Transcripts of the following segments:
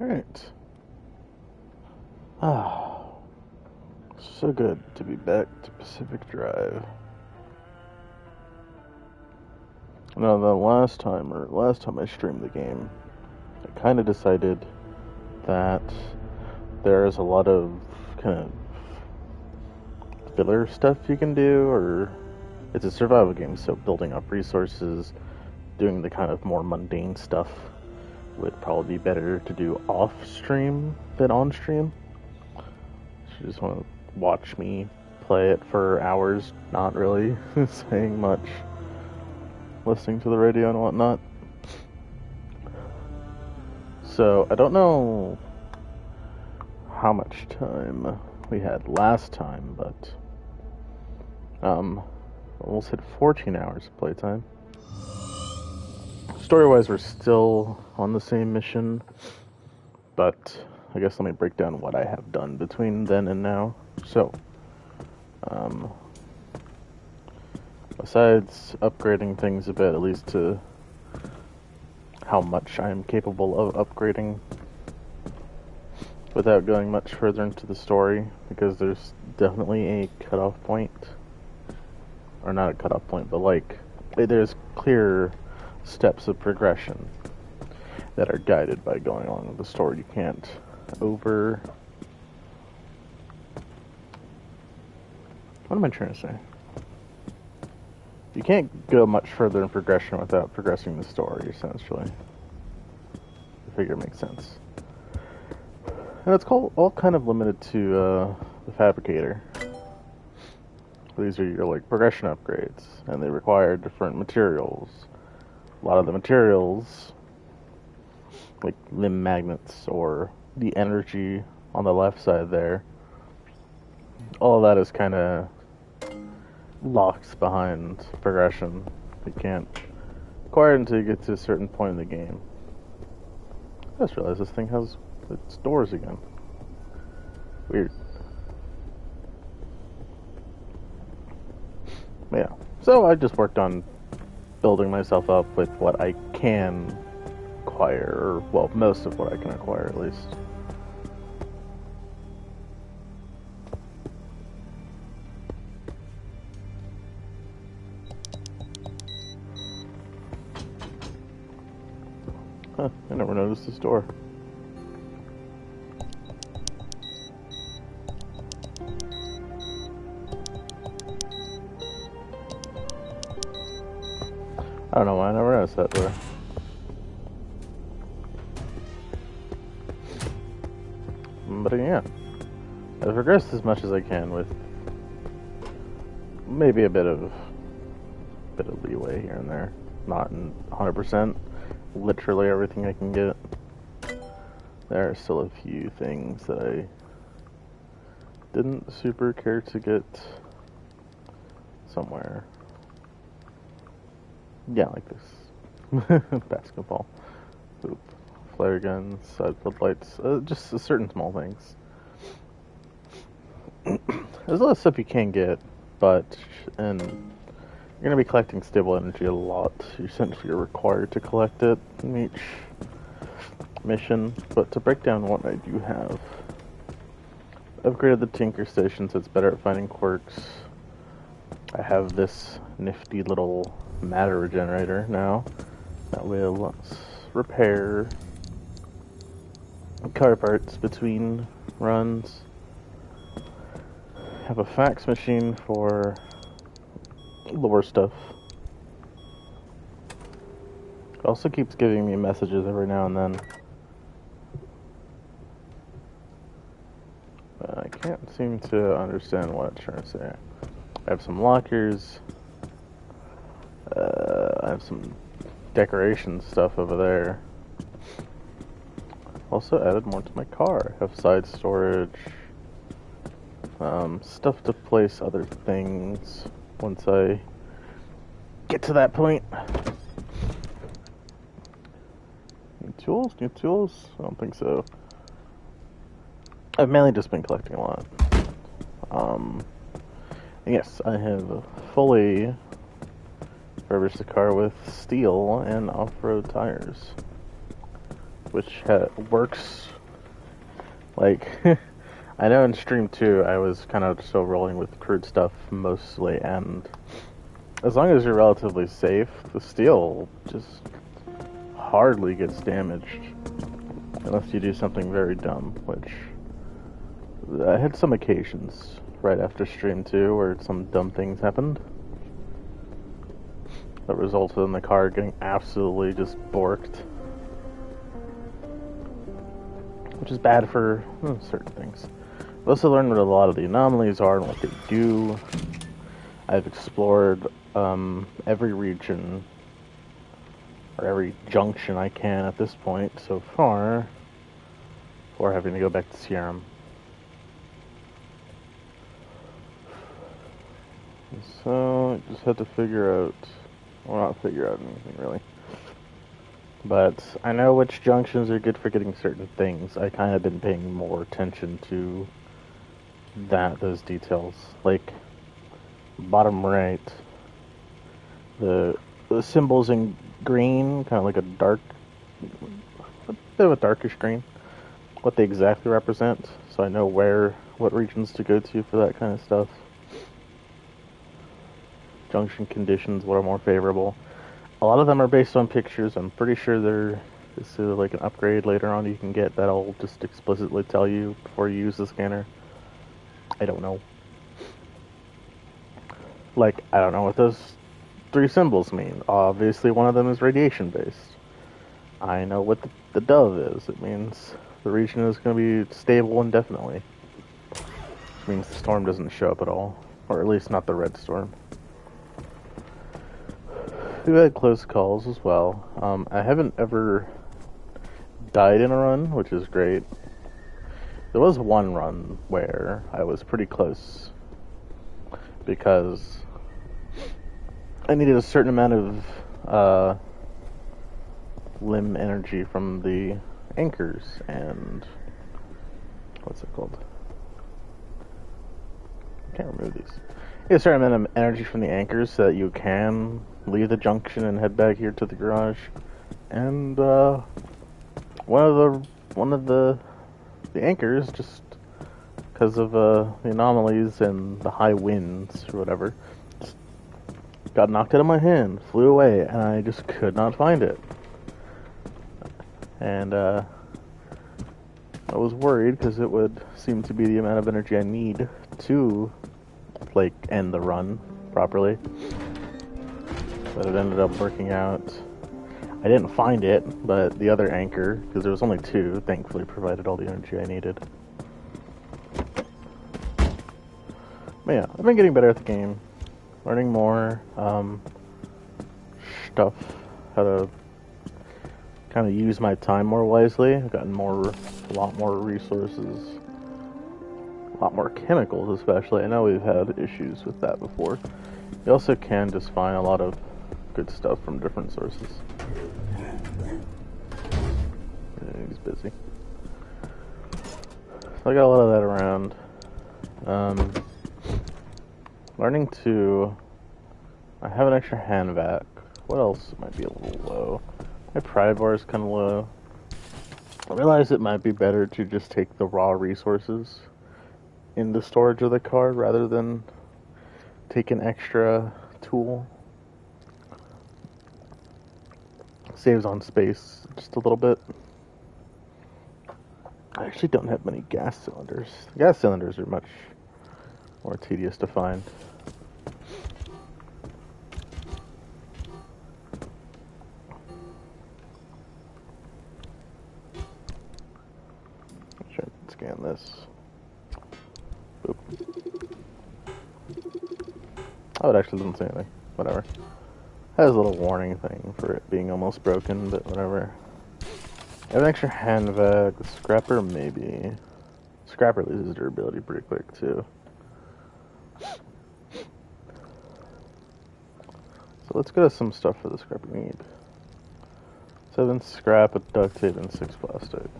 Alright. Ah, so good to be back to Pacific Drive. Now, the last time I streamed the game, I kind of decided that there's a lot of kind of filler stuff you can do, or it's a survival game, so building up resources, doing the kind of more mundane stuff would probably be better to do off stream than on stream. So you just want to watch me play it for hours, not really saying much, listening to the radio and whatnot. So I don't know how much time we had last time, but almost hit 14 hours of playtime. Story-wise, we're still on the same mission, but I guess let me break down what I have done between then and now. So, besides upgrading things a bit, at least to how much I am capable of upgrading, without going much further into the story, because there's definitely a cutoff point, or not a cutoff point, but like, there's clear steps of progression that are guided by going along with the story. You can't what am I trying to say? You can't go much further in progression without progressing the story, essentially. I figure it makes sense. And it's all kind of limited to the Fabricator. These are your like progression upgrades, and they require different materials. A lot of the materials, like limb magnets or the energy on the left side there, all of that is kind of locked behind progression. You can't acquire it until you get to a certain point in the game. I just realized this thing has its doors again. Weird. Yeah. So I just worked on building myself up with what I can acquire, or well, most of what I can acquire at least. Huh, I never noticed this door. I don't know why I never noticed that door. But yeah, I've progressed as much as I can with maybe a bit of leeway here and there. Not in 100%. Literally everything I can get. There are still a few things that I didn't super care to get somewhere. Yeah, like this. Basketball. Oop. Flare guns, side floodlights, just certain small things. There's a lot of stuff you can get, and you're going to be collecting stable energy a lot. You essentially are required to collect it in each mission. But to break down what I do have, I've upgraded the Tinker Station so it's better at finding quirks. I have this nifty little matter regenerator now that will repair car parts between runs. Have a fax machine for lore stuff. It also keeps giving me messages every now and then. But I can't seem to understand what it's trying to say. I have some lockers. I have some decoration stuff over there. Also added more to my car. I have side storage. Stuff to place other things once I get to that point. New tools? New tools? I don't think so. I've mainly just been collecting a lot. Yes, I have fully refurbished the car with steel and off-road tires, which works Like, I know in Stream 2 I was kind of still rolling with crude stuff mostly, and as long as you're relatively safe, the steel just hardly gets damaged. Unless you do something very dumb, which I had some occasions right after Stream 2 where some dumb things happened that resulted in the car getting absolutely just borked. Which is bad for certain things. I've also learned what a lot of the anomalies are and what they do. I've explored every region, or every junction I can at this point so far, before having to go back to Sierra. So, I just had to figure out, well, not figure out anything really. But I know which junctions are good for getting certain things. I kind of been paying more attention to those details. Like, bottom right, the symbols in green, kind of like a bit of a darkish green, what they exactly represent, so I know what regions to go to for that kind of stuff. Junction conditions, what are more favorable. A lot of them are based on pictures. I'm pretty sure there's like an upgrade later on you can get that'll just explicitly tell you before you use the scanner. I don't know. Like, I don't know what those 3 symbols mean. Obviously one of them is radiation based. I know what the dove is. It means the region is going to be stable indefinitely. Which means the storm doesn't show up at all. Or at least not the red storm. We've had close calls as well. I haven't ever died in a run, which is great. There was one run where I was pretty close because I needed a certain amount of limb energy from the anchors and what's it called? I can't remove these. A certain amount of energy from the anchors so that you can leave the junction and head back here to the garage. And one of the anchors, just because of the anomalies and the high winds or whatever, just got knocked out of my hand, flew away, and I just could not find it. And I was worried because it would seem to be the amount of energy I need to like end the run properly. But it ended up working out. I didn't find it, but the other anchor, because there was only 2, thankfully provided all the energy I needed. But yeah, I've been getting better at the game, learning more stuff, how to kind of use my time more wisely. I've gotten a lot more resources, a lot more chemicals especially. I know we've had issues with that before. You also can just find a lot of good stuff from different sources. Yeah, he's busy. So I got a lot of that around. Learning to... I have an extra hand vac. What else might be a little low? My pry bar is kind of low. I realize it might be better to just take the raw resources in the storage of the car rather than take an extra tool. Saves on space just a little bit. I actually don't have many gas cylinders. The gas cylinders are much more tedious to find. Try to scan this. Boop. Oh, it actually doesn't say anything. Whatever. Has a little warning thing for it being almost broken, but whatever. I have an extra hand vac. The scrapper, maybe. Scrapper loses durability pretty quick, too. So let's go to some stuff for the scrapper need. 7 scrap, a duct tape, and 6 plastic.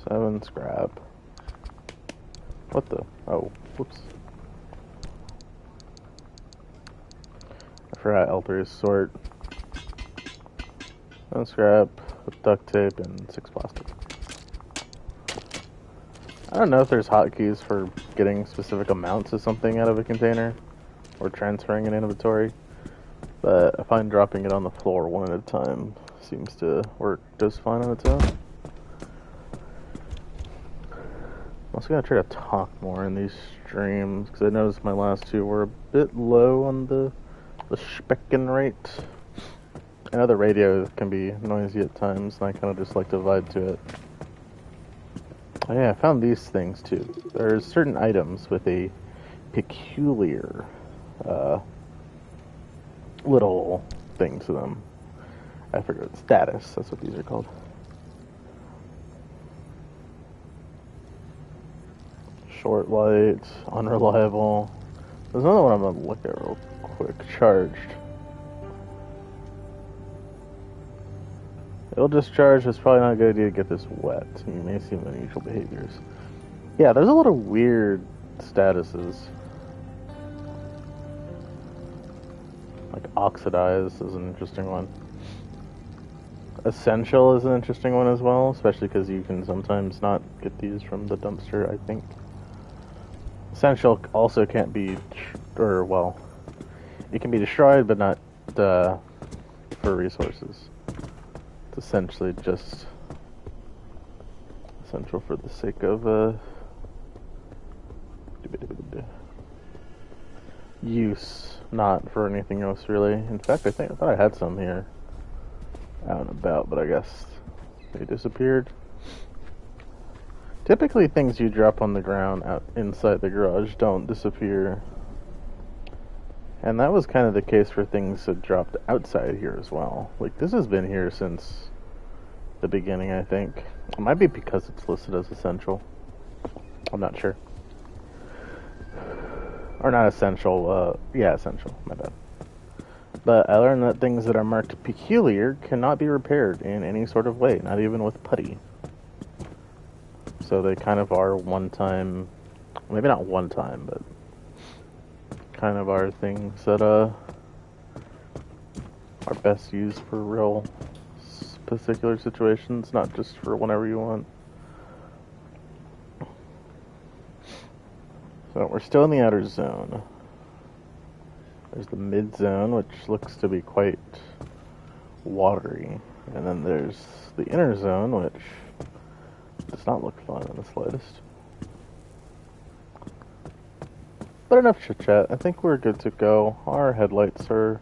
Seven scrap. What the? Oh, whoops. I forgot L3 is sort. 7 scrap, with duct tape and 6 plastic. I don't know if there's hotkeys for getting specific amounts of something out of a container or transferring an inventory, but I find dropping it on the floor one at a time seems to work just fine on its own. I'm also gonna try to talk more in these streams because I noticed my last 2 were a bit low on the speaking rate. I know the radio can be noisy at times, and I kind of just like to vibe to it. Oh yeah, I found these things too. There's certain items with a peculiar little thing to them. I forget status. That's what these are called. Short light, unreliable. There's another one I'm gonna look at real quick. Charged. It'll discharge. It's probably not a good idea to get this wet. You may see unusual behaviors. Yeah, there's a lot of weird statuses. Like oxidized is an interesting one. Essential is an interesting one as well, especially because you can sometimes not get these from the dumpster, I think. Essential also can't be, it can be destroyed, but not for resources. It's essentially just essential for the sake of use, not for anything else really. In fact, I thought I had some here out and about, but I guess they disappeared. Typically things you drop on the ground out inside the garage don't disappear. And that was kind of the case for things that dropped outside here as well. Like, this has been here since the beginning, I think. It might be because it's listed as essential. I'm not sure. Or not essential, yeah, essential, my bad. But I learned that things that are marked peculiar cannot be repaired in any sort of way, not even with putty. So they kind of are one-time, maybe not one time, but kind of are things that are best used for real particular situations, not just for whenever you want. So we're still in the outer zone. There's the mid zone, which looks to be quite watery. And then there's the inner zone, which does not look fun in the slightest. But enough chit chat. I think we're good to go. Our headlights are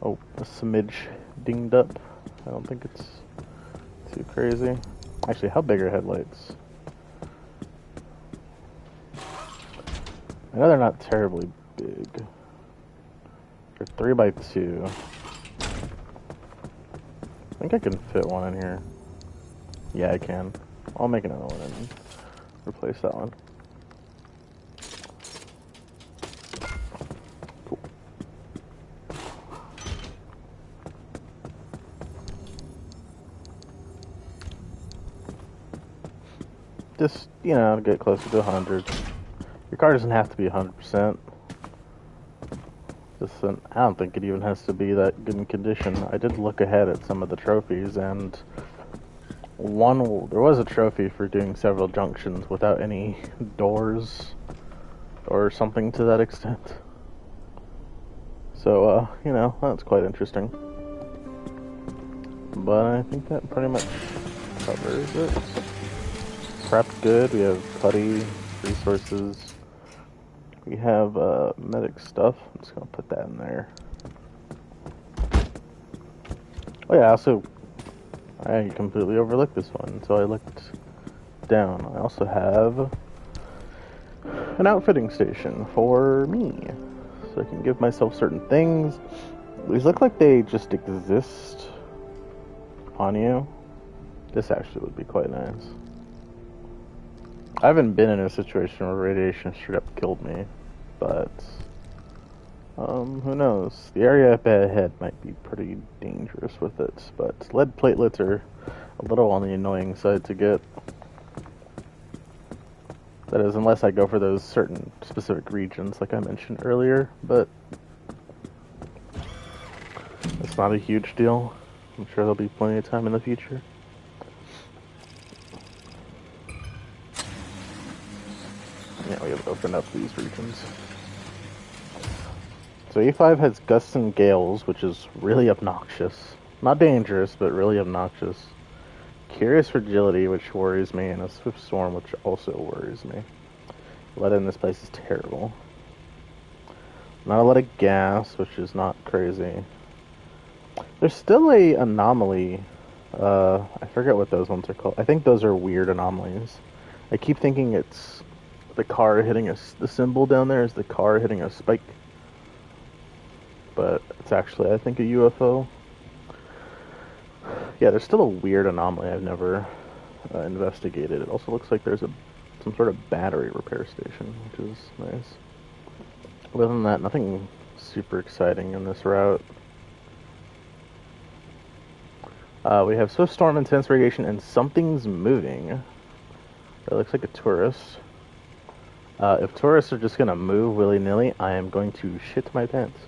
a smidge dinged up. I don't think it's too crazy. Actually, how big are headlights? I know they're not terribly big. They're 3x2. I think I can fit one in here. Yeah, I can. I'll make another one and replace that one. Cool. Just, you know, get closer to 100. Your car doesn't have to be 100%. I don't think it even has to be that good in condition. I did look ahead at some of the trophies, and there was a trophy for doing several junctions without any doors or something to that extent. So, you know, that's quite interesting. But I think that pretty much covers it. Prepped good. We have putty, resources. We have medic stuff. I'm just gonna put that in there. Oh yeah, also I completely overlooked this one, so I looked down. I also have an outfitting station for me, so I can give myself certain things. These look like they just exist on you. This actually would be quite nice. I haven't been in a situation where radiation straight up killed me, but who knows? The area up ahead might be pretty dangerous with it, but lead platelets are a little on the annoying side to get. That is, unless I go for those certain specific regions like I mentioned earlier, but it's not a huge deal. I'm sure there'll be plenty of time in the future. Yeah, we have opened up these regions. So E5 has gusts and gales, which is really obnoxious. Not dangerous, but really obnoxious. Curious fragility, which worries me, and a swift storm, which also worries me. Weather in this place is terrible. Not a lot of gas, which is not crazy. There's still a anomaly. I forget what those ones are called. I think those are weird anomalies. I keep thinking it's the car hitting the symbol down there is the car hitting a spike. But it's actually, I think, a UFO. Yeah, there's still a weird anomaly I've never investigated. It also looks like there's some sort of battery repair station, which is nice. Other than that, nothing super exciting in this route. We have swift storm, intense radiation, and something's moving. It looks like a tourist. If tourists are just gonna move willy-nilly, I am going to shit my pants.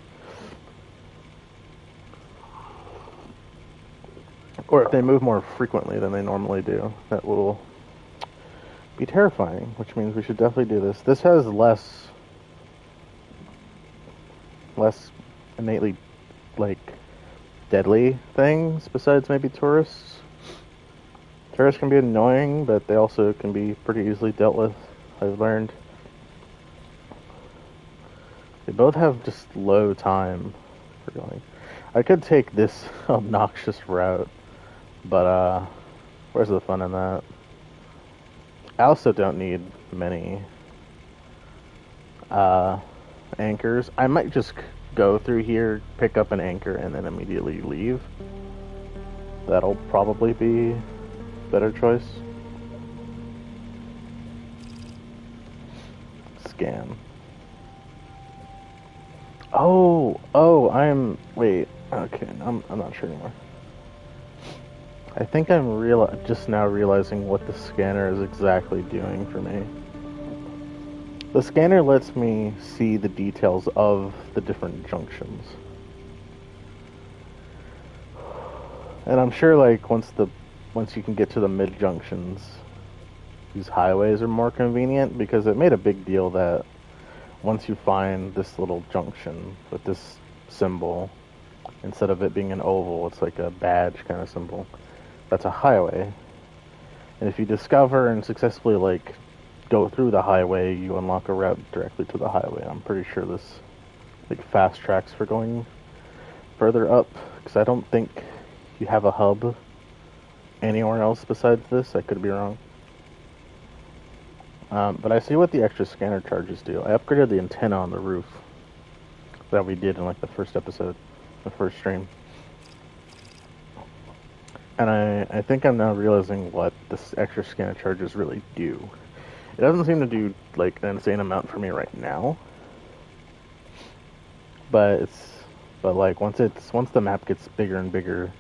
Or if they move more frequently than they normally do, that will be terrifying, which means we should definitely do this. This has less innately, like, deadly things besides maybe tourists. Tourists can be annoying, but they also can be pretty easily dealt with, I've learned. They both have just low time for going. I could take this obnoxious route, but where's the fun in that? I also don't need many anchors. I might just go through here, pick up an anchor, and then immediately leave. That'll probably be a better choice. Scan. Wait, okay, I'm not sure anymore. I think I'm just now realizing what the scanner is exactly doing for me. The scanner lets me see the details of the different junctions. And I'm sure, like, once you can get to the mid-junctions, these highways are more convenient, because it made a big deal that once you find this little junction with this symbol, instead of it being an oval, it's like a badge kind of symbol. That's a highway. And if you discover and successfully, like, go through the highway, you unlock a route directly to the highway. I'm pretty sure this, like, fast tracks for going further up, because I don't think you have a hub anywhere else besides this. I could be wrong. But I see what the extra scanner charges do. I upgraded the antenna on the roof that we did in, like, the first episode, the first stream. And I think I'm now realizing what this extra scanner charges really do. It doesn't seem to do, like, an insane amount for me right now. But like, once the map gets bigger and bigger,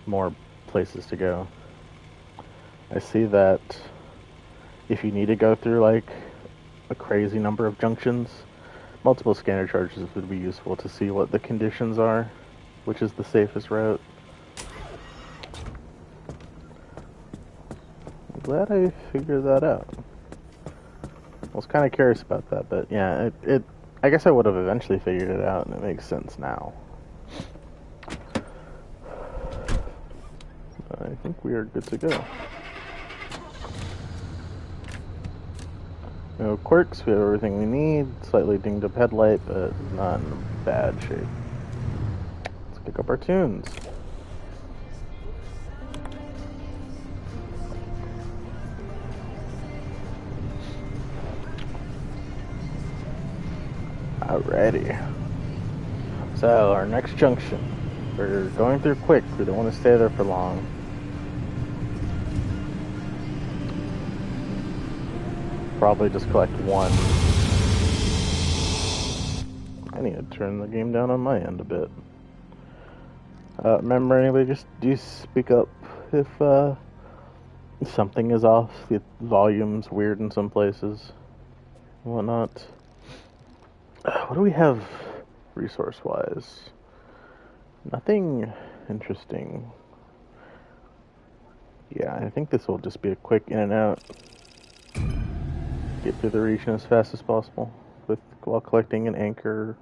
more places to go. I see that if you need to go through, like, a crazy number of junctions, multiple scanner charges would be useful to see what the conditions are, which is the safest route. I'm glad I figured that out. I was kind of curious about that, but yeah, I guess I would have eventually figured it out, and it makes sense now. I think we are good to go. No quirks, we have everything we need. Slightly dinged up headlight, but not in bad shape. Let's pick up our tunes. Alrighty. So, our next junction. We're going through quick. We don't want to stay there for long. Probably just collect one. I need to turn the game down on my end a bit. Remember, anybody, just do speak up if something is off. The volume's weird in some places and whatnot. What do we have resource-wise? Nothing Interesting. Yeah, I think this will just be a quick in and out. Get through the region as fast as possible while collecting an anchor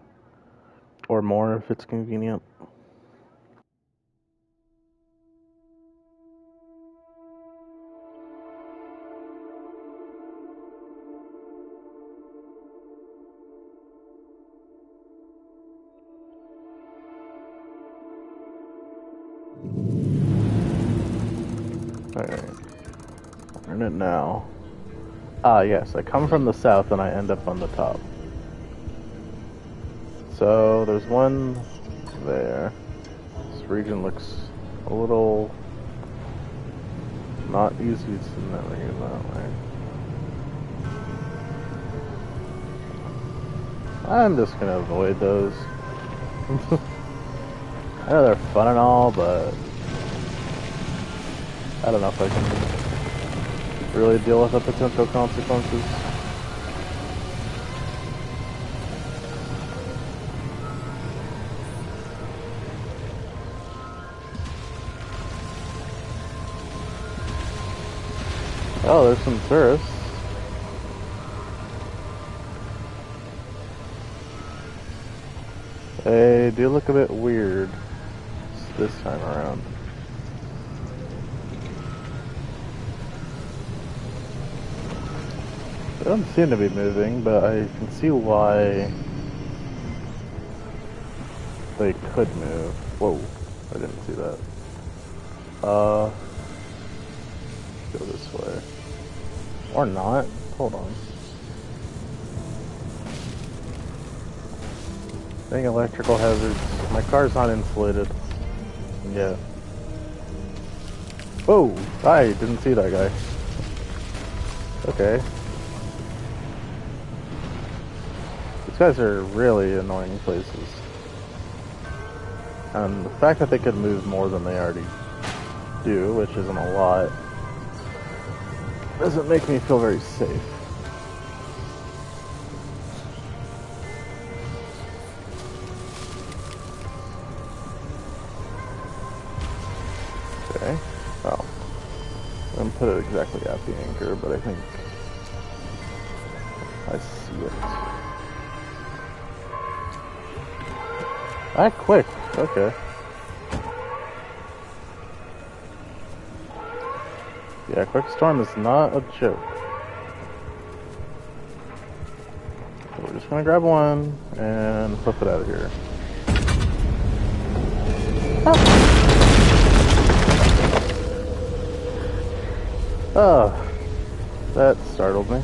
or more if it's convenient. Alright. Earn it now. Ah, yes, I come from the south and I end up on the top. So, there's one there. This region looks a little not easy to navigate that way. I'm just gonna avoid those. I know they're fun and all, but I don't know if I can really deal with the potential consequences. Oh, there's some tourists. They do look a bit weird this time around. They don't seem to be moving, but I can see why they could move. Whoa, I didn't see that. Go this way. Or not. Hold on. Dang electrical hazards. My car's not insulated. Yeah. Whoa! I didn't see that guy. Okay. These guys are really annoying places. And the fact that they could move more than they already do, which isn't a lot, doesn't make me feel very safe. Okay. Well, I didn't put it exactly at the anchor, but I think I see it. Ah, quick. Okay. Yeah, quick storm is not a joke. So we're just gonna grab one and flip it out of here. Oh, that startled me.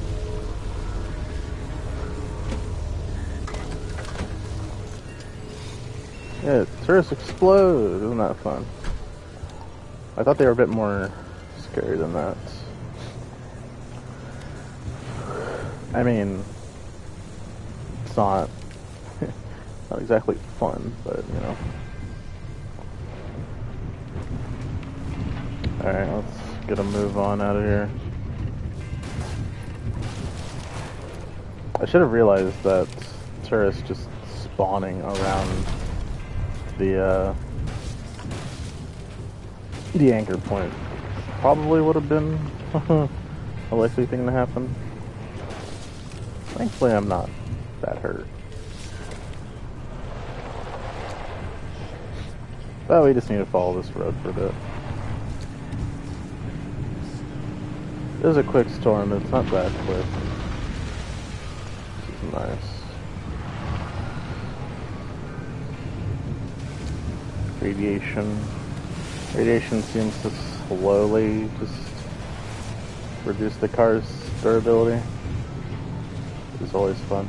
Yeah, tourists explode. Isn't that fun? I thought they were a bit more scary than that. I mean, it's not not exactly fun, but you know. Alright, let's get a move on out of here. I should have realized that tourists just spawning around the anchor point probably would have been a likely thing to happen. Thankfully, I'm not that hurt. But we just need to follow this road for a bit. It is a quick storm, it's not that quick. This is nice. Radiation seems to slowly just reduce the car's durability. It's always fun.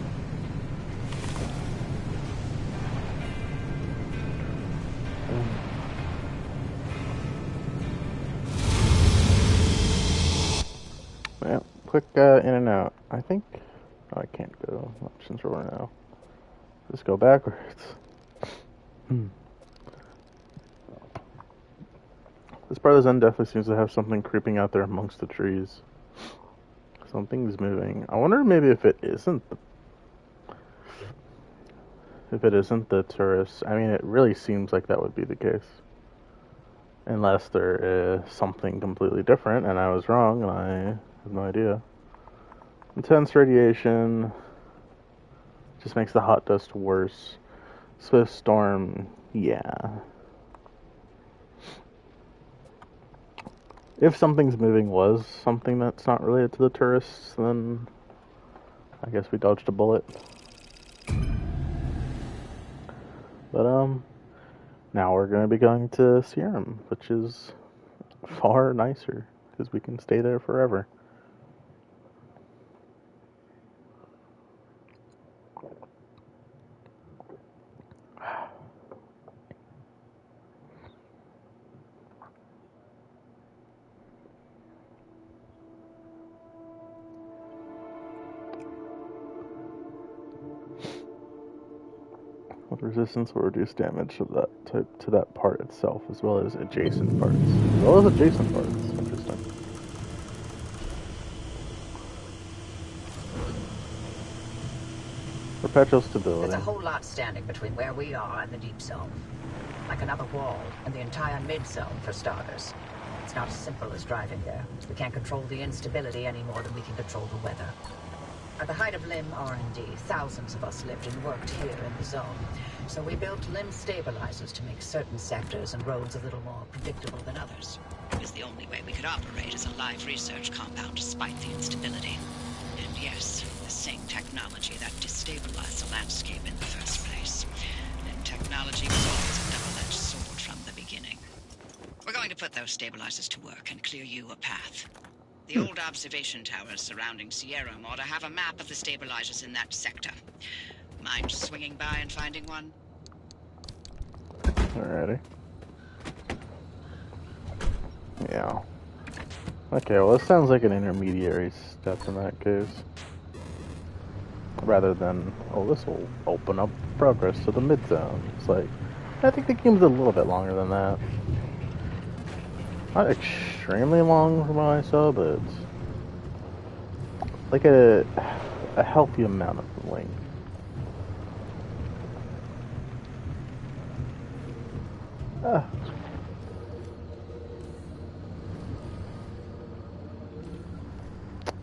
Yeah, quick in and out. I think... Oh, I can't go options rower now. Just go backwards. This part of the Zen definitely seems to have something creeping out there amongst the trees. Something's moving. I wonder maybe if it isn't the tourists. I mean, it really seems like that would be the case. Unless there is something completely different and I was wrong and I have no idea. Intense radiation just makes the hot dust worse. Swift storm, yeah. If something's moving was something that's not related to the tourists, then I guess we dodged a bullet. But, now we're going to be going to Serum, which is far nicer, because we can stay there forever. With resistance will reduce damage of that type to that part itself, as well as adjacent parts. Interesting. Perpetual stability. There's a whole lot standing between where we are and the deep zone. Like another wall, and the entire mid-zone, for starters. It's not as simple as driving there. We can't control the instability any more than we can control the weather. At the height of LIM R&D, thousands of us lived and worked here in the zone. So we built LIM stabilizers to make certain sectors and roads a little more predictable than others. It was the only way we could operate as a live research compound despite the instability. And yes, the same technology that destabilized the landscape in the first place. LIM technology was always a double-edged sword from the beginning. We're going to put those stabilizers to work and clear you a path. The old observation towers surrounding Sierra ought to have a map of the stabilizers in that sector. Mind swinging by and finding one? Alrighty. Yeah. Okay, well, this sounds like an intermediary step in that case. Rather than, oh, this will open up progress to the mid-zone. It's like, I think the game's a little bit longer than that. Not extremely long from what I saw, but it's like a healthy amount of length. Well,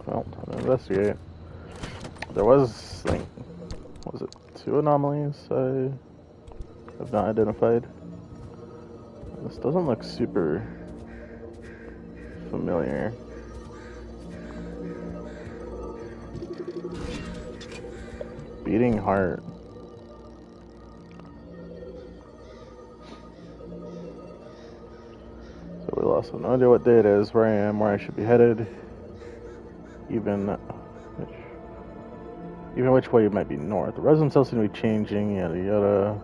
time to investigate. There was, like, what was it, 2 anomalies I have not identified. This doesn't look super familiar. Beating heart. So we lost no idea what day it is, where I am, where I should be headed, even which way it might be north. The resin cells seem to be changing, yada yada.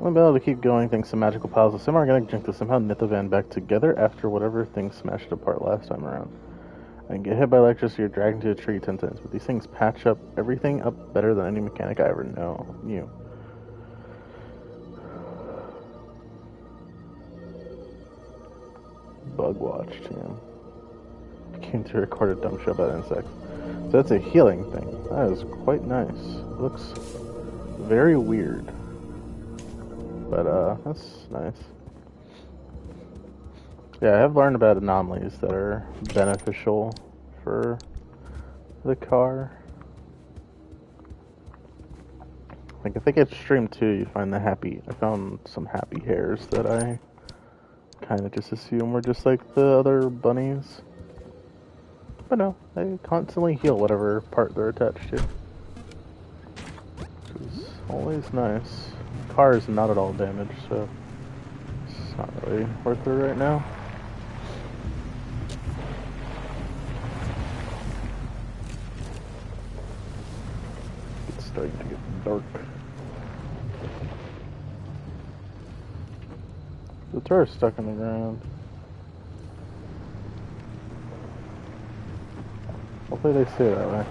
I'll be able to keep going thanks to magical piles of semi-organic junk to somehow knit the van back together after whatever thing smashed it apart last time around. I can get hit by electricity or dragged into a tree 10 times, but these things patch up everything up better than any mechanic I ever knew. Bug watch, team. Came to record a dumb show about insects. So that's a healing thing. That is quite nice. It looks very weird. But, that's nice. Yeah, I have learned about anomalies that are beneficial for the car. Like, I think at Stream 2 you find I found some happy hairs that I kind of just assume were just like the other bunnies. But no, they constantly heal whatever part they're attached to. Which is always nice. The car is not at all damaged, so it's not really worth it right now. It's starting to get dark. The turret's stuck in the ground. Hopefully they stay that way.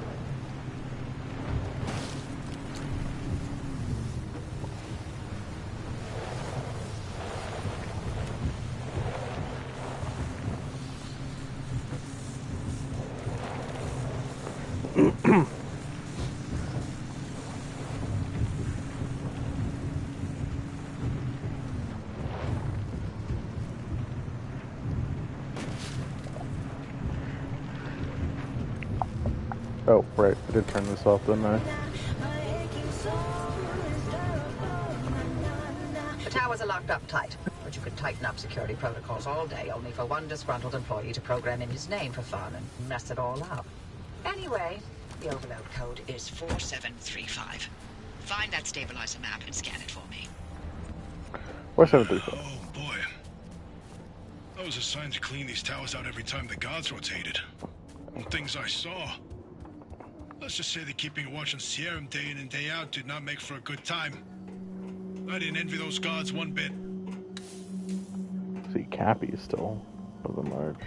Oh, right. I did turn this off, didn't I? The towers are locked up tight, but you could tighten up security protocols all day, only for one disgruntled employee to program in his name for fun and mess it all up. Anyway, the overload code is 4735. Find that stabilizer map and scan it for me. 4735. Oh, boy. I was assigned to clean these towers out every time the guards rotated. From things I saw. Let's just say that keeping a watch on Sierra day in and day out did not make for a good time. I didn't envy those guards one bit. See, Cappy still of the march.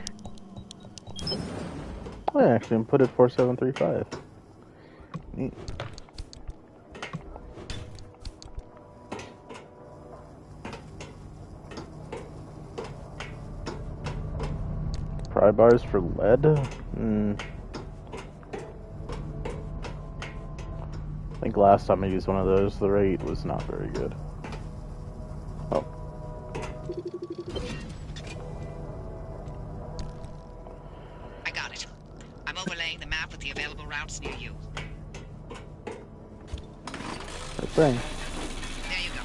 I actually put it 4735. Neat. Pry bars for lead? I think last time I used one of those, the rate was not very good. Oh. I got it. I'm overlaying the map with the available routes near you. Right thing. There you go.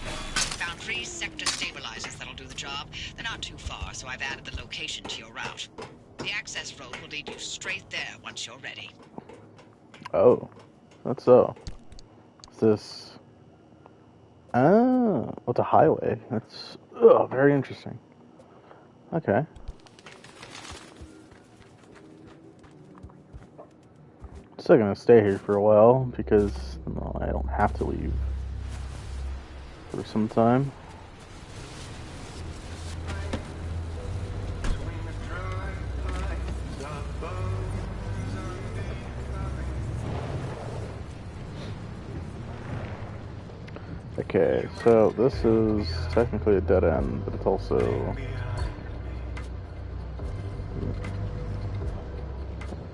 Found 3 sector stabilizers that'll do the job. They're not too far, so I've added the location to your route. The access road will lead you straight there once you're ready. Oh. That's so. Is this... Oh, it's a highway. That's very interesting. Okay. Still gonna stay here for a while because I don't have to leave for some time. Okay, so this is technically a dead end, but it's also...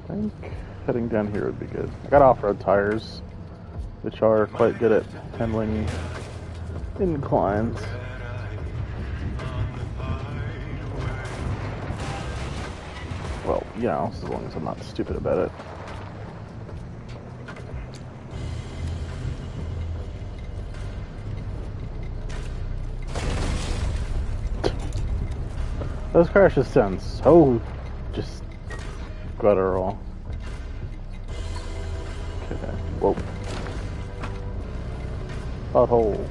I think heading down here would be good. I got off-road tires, which are quite good at handling inclines. Well, you know, as long as I'm not stupid about it. Those crashes sound so just guttural. Okay, whoa. Pothole.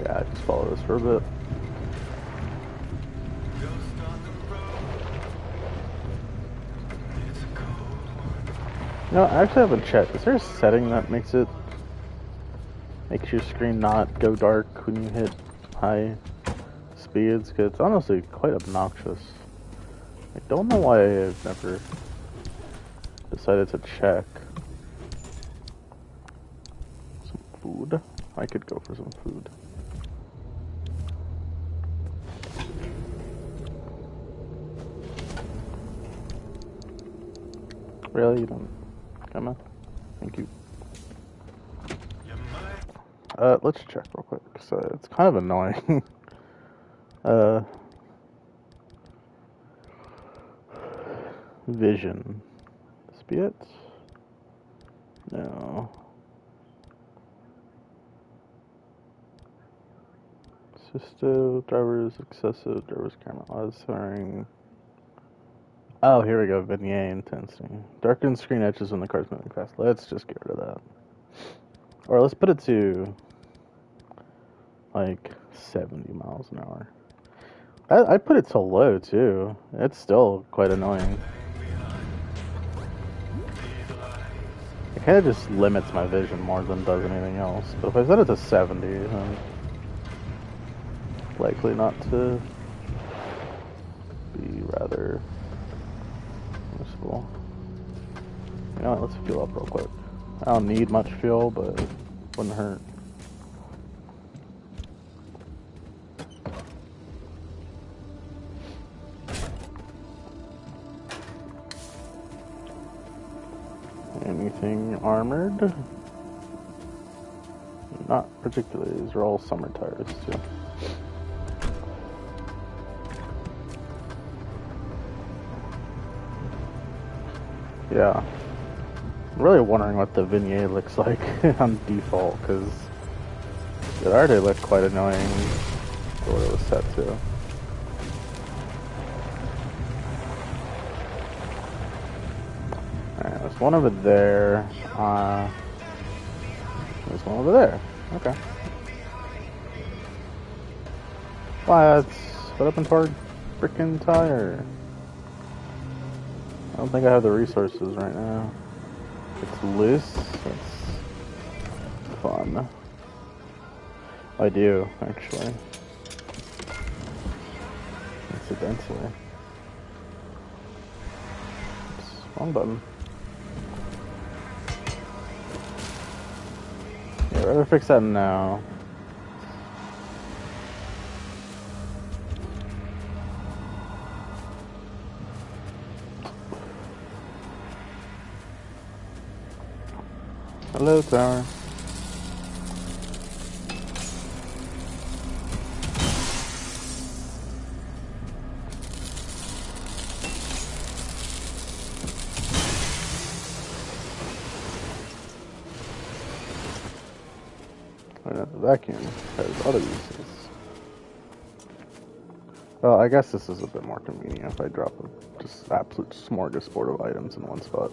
Yeah, just follow this for a bit. No, I actually haven't checked. Is there a setting that makes your screen not go dark when you hit high speeds? Because it's honestly quite obnoxious. I don't know why I've never decided to check. Some food. I could go for some food. Really? You don't come on? Thank you. Let's check real quick. So it's kind of annoying. Vision. This be it? No. Assistive, driver's excessive, driver's camera monitoring. Oh, here we go. Vignette intensity. Darken screen edges when the car's moving fast. Let's just get rid of that. Or let's put it to like 70 miles an hour. I put it to low too. It's still quite annoying. It kind of just limits my vision more than does anything else. But if I set it to 70, then likely not to be rather useful. You know what, let's fuel up real quick. I don't need much fuel, but it wouldn't hurt. Anything armored? Not particularly. These are all summer tires too. Yeah. I'm really wondering what the vignette looks like on default, because it already looked quite annoying for what it was set to. Alright, there's one over there. There's one over there. Okay. Let's put up and toward frickin' tire. I don't think I have the resources right now. It's loose. That's fun. I do, actually. Incidentally. Oops, wrong button. Yeah, rather fix that now. Hello, tower. The vacuum has other uses. Well, I guess this is a bit more convenient if I drop a just absolute smorgasbord of items in one spot.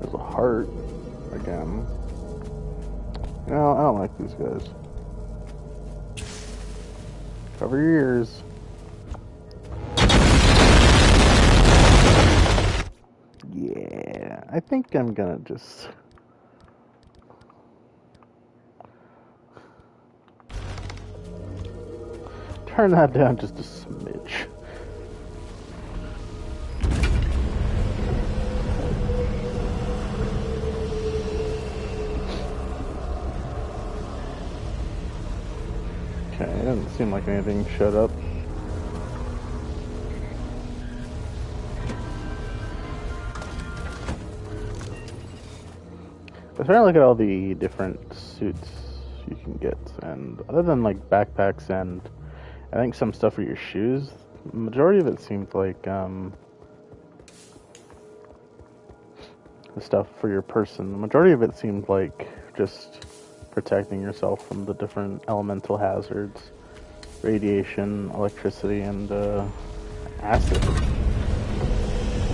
There's a heart again. You know, I don't like these guys. Cover your ears. Yeah, I think I'm gonna just turn that down just a smidge. Okay, it doesn't seem like anything showed up. I was trying to look at all the different suits you can get, and other than like backpacks and I think some stuff for your shoes, the majority of it seemed like the stuff for your person. The majority of it seemed like just protecting yourself from the different elemental hazards, radiation, electricity, and acid.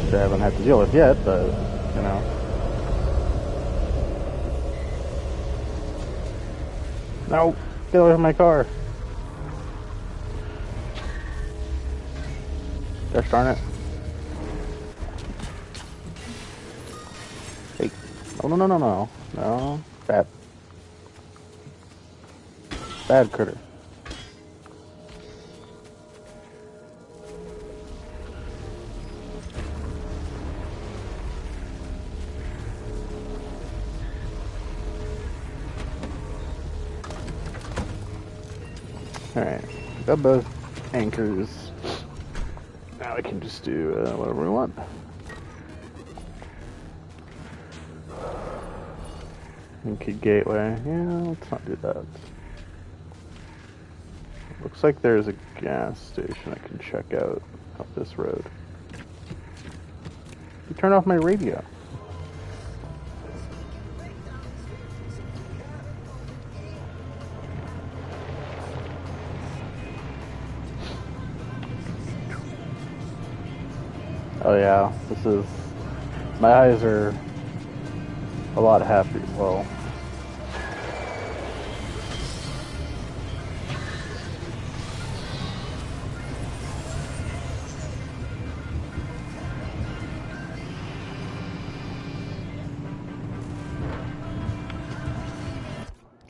Which I haven't had to deal with yet, but you know. No, get away from my car. Gosh darn it. Hey. No, no, no, no, no. No. Bad. Bad critter. Alright. Got both anchors. Now we can just do whatever we want. Anchor gateway. Yeah, let's not do that. Looks like there's a gas station I can check out up this road. You turn off my radio. Oh yeah, this is... My eyes are a lot happy. Well...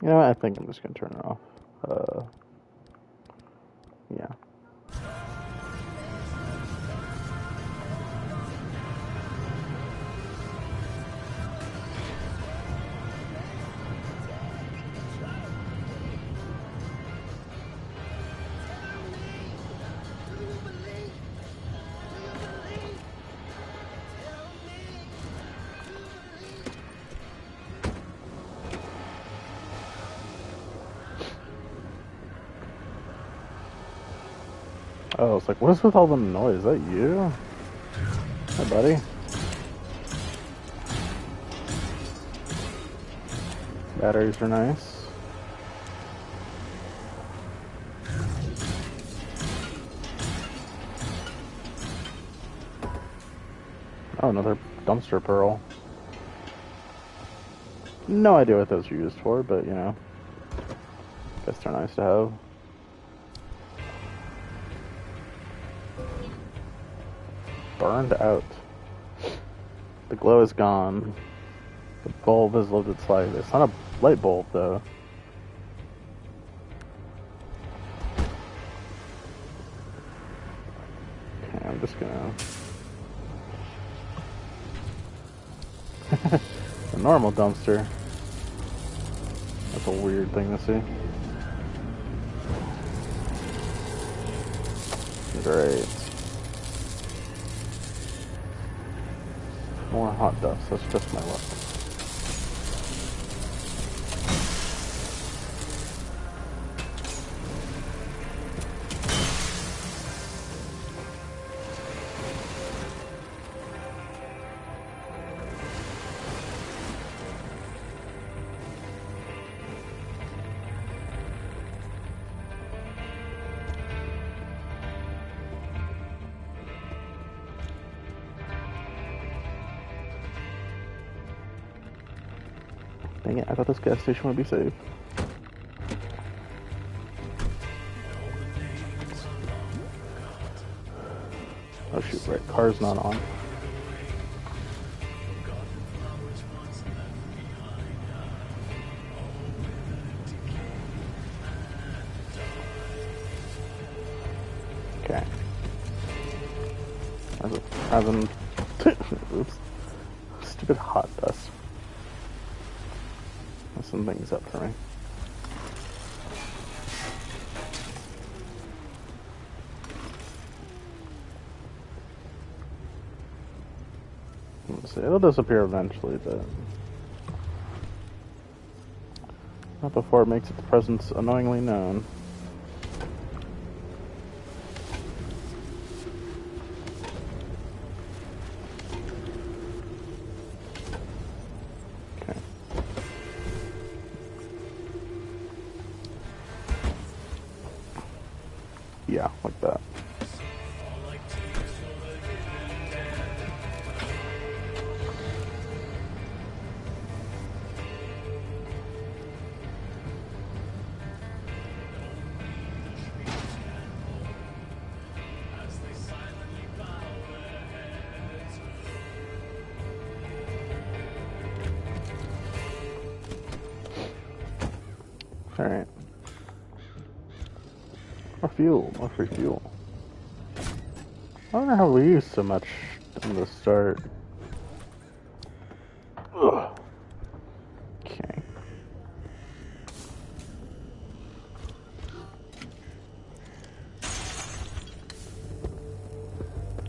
You know what? I think I'm just gonna turn it off. Yeah. Oh, it's like, what is with all the noise? Is that you? Hi, buddy. Batteries are nice. Oh, another dumpster pearl. No idea what those are used for, but you know, guess they're nice to have. Burned out. The glow is gone. The bulb has lived its life. It's not a light bulb, though. Okay, I'm just gonna... a normal dumpster. That's a weird thing to see. Great. More hot dust. That's just my luck. Dang it, I thought this gas station would be safe. Oh shoot, right, car's not on. Okay. Hasn't oops. Stupid hot dust. Some things up for me. Let's see, it'll disappear eventually, but not before it makes its presence annoyingly known. Yeah, like that. All right. More fuel, more free fuel. I don't know how we use so much in the start. Ugh. Okay.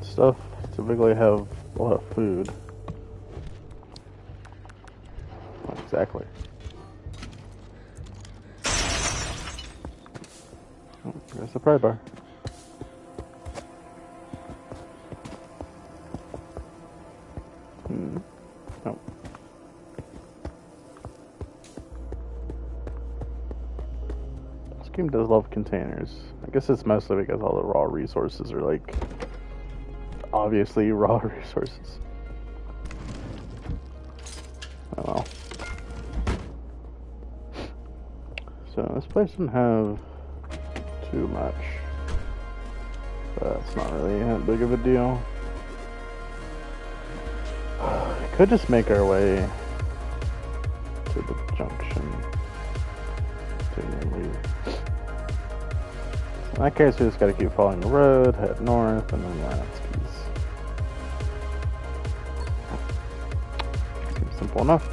Stuff typically have a lot of food. Not exactly. Oh, there's the pry bar. Oh. This game does love containers. I guess it's mostly because all the raw resources are like obviously raw resources. Oh well. So this place doesn't have too much. But it's not really that big of a deal. We could just make our way to the junction. In that case, we just gotta keep following the road, head north, and then Lansky's. Seems simple enough.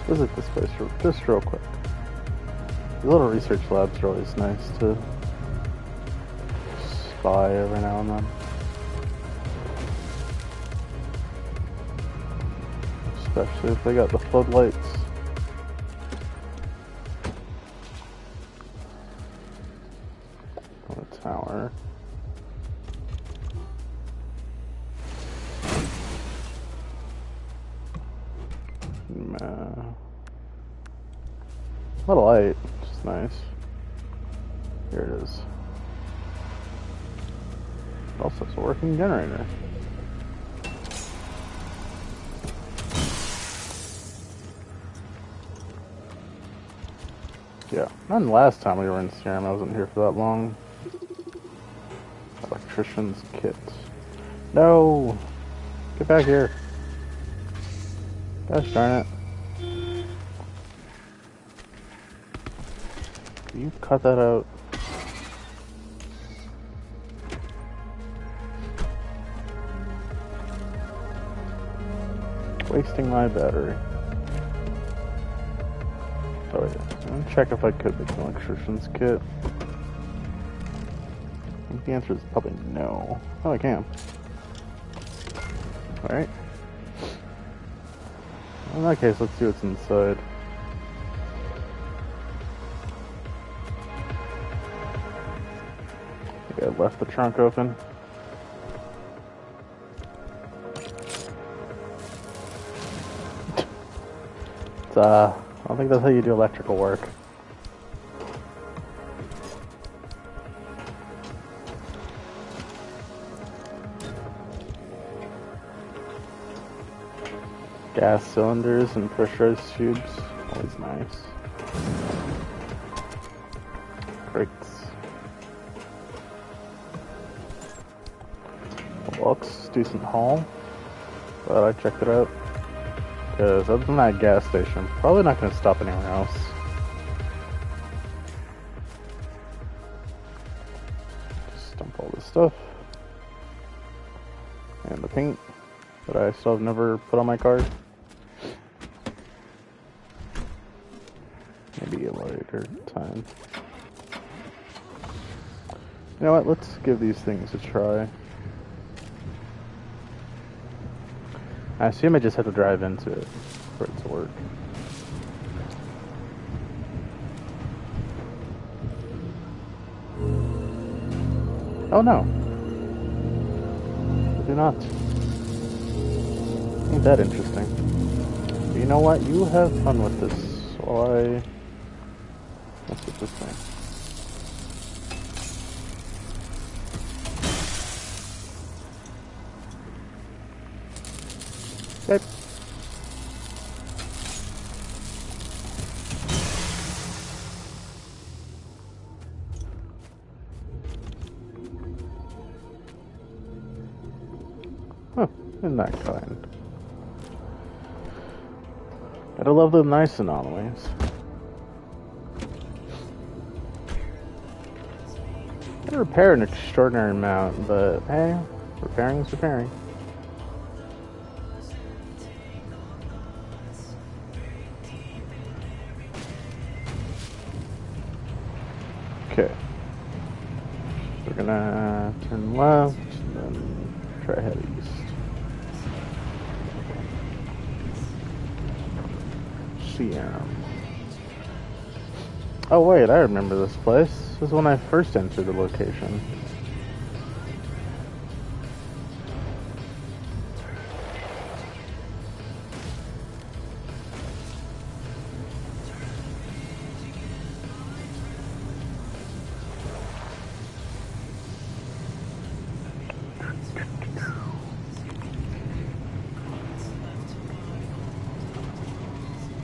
Visit this place just real quick. The little research labs are always nice to spy every now and then. Especially if they got the floodlights. On the tower. A little light, which is nice. Here it is. It also has a working generator. Yeah, and last time we were in Serum, I wasn't here for that long. Electrician's kit. No! Get back here. Gosh darn it. You cut that out. Wasting my battery. Oh yeah, I'm gonna check if I could make an electrician's kit. I think the answer is probably no. Oh, I can. Alright. In that case, let's see what's inside. I left the trunk open. I don't think that's how you do electrical work. Gas cylinders and pressurized tubes, always nice. Brakes. Looks decent haul. Glad I checked it out. Because other than that gas station, probably not going to stop anywhere else. Just dump all this stuff. And the paint that I still have never put on my car. Maybe a later time. You know what, let's give these things a try. I assume I just have to drive into it for it to work. Oh no. I do not. Ain't that interesting. But you know what? You have fun with this while I mess with this thing. Okay. Huh, isn't that kind? Gotta love the nice anomalies. I repair an extraordinary amount, but hey, repairing is repairing. Okay, we're gonna turn left, and then try head east. CM. Oh wait, I remember this place. This is when I first entered the location.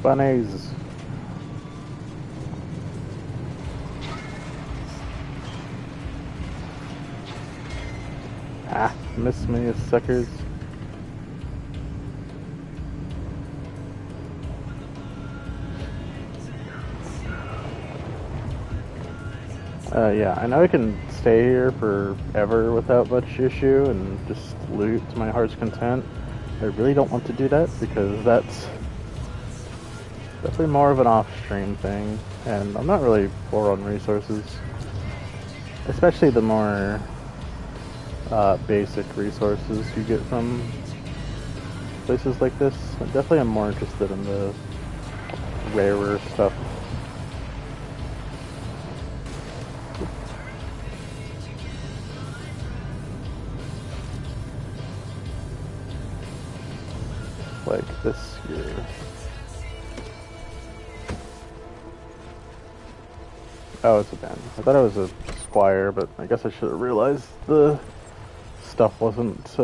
Bunnies. Ah, miss me, you suckers. Yeah, I know I can stay here forever without much issue and just loot to my heart's content. I really don't want to do that because that's definitely more of an off-stream thing, and I'm not really poor on resources. Especially the more basic resources you get from places like this. I definitely am more interested in the rarer stuff. Like this here. Oh, it's a Ben. I thought it was a Squire, but I guess I should have realized the stuff wasn't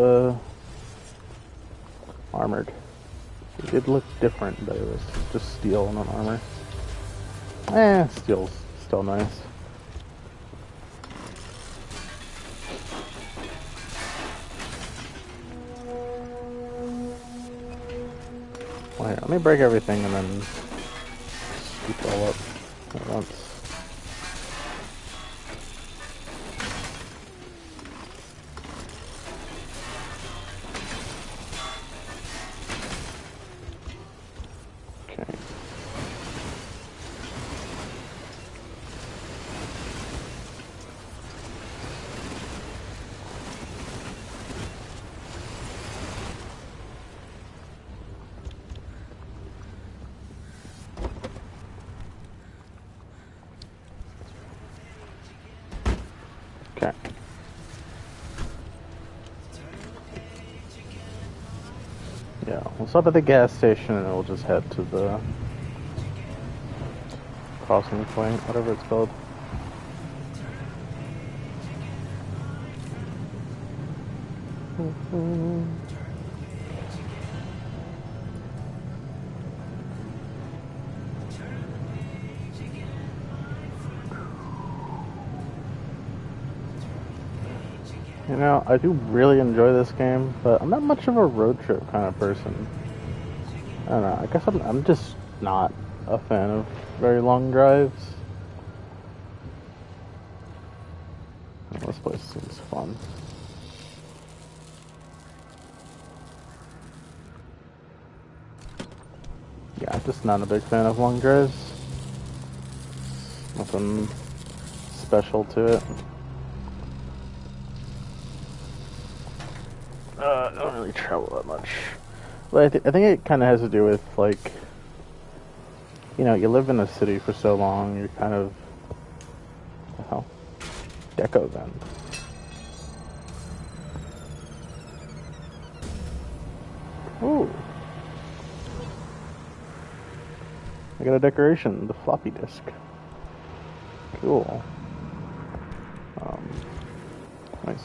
armored. It did look different, but it was just steel, not armor. Steel's still nice. Well, here, let me break everything and then scoop it all up at once. Okay. Yeah, we'll stop at the gas station and we'll just head to the crossing point, whatever it's called. You know, I do really enjoy this game, but I'm not much of a road trip kind of person. I don't know, I guess I'm just not a fan of very long drives. Oh, this place seems fun. Yeah, I'm just not a big fan of long drives. Nothing special to it. I don't really travel that much. But I think it kind of has to do with, like, you know, you live in a city for so long, you're kind of, well, deco then. Ooh. I got a decoration, the floppy disk. Cool. Nice.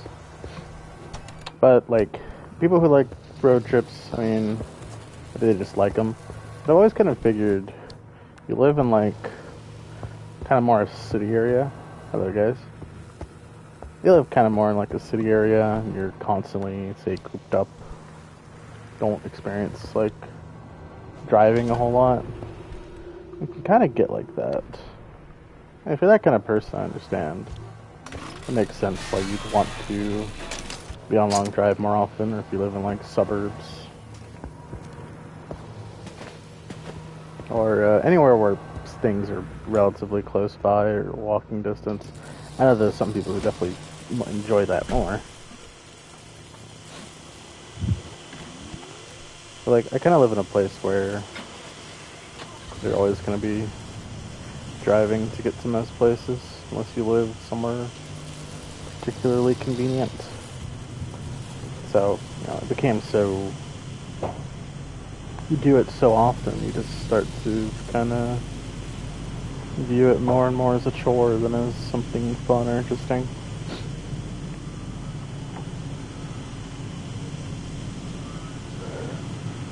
But, like, people who like road trips, I mean, they just like them. But I've always kind of figured you live in, like, kind of more a city area. Hello, guys. You live kind of more in, like, a city area, and you're constantly, say, cooped up. Don't experience, like, driving a whole lot. You can kind of get like that. And if you're that kind of person, I understand. It makes sense why you'd want to be on long drive more often, or if you live in, like, suburbs. Or anywhere where things are relatively close by or walking distance. I know there's some people who definitely enjoy that more. But, like, I kind of live in a place where you're always going to be driving to get to most places, unless you live somewhere particularly convenient. So, you know, it became so, you do it so often, you just start to kind of view it more and more as a chore than as something fun or interesting.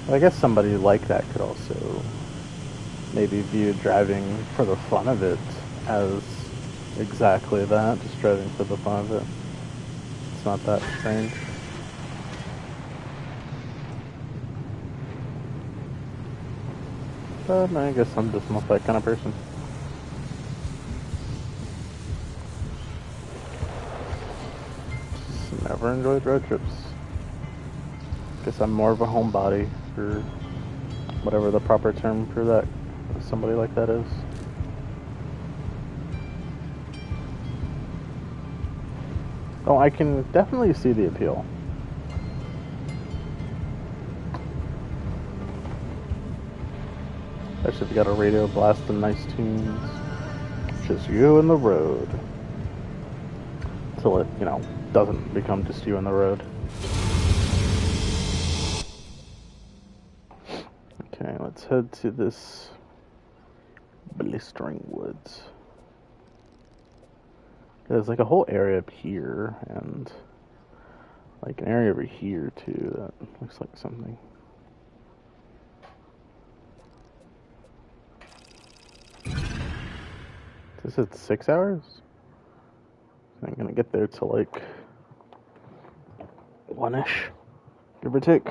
I guess somebody like that could also maybe view driving for the fun of it as exactly that, just driving for the fun of it. It's not that strange. But I guess I'm just not that kind of person. Just never enjoyed road trips. Guess I'm more of a homebody, for whatever the proper term for that, somebody like that is. Oh, I can definitely see the appeal. Especially if you got a radio blasting nice tunes. Just you and the road. Till it, doesn't become just you and the road. Okay, let's head to this blistering woods. There's like a whole area up here and like an area over here too that looks like something. This is 6 hours? I'm gonna get there till like 1-ish, give or take.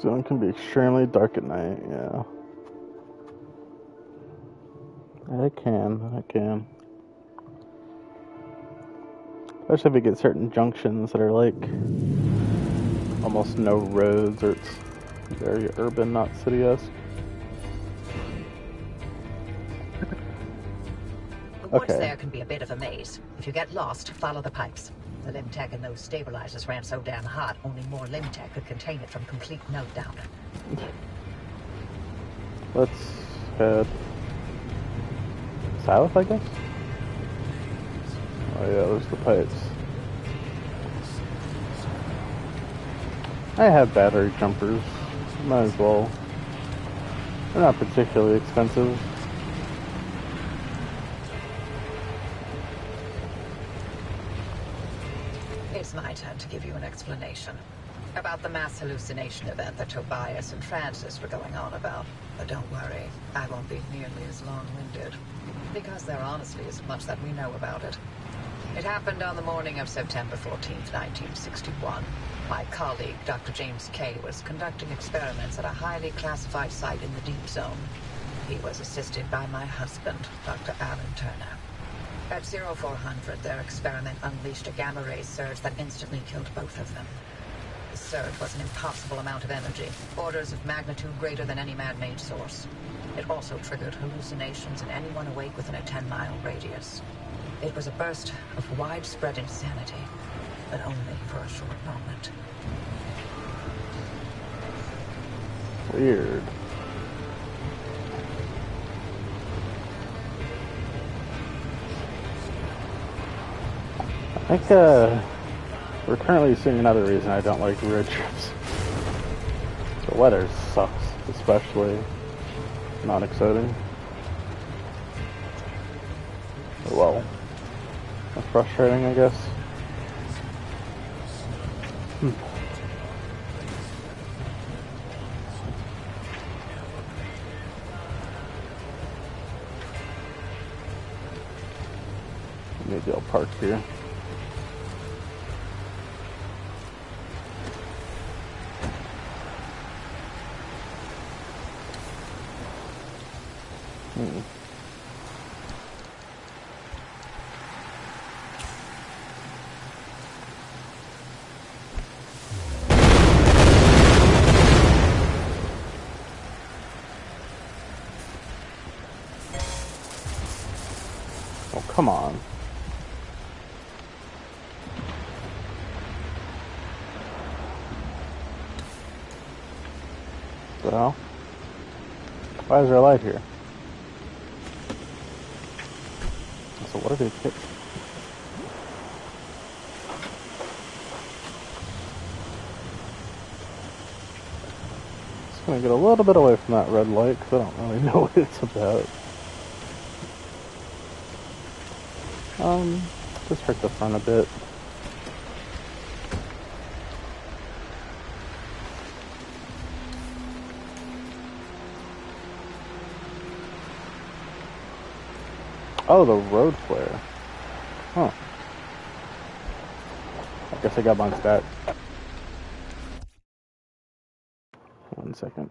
Zone can be extremely dark at night, yeah. I can. Especially if you get certain junctions that are like almost no roads, or it's very urban, not city-esque. The woods there can be a bit of a maze. If you get lost, follow the pipes. The Limtech in those stabilizers ran so damn hot, only more Limtech could contain it from complete meltdown. Let's head south, I guess? Oh yeah, there's the pipes. I have battery jumpers. Might as well. They're not particularly expensive. It's my turn to give you an explanation about the mass hallucination event that Tobias and Francis were going on about. But don't worry, I won't be nearly as long-winded, because there honestly isn't much that we know about it. It happened on the morning of September 14th, 1961. My colleague, Dr. James Kay, was conducting experiments at a highly classified site in the Deep Zone. He was assisted by my husband, Dr. Alan Turner. At 0400, their experiment unleashed a gamma-ray surge that instantly killed both of them. The surge was an impossible amount of energy, orders of magnitude greater than any man-made source. It also triggered hallucinations in anyone awake within a 10-mile radius. It was a burst of widespread insanity, but only for a short moment. Weird. I think, we're currently seeing another reason I don't like road trips. The weather sucks, especially. Not exciting. Well, that's frustrating, I guess. Maybe I'll park here. Oh, come on. What the hell? Why is there a light here? So what did it hit? Just gonna get a little bit away from that red light because I don't really know what it's about. Just hurt the front a bit. Oh, the road flare. Huh. I guess I got my stat. 1 second.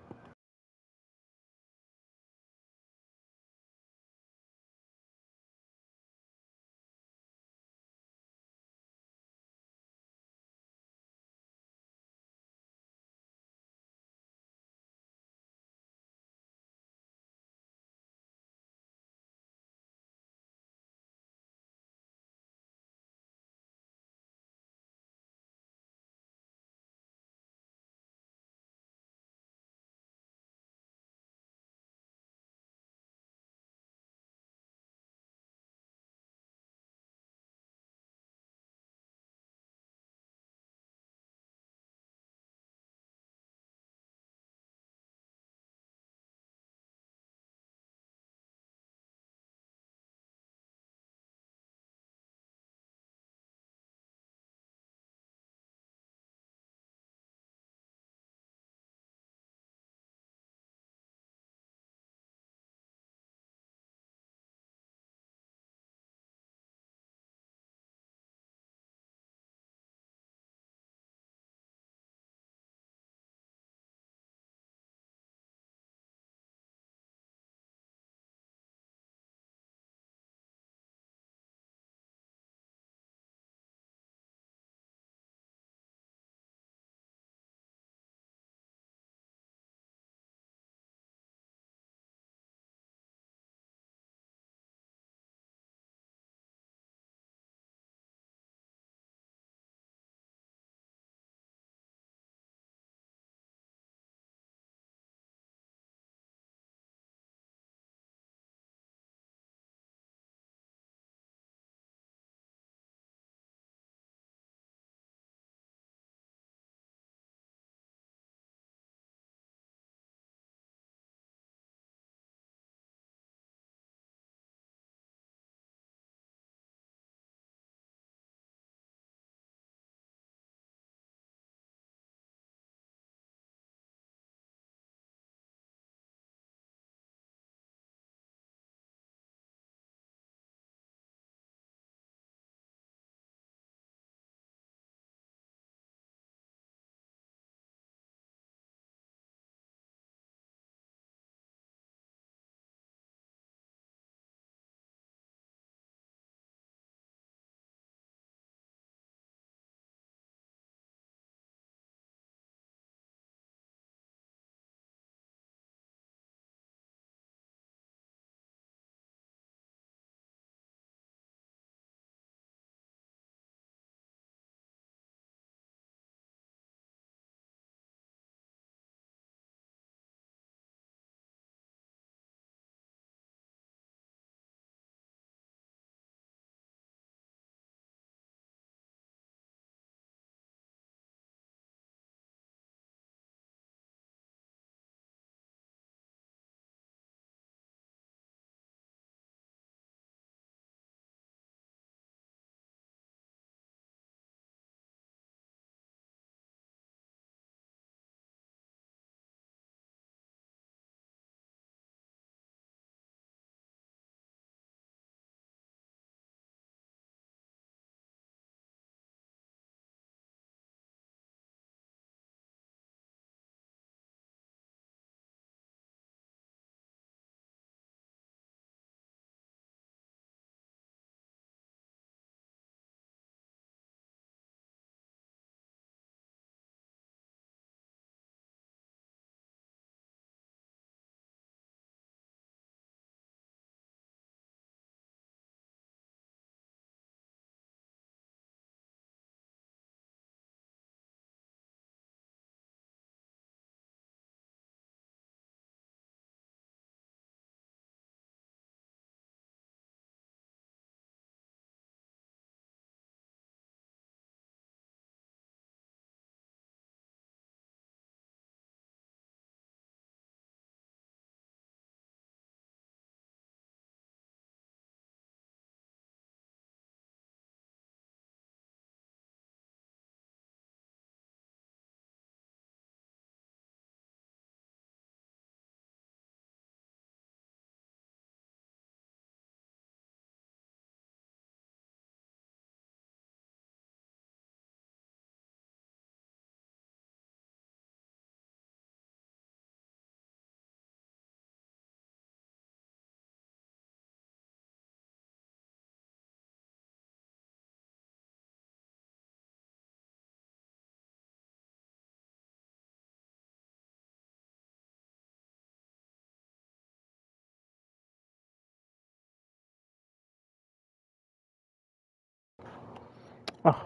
Oh,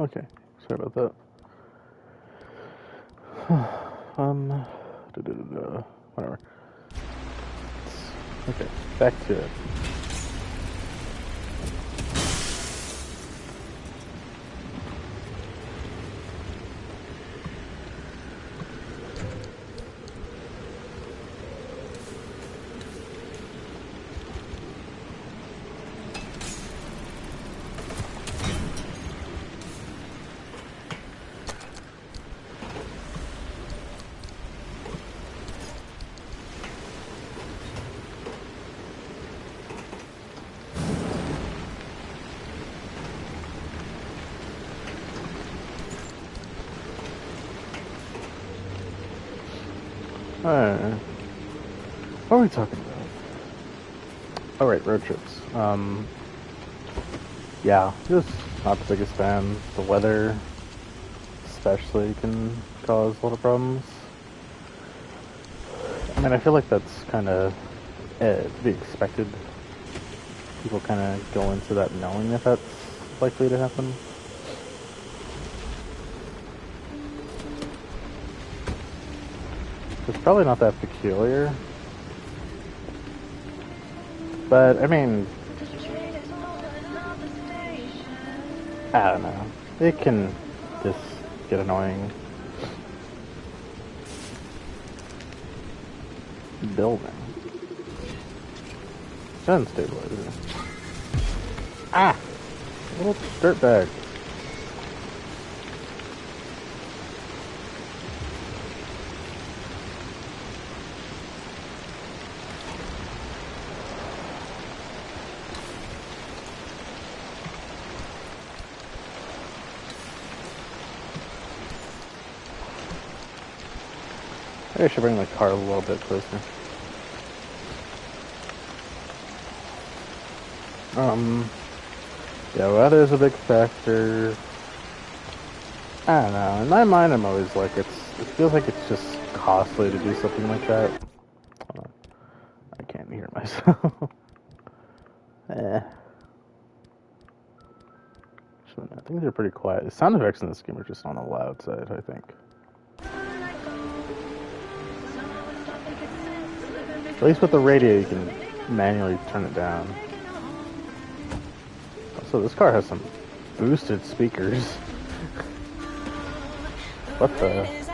okay. Sorry about that. Whatever. Okay, back to it. What are we talking about? Oh, right, road trips. Yeah, just not the biggest fan. The weather, especially, can cause a lot of problems. I mean, I feel like that's kind of to be expected. People kind of go into that knowing that that's likely to happen. It's probably not that peculiar. But, I mean, I don't know. It can just get annoying. Building. Unstabilizer. Ah! Little dirtbag. Maybe I should bring the car a little bit closer. Yeah, weather's a big factor. I don't know. In my mind, I'm always like, it feels like it's just costly to do something like that. Hold on. I can't hear myself. I think they're pretty quiet. The sound effects in this game are just on the loud side, I think. At least with the radio, you can manually turn it down. So this car has some boosted speakers. What the? Let's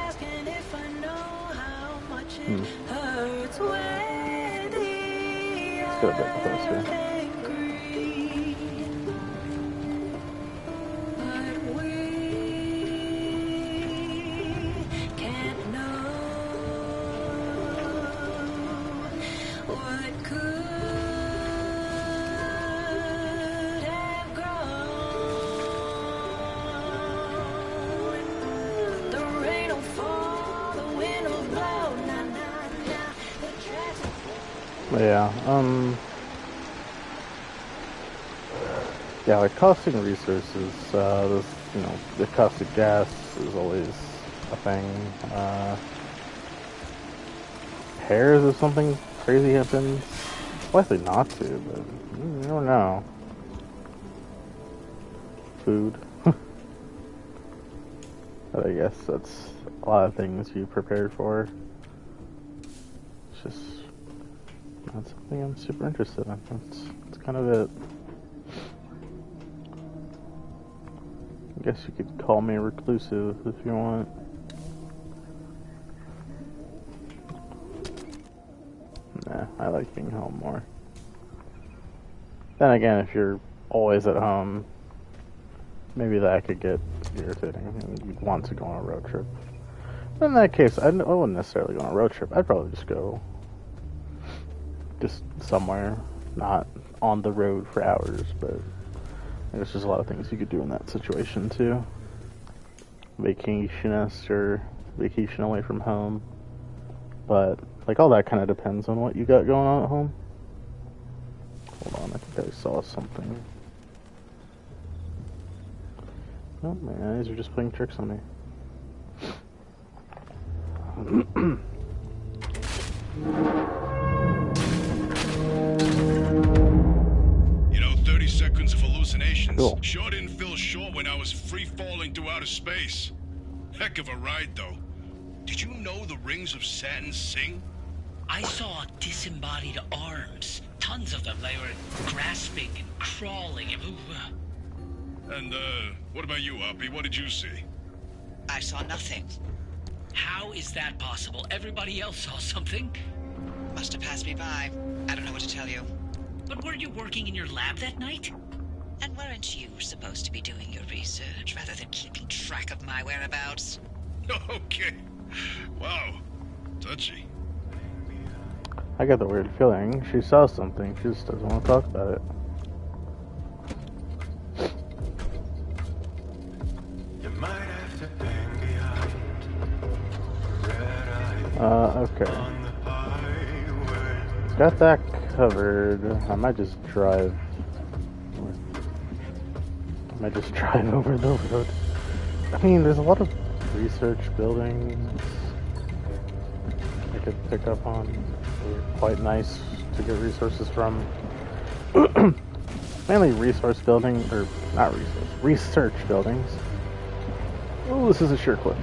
get a bit closer. Yeah, like costing resources, the cost of gas is always a thing. Repairs if something crazy happens. It's likely not to, but you don't know. Food. But I guess that's a lot of things you prepared for. It's just not something I'm super interested in. That's kind of it. I guess you could call me reclusive if you want. Nah, I like being home more. Then again, if you're always at home, maybe that could get irritating and you'd want to go on a road trip. But in that case, I wouldn't necessarily go on a road trip. I'd probably just go somewhere, not on the road for hours, but there's just a lot of things you could do in that situation too. Vacationist or vacation away from home. But, like, all that kind of depends on what you got going on at home. Hold on, I think I saw something. Oh, my eyes are just playing tricks on me. You know, 30 seconds tokens of hallucinations. Cool. Sure didn't feel short when I was free-falling through outer space. Heck of a ride, though. Did you know the rings of Saturn sing? I saw disembodied arms. Tons of them. They were grasping and crawling. And, what about you, Uppy? What did you see? I saw nothing. How is that possible? Everybody else saw something. Must have passed me by. I don't know what to tell you. But weren't you working in your lab that night? And weren't you supposed to be doing your research rather than keeping track of my whereabouts? Okay. Wow. Touchy. I get the weird feeling she saw something, she just doesn't want to talk about it. You might have to bang behind red eye Okay. on the highway. Got that covered. I might just drive. I might just drive over the road. I mean, there's a lot of research buildings I could pick up on. They're quite nice to get resources from. Mainly resource building, or not resource, research buildings. Oh, this is a sure clip.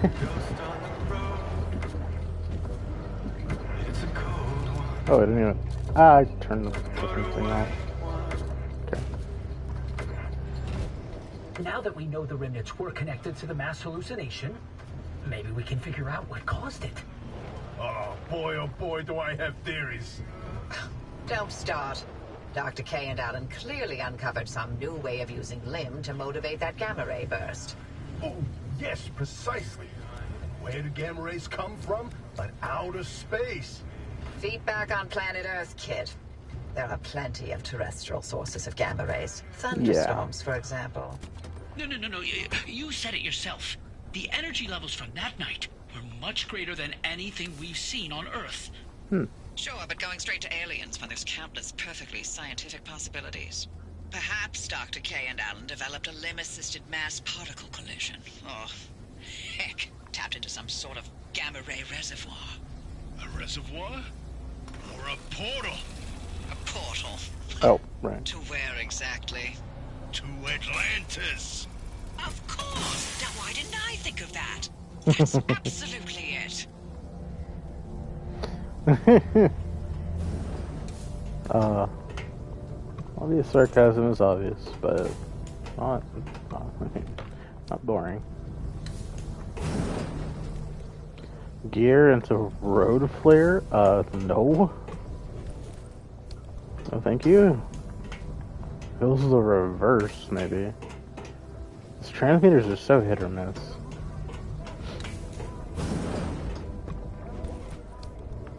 Ghost on the road. It's a cold one. Oh, I didn't even. I turned the freaking thing off. Okay. Now that we know the remnants were connected to the mass hallucination, maybe we can figure out what caused it. Oh boy, do I have theories. Don't start. Dr. K and Allen clearly uncovered some new way of using LIM to motivate that gamma ray burst. Oh, yes, precisely. Where do gamma rays come from? But outer space. Feedback on planet Earth, kid. There are plenty of terrestrial sources of gamma rays. Thunderstorms, for example. No. You said it yourself. The energy levels from that night were much greater than anything we've seen on Earth. Sure, but going straight to aliens when there's countless perfectly scientific possibilities. Perhaps Dr. K and Allen developed a limb-assisted mass particle collision. Oh, heck, tapped into some sort of gamma ray reservoir. A reservoir? Or a portal? A portal. Oh, right. To where exactly? To Atlantis. Of course! Now why didn't I think of that? That's absolutely it. Obvious sarcasm is obvious, but not boring. Gear into road flare? No. No, thank you. Feels the reverse, maybe. These transmitters are so hit or miss.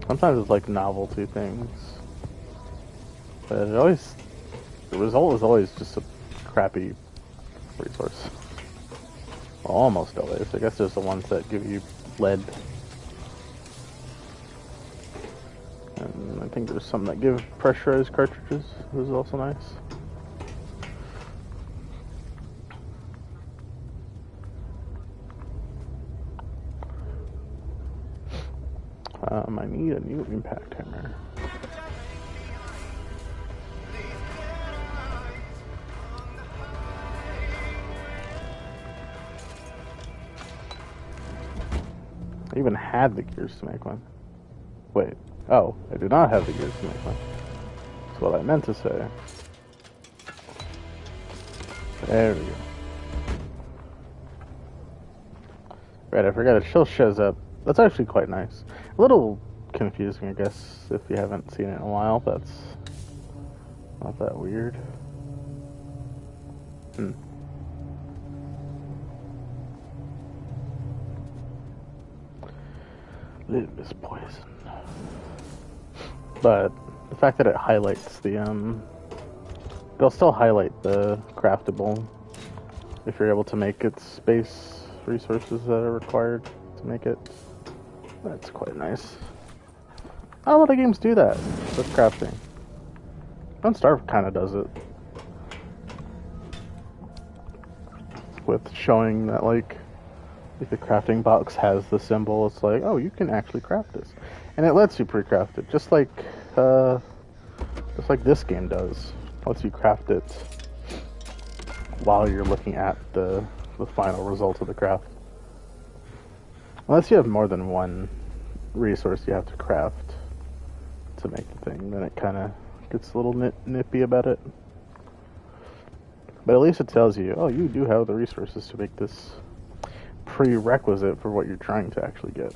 Sometimes it's like novelty things. But the result is always just a crappy resource. Well, almost always. I guess there's the ones that give you lead. And I think there's some that give pressurized cartridges. This is also nice. I need a new impact hammer. I even had the gears to make one. Wait. Oh, I do not have the gears to make one. That's what I meant to say. There we go. Right, I forgot it still shows up. That's actually quite nice. A little confusing, I guess, if you haven't seen it in a while. That's not that weird. Live is poison. But the fact that it highlights the it'll still highlight the craftable if you're able to make its space resources that are required to make it. That's quite nice. Not a lot of games do that with crafting. Don't Starve kind of does it. With showing that, like, Like the crafting box has the symbol. It's like, oh, you can actually craft this, and it lets you pre-craft it, just like this game does. It lets you craft it while you're looking at the final result of the craft. Unless you have more than one resource you have to craft to make the thing, then it kind of gets a little nippy about it. But at least it tells you, oh, you do have the resources to make this prerequisite for what you're trying to actually get.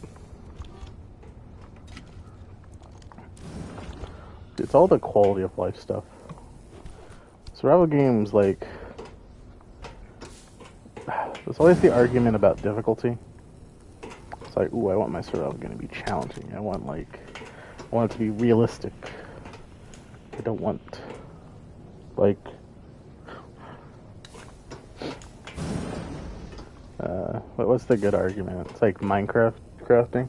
It's all the quality of life stuff. Survival games, like, there's always the argument about difficulty. It's like, ooh, I want my survival game to be challenging. I want it to be realistic. I don't want, like, what's the good argument? It's like Minecraft crafting.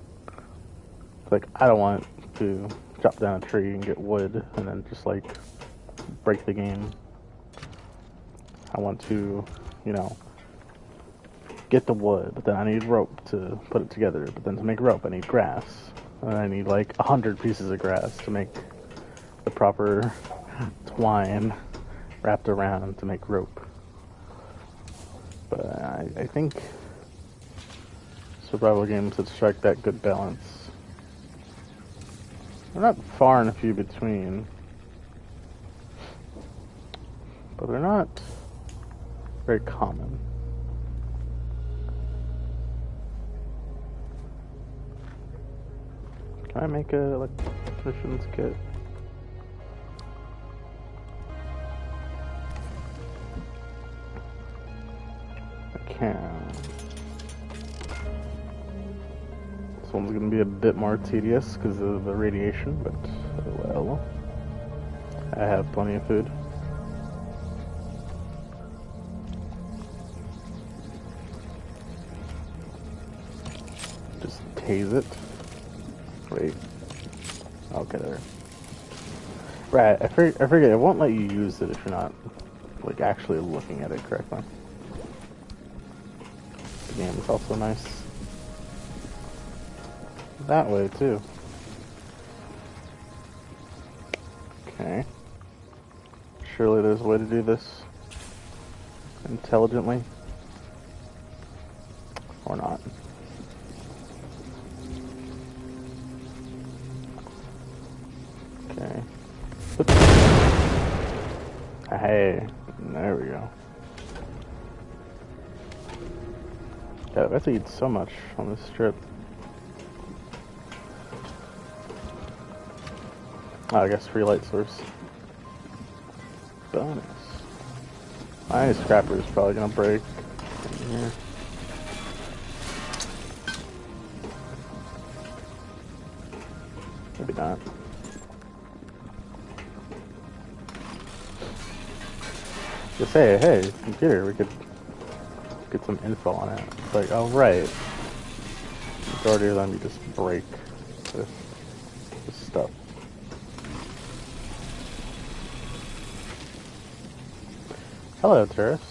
It's like, I don't want to chop down a tree and get wood and then just like break the game. I want to, get the wood, but then I need rope to put it together. But then to make rope, I need grass. And I need like 100 pieces of grass to make the proper twine wrapped around to make rope. But I think survival games that strike that good balance, they're not far and few between, but they're not very common. Can I make a electrician's kit? I can. This one's gonna be a bit more tedious because of the radiation, but well, I have plenty of food. Just tase it. Wait. Okay, there. Right, I forget. It won't let you use it if you're not, like, actually looking at it correctly. The game is also nice that way, too. Okay. Surely there's a way to do this intelligently. Or not. Okay. Hey, there we go. God, I have to eat so much on this trip. Oh, I guess free light source. Bonus. My scrapper is probably gonna break in here. Maybe not. Just say, hey, computer, we could get some info on it. It's like, oh right. Majority of them you just break with stuff. Hello, tourist.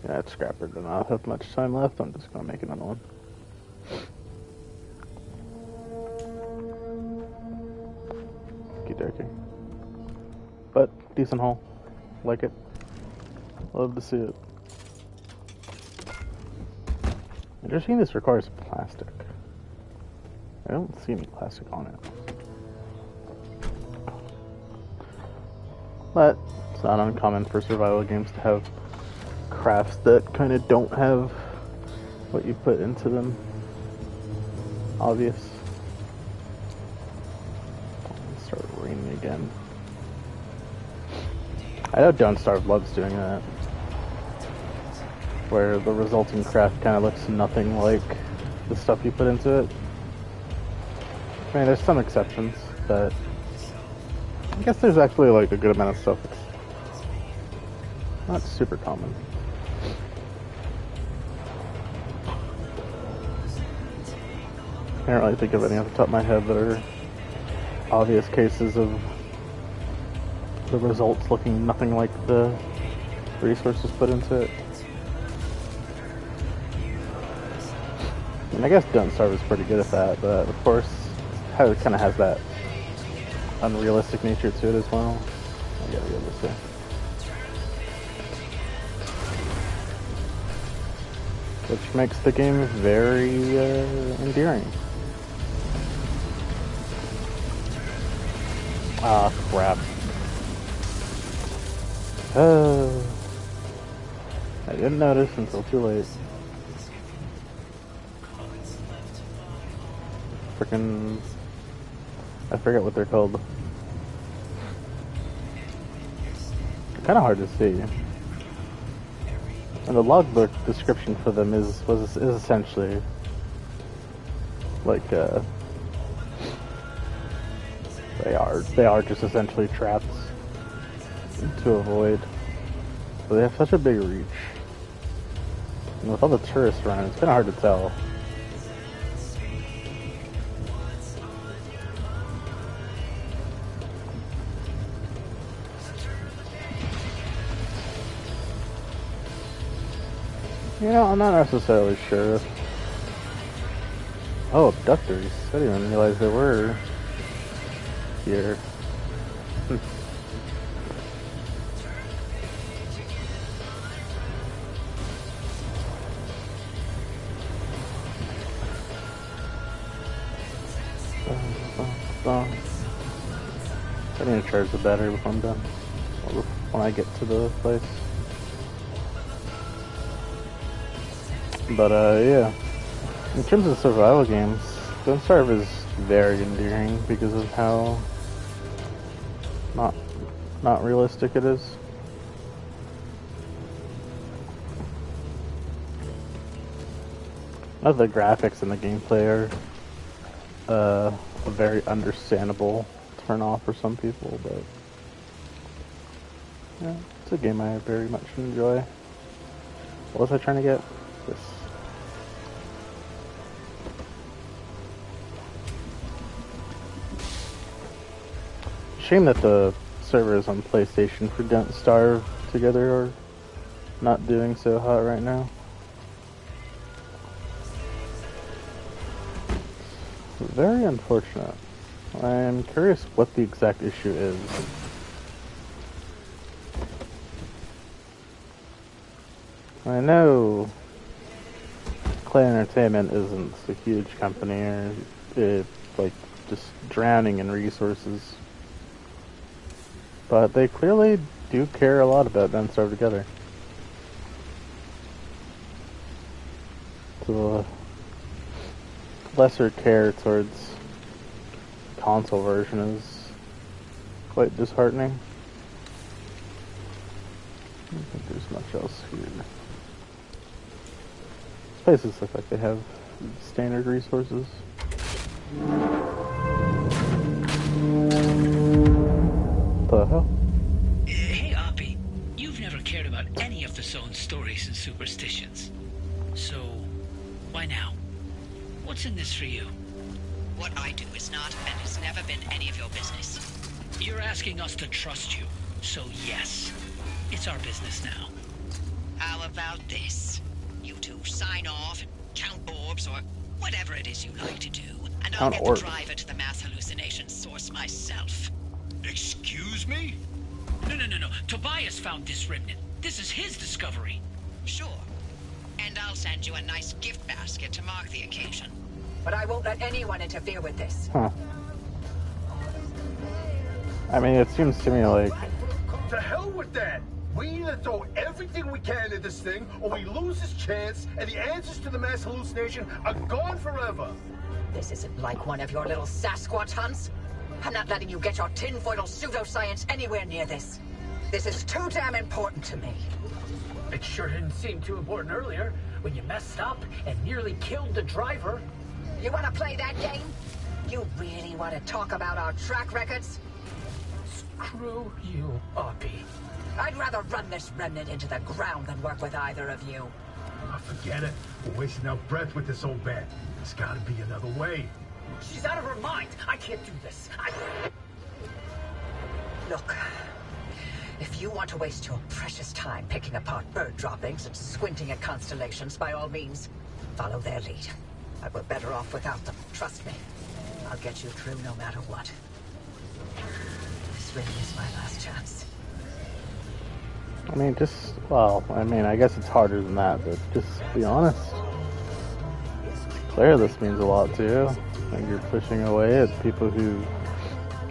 Yeah, that scrapper did not have much time left. I'm just gonna make another one. Okie dokie. But, decent haul. Like it. Love to see it. Interesting, this requires plastic. I don't see any plastic on it. But it's not uncommon for survival games to have crafts that kind of don't have what you put into them obvious. Let's start raining again. I know Don't Starve loves doing that, where the resulting craft kind of looks nothing like the stuff you put into it. I mean, there's some exceptions, but I guess there's actually like a good amount of stuff that's not super common. I can't really think of any off the top of my head that are obvious cases of the results looking nothing like the resources put into it. And I guess Don't Starve is pretty good at that, but of course, it kind of has that unrealistic nature to it as well. I gotta be able to say. Which makes the game very endearing. Ah, crap. I didn't notice until too late. Frickin'... I forget what they're called. Kinda hard to see. And the logbook description for them is essentially like they are just essentially traps to avoid. But they have such a big reach. And with all the tourists around, it's kinda hard to tell. You know, I'm not necessarily sure if... Oh, abductors. I didn't even realize they were here. I need to charge the battery before I'm done. When I get to the place. But yeah, in terms of survival games, Don't Starve is very endearing because of how not realistic it is. Not the graphics and the gameplay are a very understandable turn off for some people, but yeah, it's a game I very much enjoy. What was I trying to get? This. Shame that the servers on PlayStation for Don't Starve together are not doing so hot right now. Very unfortunate. I am curious what the exact issue is. I know Klei Entertainment isn't a huge company or like just drowning in resources, but they clearly do care a lot about Don't Starve Together. So lesser care towards console version is quite disheartening. I don't think there's much else here. These places look like they have standard resources. The hell? Hey, Oppie. You've never cared about any of the Zone's stories and superstitions. So, why now? What's in this for you? What I do is not and has never been any of your business. You're asking us to trust you, so yes. It's our business now. How about this? You two sign off and count orbs or whatever it is you like to do, and I'll get the driver to the mass hallucination source myself. Excuse me? No. Tobias found this remnant. This is his discovery. Sure. And I'll send you a nice gift basket to mark the occasion. But I won't let anyone interfere with this. Huh. I mean, it seems to me like... To hell with that! We either throw everything we can at this thing, or we lose this chance, and the answers to the mass hallucination are gone forever! This isn't like one of your little Sasquatch hunts. I'm not letting you get your tinfoil pseudoscience anywhere near this. This is too damn important to me. It sure didn't seem too important earlier, when you messed up and nearly killed the driver. You want to play that game? You really want to talk about our track records? Screw you, Oppie. I'd rather run this remnant into the ground than work with either of you. Oh, forget it. We're wasting our breath with this old bat. There's gotta be another way. She's out of her mind. I can't do this. Look, if you want to waste your precious time picking apart bird droppings and squinting at constellations, by all means, follow their lead. But we're better off without them. Trust me. I'll get you through no matter what. This really is my last chance. I mean, I guess it's harder than that, but just be honest. Claire, this means a lot to you. And you're pushing away at people who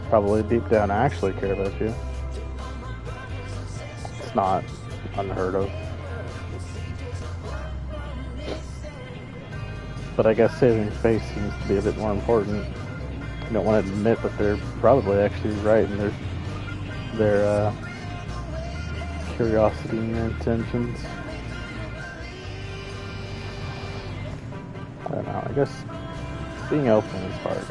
probably deep down actually care about you. It's not unheard of. But I guess saving face seems to be a bit more important. You don't want to admit that they're probably actually right in their curiosity and their intentions. I don't know, I guess being open is hard.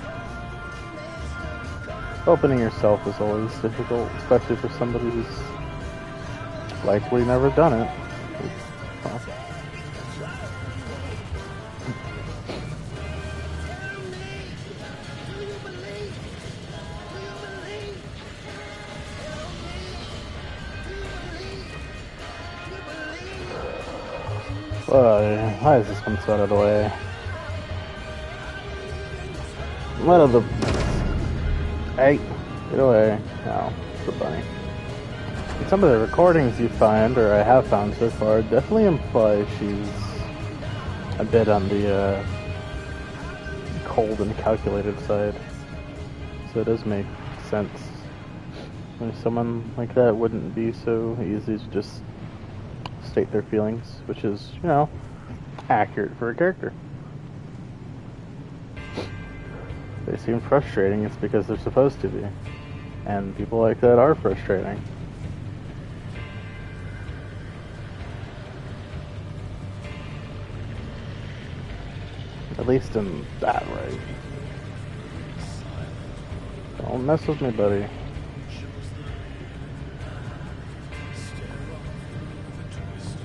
Opening yourself is always difficult, especially for somebody who's likely never done it. Why is this one so out of the way? What are the... Hey, get away. No, it's a bunny. And some of the recordings you find, or I have found so far, definitely imply she's a bit on the cold and calculated side. So it does make sense. Someone like that wouldn't be so easy to just state their feelings, which is, you know, accurate for a character. They seem frustrating, it's because they're supposed to be. And people like that are frustrating. At least in that way. Don't mess with me, buddy.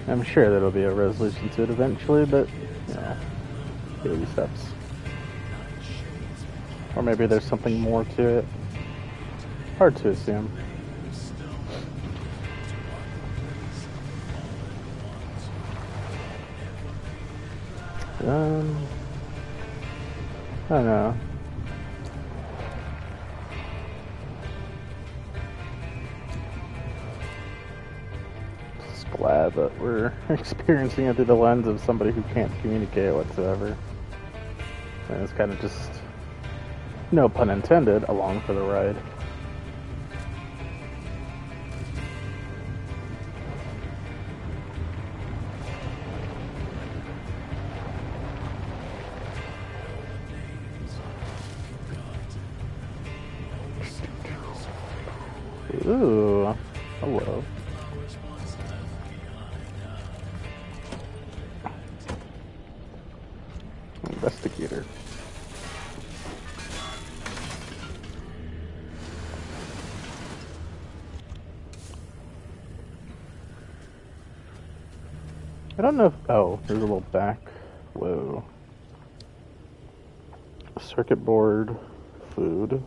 I'm sure there'll be a resolution to it eventually, but, you know, baby steps. Or maybe there's something more to it. Hard to assume. I don't know. Just glad that we're experiencing it through the lens of somebody who can't communicate whatsoever. And it's kind of just, no pun intended, along for the ride. Ooh, hello. Investigator. I don't know if, oh, there's a little back, whoa. Circuit board, food,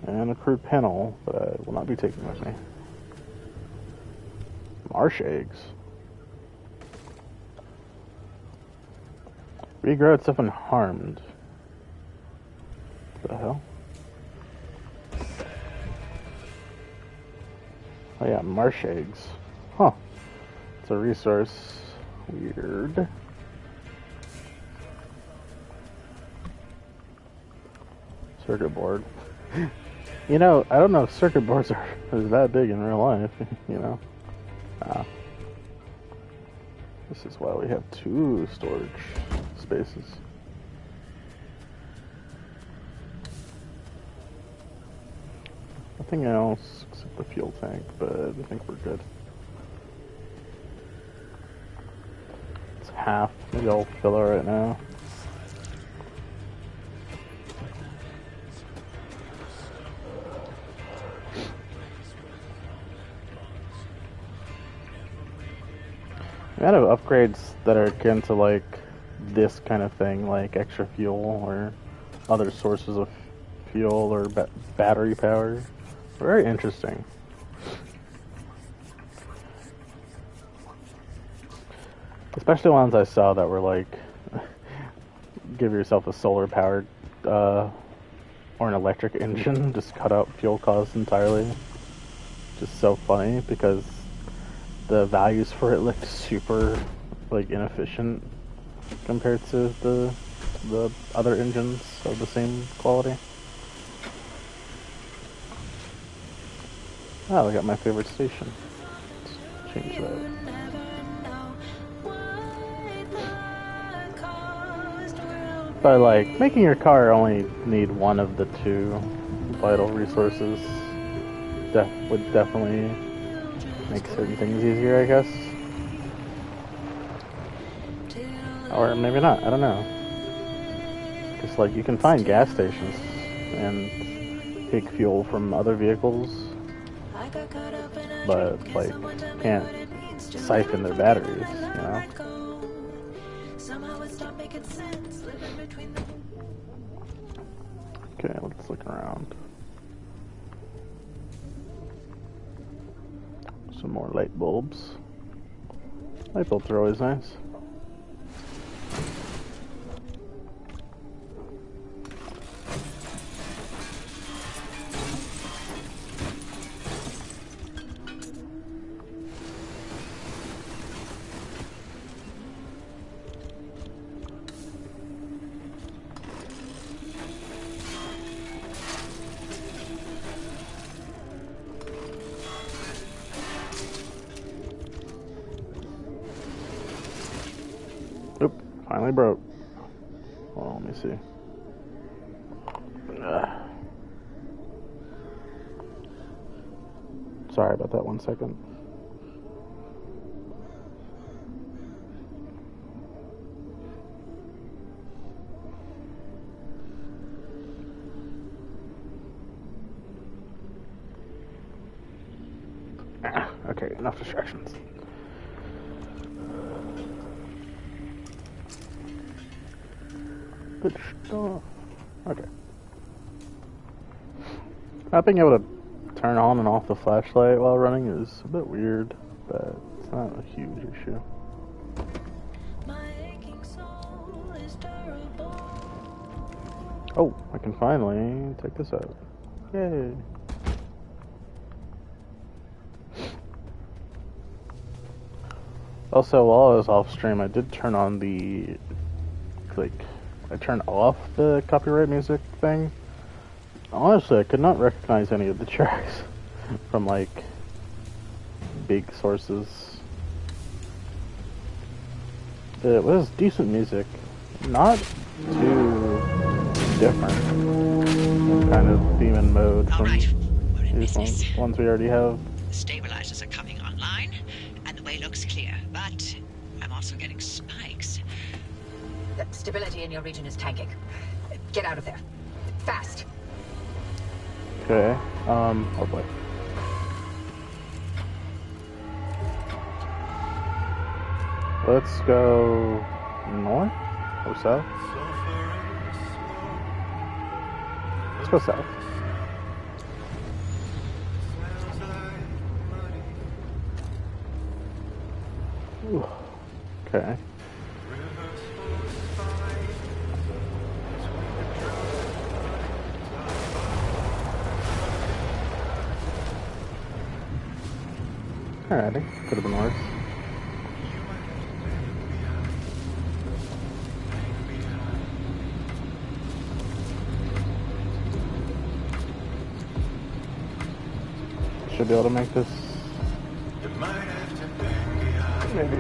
and a crew panel that I will not be taking with me. Marsh eggs. Regrow itself unharmed. What the hell? Oh yeah, marsh eggs. Huh. It's a resource. Weird. Circuit board. You know, I don't know if circuit boards are that big in real life, you know. This is why we have 2 storage spaces. Nothing else except the fuel tank, but I think we're good. It's half. Maybe I'll fill it right now. Amount of upgrades that are akin to like this kind of thing, like extra fuel or other sources of fuel or battery power, very interesting. Especially ones I saw that were like give yourself a solar powered or an electric engine. Just cut out fuel costs entirely. Just so funny because the values for it look super like inefficient compared to the other engines of the same quality. Oh, I got my favorite station. Let's change that. But like, making your car only need one of the two vital resources would definitely make certain things easier, I guess. Or maybe not, I don't know. Just like, you can find gas stations and take fuel from other vehicles, but like, can't siphon their batteries, you know? Okay, let's look around. Some more light bulbs. Light bulbs are always nice. Finally broke. Well, let me see. Sorry about that, 1 second. Okay, enough distractions. Good stuff. Okay. Not being able to turn on and off the flashlight while running is a bit weird, but it's not a huge issue. Oh, I can finally take this out. Yay. Also, while I was off stream, I did turn on the, I turned off the copyright music thing. Honestly, I could not recognize any of the tracks from, like, big sources. It was decent music. Not too different. Kind of theme and mode from these ones we already have. The stabilizers are coming online, and the way looks clear, but I'm also getting spikes. The stability in your region is tanking. Get out of there. Fast. Okay, oh boy. Let's go north or south? Let's go south. Ooh. Okay. Alrighty, could have been worse. Should be able to make this. Maybe.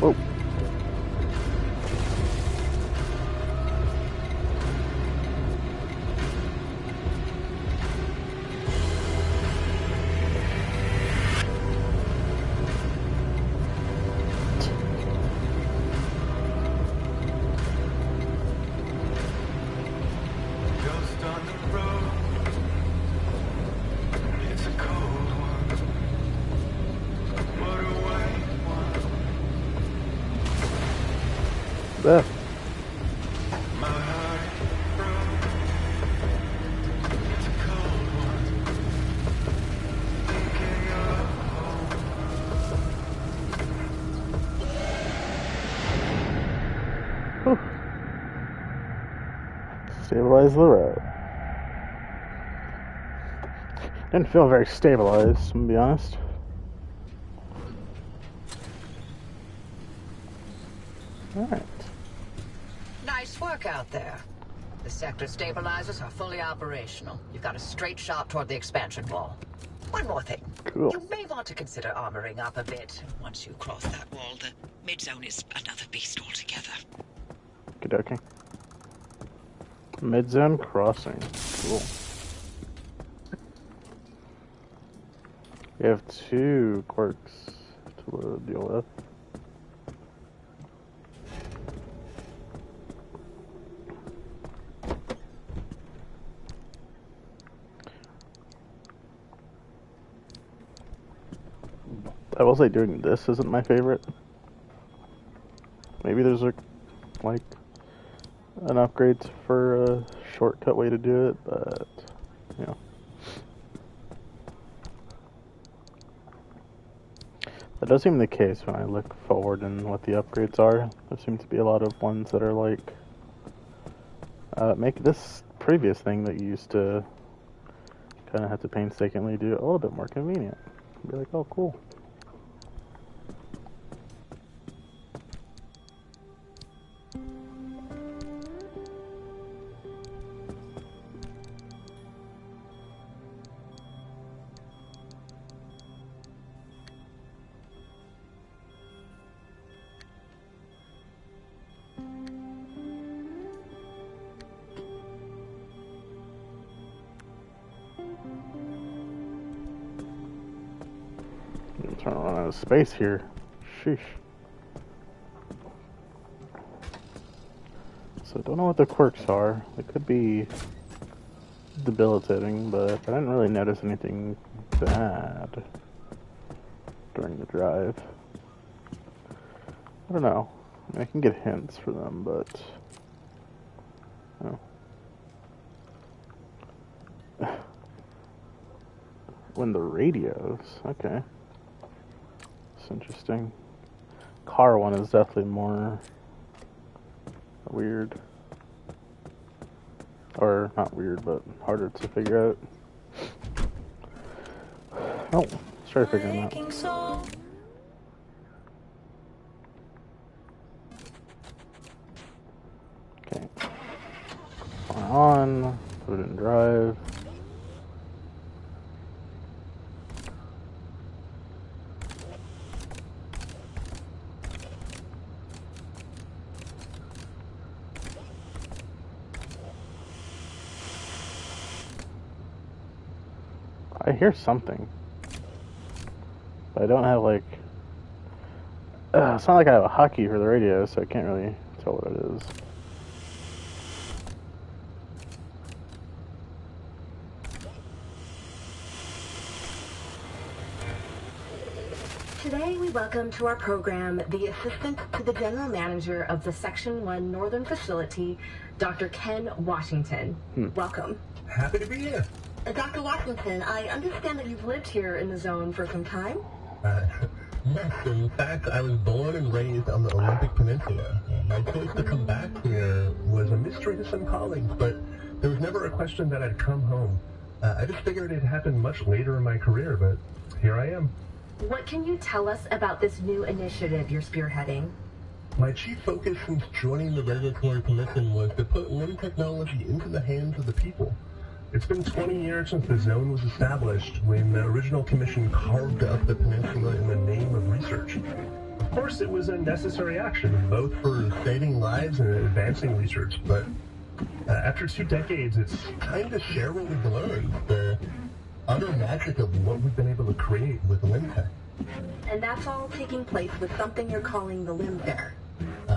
Oh. Ghost on the road. It's a cold one. What a white one. There. Stabilize the road. Didn't feel very stabilized, to be honest. Alright. Nice work out there. The sector stabilizers are fully operational. You've got a straight shot toward the expansion wall. One more thing. Cool. You may want to consider armoring up a bit. Once you cross that wall, the mid-zone is another beast altogether. Okie dokie. Mid-zone crossing. Cool. We have 2 quirks to deal with. I will say doing this isn't my favorite. Maybe there's like an upgrade for a shortcut way to do it, but you know. That does seem the case when I look forward and what the upgrades are. There seem to be a lot of ones that are like make this previous thing that you used to kind of have to painstakingly do a little bit more convenient. Be like, oh, cool. I'm trying to run out of space here. Sheesh. So I don't know what the quirks are. They could be debilitating, but I didn't really notice anything bad during the drive. I don't know. I mean, I can get hints for them, but oh. When the radios, okay. It's interesting. Car one is definitely more weird. Or not weird, but harder to figure out. Oh, let's try to figure them out. Okay. On, put it in drive. I hear something, but I don't have like, it's not like I have a hotkey for the radio, so I can't really tell what it is. Today we welcome to our program the Assistant to the General Manager of the Section 1 Northern Facility, Dr. Ken Washington. Welcome. Happy to be here. Dr. Washington, I understand that you've lived here in the zone for some time. Yes, in fact, I was born and raised on the Olympic Peninsula. My choice to come back here was a mystery to some colleagues, but there was never a question that I'd come home. I just figured it happened much later in my career, but here I am. What can you tell us about this new initiative you're spearheading? My chief focus since joining the Regulatory Commission was to put LIM technology into the hands of the people. It's been 20 years since the zone was established, when the original commission carved up the peninsula in the name of research. Of course, it was a necessary action, both for saving lives and advancing research, but after 2 decades, it's time to share what we've learned, the utter magic of what we've been able to create with LIMTech. And that's all taking place with something you're calling the LIM Fair.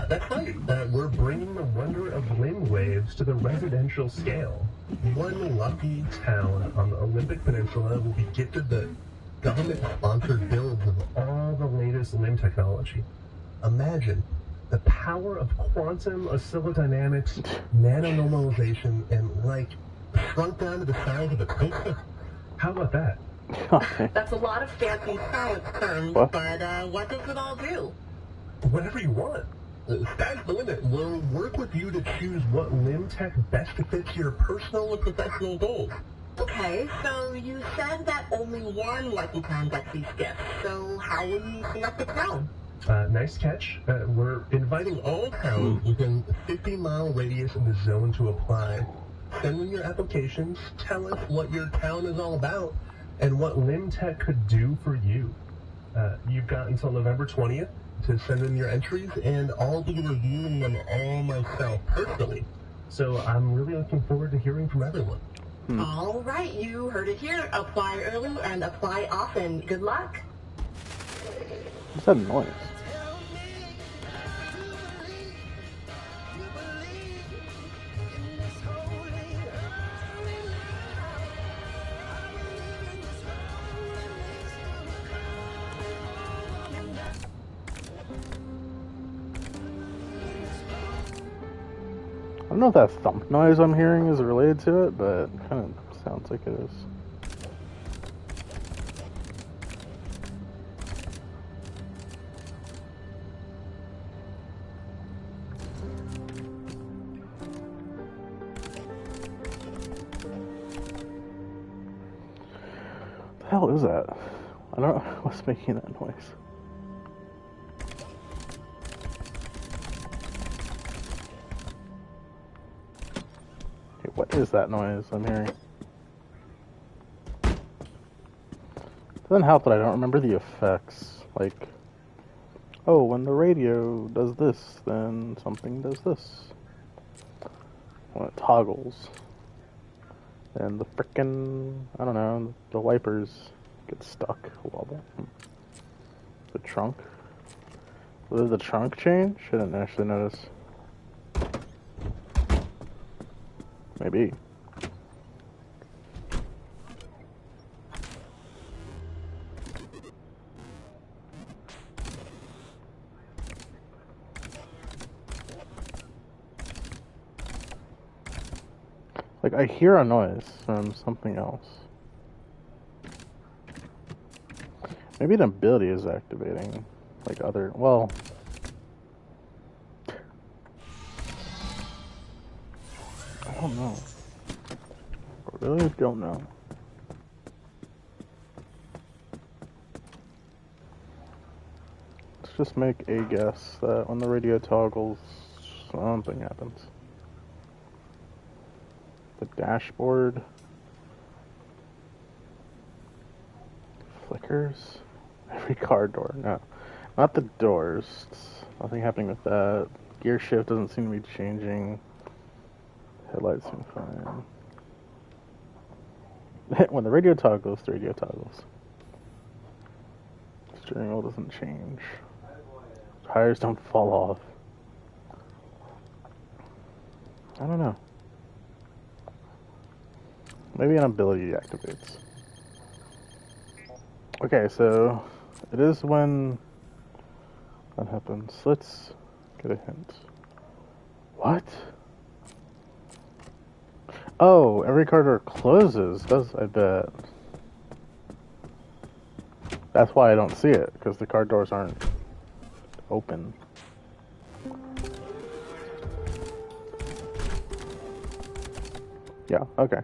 That's right. We're bringing the wonder of LIM waves to the residential scale. One lucky town on the Olympic Peninsula will be gifted the government-sponsored builds of all the latest LIM technology. Imagine the power of quantum oscillodynamics, nanonormalization, and, like, shrunk down to the size of a coaster. How about that? That's a lot of fancy science terms, What? but what does it all do? Whatever you want. Sky's the limit. We'll work with you to choose what limb tech best fits your personal and professional goals. Okay, so you said that only one Lucky Crown gets these gifts, so how will you select the crown? Nice catch. We're inviting all towns within a 50-mile radius of the zone to apply. Send in your applications, tell us what your town is all about, and what limb tech could do for you. You've got until November 20th to send in your entries, and I'll be reviewing them all myself personally. So I'm really looking forward to hearing from everyone. All right, you heard it here. Apply early and apply often. Good luck. What's that noise? I don't know if that thump noise I'm hearing is related to it, but it kind of sounds like it is. What the hell is that? I don't know what's making that noise. What is that noise I'm hearing? It doesn't help that I don't remember the effects. Like, oh, when the radio does this, then something does this. When it toggles. And the frickin', I don't know, the wipers get stuck a while back. The trunk. Did the trunk change? I didn't actually notice. Maybe. Like, I hear a noise from something else. Maybe an ability is activating. Like other, well... I don't know. I really don't know. Let's just make a guess that when the radio toggles, something happens. The dashboard flickers. Every car door. No, not the doors. Nothing happening with that. Gear shift doesn't seem to be changing. Headlights seem fine. When the radio toggles, the radio toggles. Steering wheel doesn't change. Tires don't fall off. I don't know. Maybe an ability activates. Okay, so it is when that happens. Let's get a hint. What? Oh, every car door closes, I bet. That's why I don't see it, because the car doors aren't open. Yeah, okay.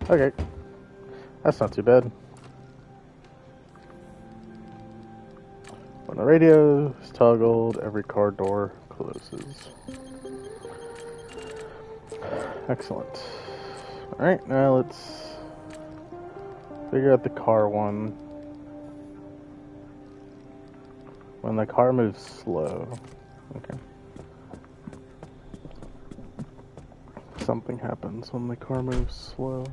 Okay. That's not too bad. When the radio is toggled, every car door closes. Excellent. Alright, now let's figure out the car one. When the car moves slow. Okay. Something happens when the car moves slow.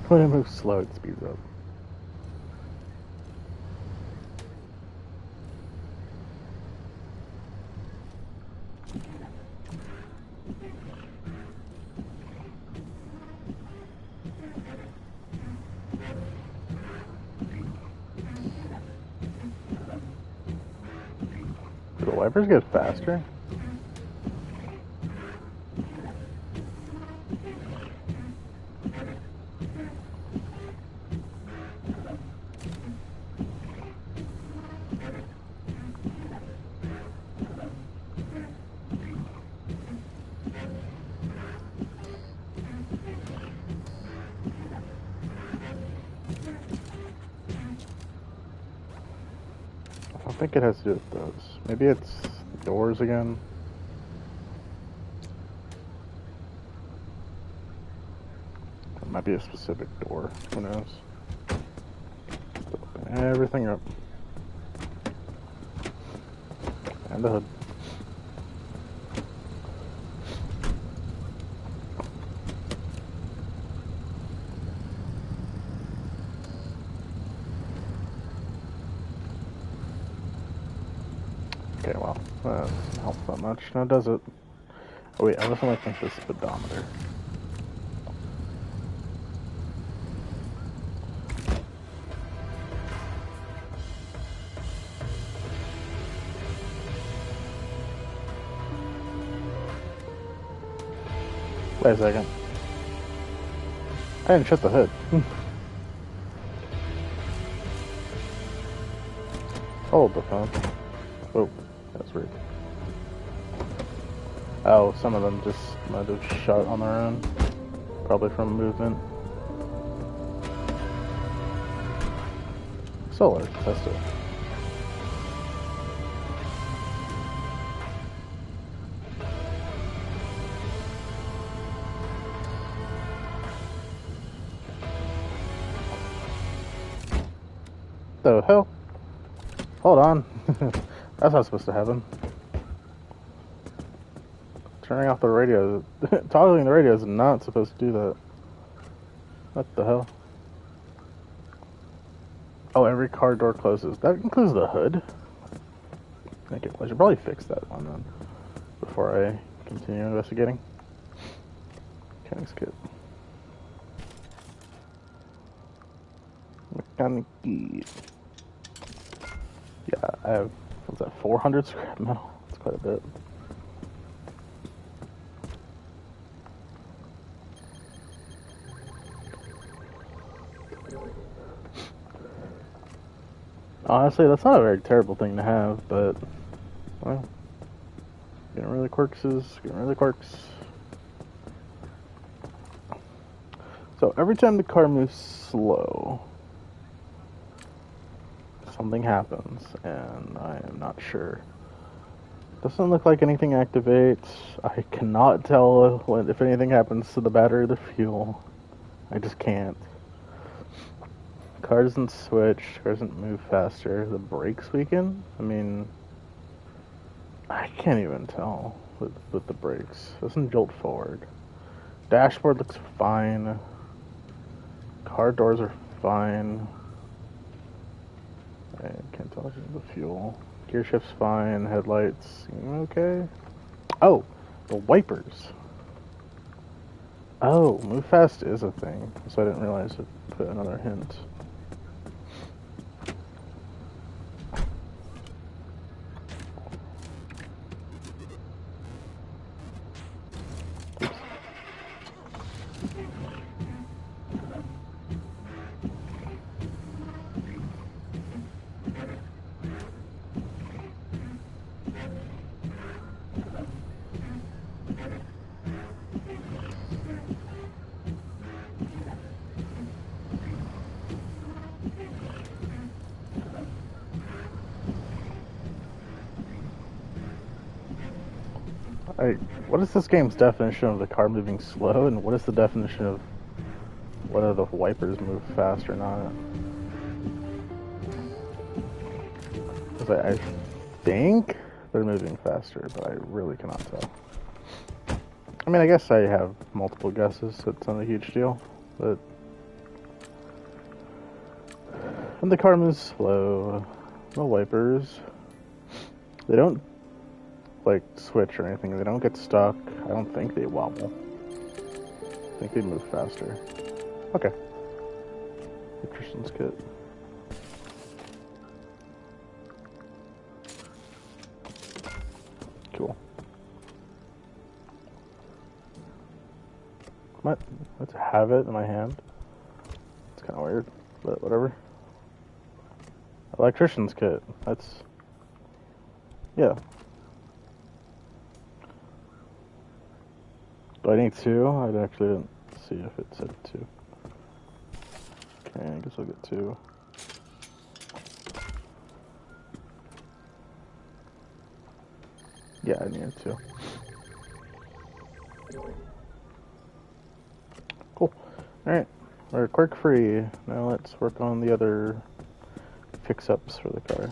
When it moves slow, it speeds up. Do the wipers get faster? think it has to do with those. Maybe it's the doors again. It might be a specific door. Who knows? Open everything up. And the hood. Okay, well, that doesn't help that much. Now does it? Oh wait, I wasn't looking at the speedometer. Wait a second. I didn't shut the hood. Hold the phone. Oh, that's weird. Oh, some of them just might have shut on their own. Probably from movement. Solar, test it. The hell? Hold on. That's not supposed to happen. Turning off the radio. Toggling the radio is not supposed to do that. What the hell? Oh, every car door closes. That includes the hood? I should probably fix that one then. Before I continue investigating. Mechanics kit. Mechanic kit. Yeah, I have, what's that, 400 scrap metal? That's quite a bit. Honestly, that's not a very terrible thing to have, but, well, getting rid of the quirks is getting rid of the quirks. So, every time the car moves slow, something happens, and I am not sure. Doesn't look like anything activates. I cannot tell if anything happens to the battery or the fuel. I just can't. Car doesn't switch. Car doesn't move faster. The brakes weaken? I mean, I can't even tell with the brakes. Doesn't jolt forward. Dashboard looks fine. Car doors are fine. I can't tell the fuel. Gear shift's fine. Headlights okay. Oh, the wipers. Oh, move fast is a thing. So I didn't realize it put another hint. What is this game's definition of the car moving slow, and what is the definition of whether the wipers move fast or not? Because I think they're moving faster, but I really cannot tell. I mean, I guess I have multiple guesses, so it's not a huge deal, but when the car moves slow, the wipers, they don't like switch or anything. They don't get stuck. I don't think they wobble. I think they move faster. Okay. Electrician's kit. Cool. Let's have it in my hand. It's kind of weird, but whatever. Electrician's kit. That's, yeah. Do I need two? I actually didn't see if it said two. Okay, I guess I'll get two. Yeah, I needed to. Cool. Alright, we're quirk free. Now let's work on the other fix-ups for the car.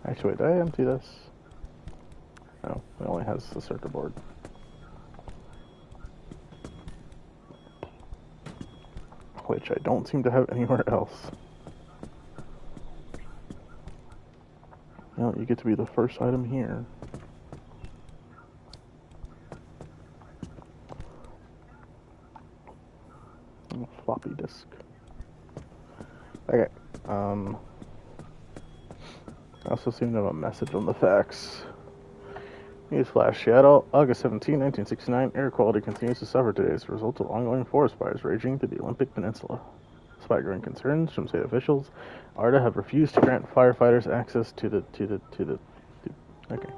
Actually, wait, did I empty this? No, it only has the circuit board. Which I don't seem to have anywhere else. Well, you get to be the first item here. Floppy disk. Okay. I also seem to have a message on the fax. Newsflash: Seattle, August 17, 1969. Air quality continues to suffer today as a result of ongoing forest fires raging through the Olympic Peninsula. Despite growing concerns from state officials, ARDA have refused to grant firefighters access to the. Okay.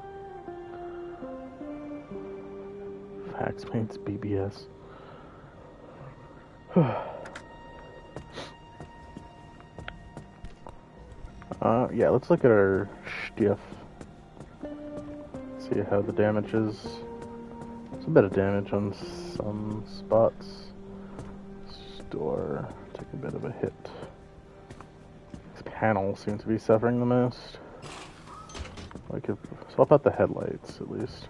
Fax paints BBS. Yeah, let's look at our stiff. See how the damage is. There's a bit of damage on some spots. Store, take a bit of a hit. These panels seem to be suffering the most. I could swap out the headlights at least.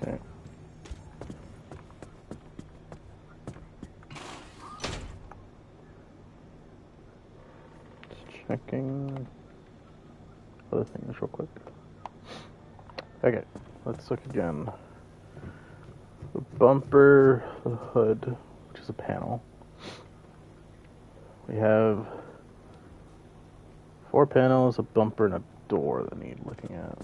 Okay. Checking other things real quick. Okay, let's look again. The bumper, the hood, which is a panel. We have 4 panels, a bumper, and a door that need looking at.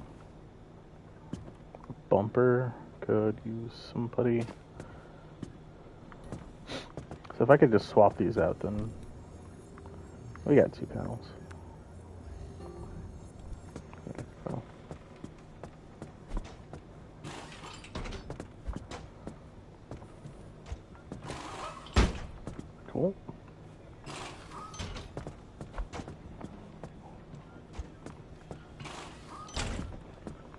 A bumper could use some putty. So if I could just swap these out, then we got 2 panels. Okay, so. Cool.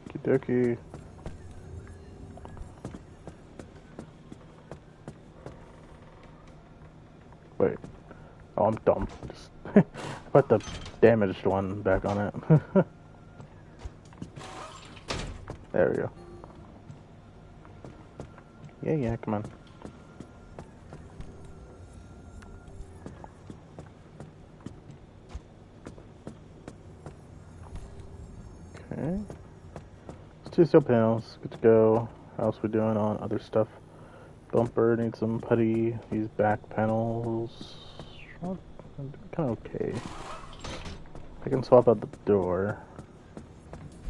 Okie dokie. Wait. Oh, I'm dumb. Just put the damaged one back on it. There we go. Yeah, come on. Okay. It's 2 steel panels. Good to go. How else we doing on other stuff? Bumper needs some putty. These back panels. Kind of okay. I can swap out the door.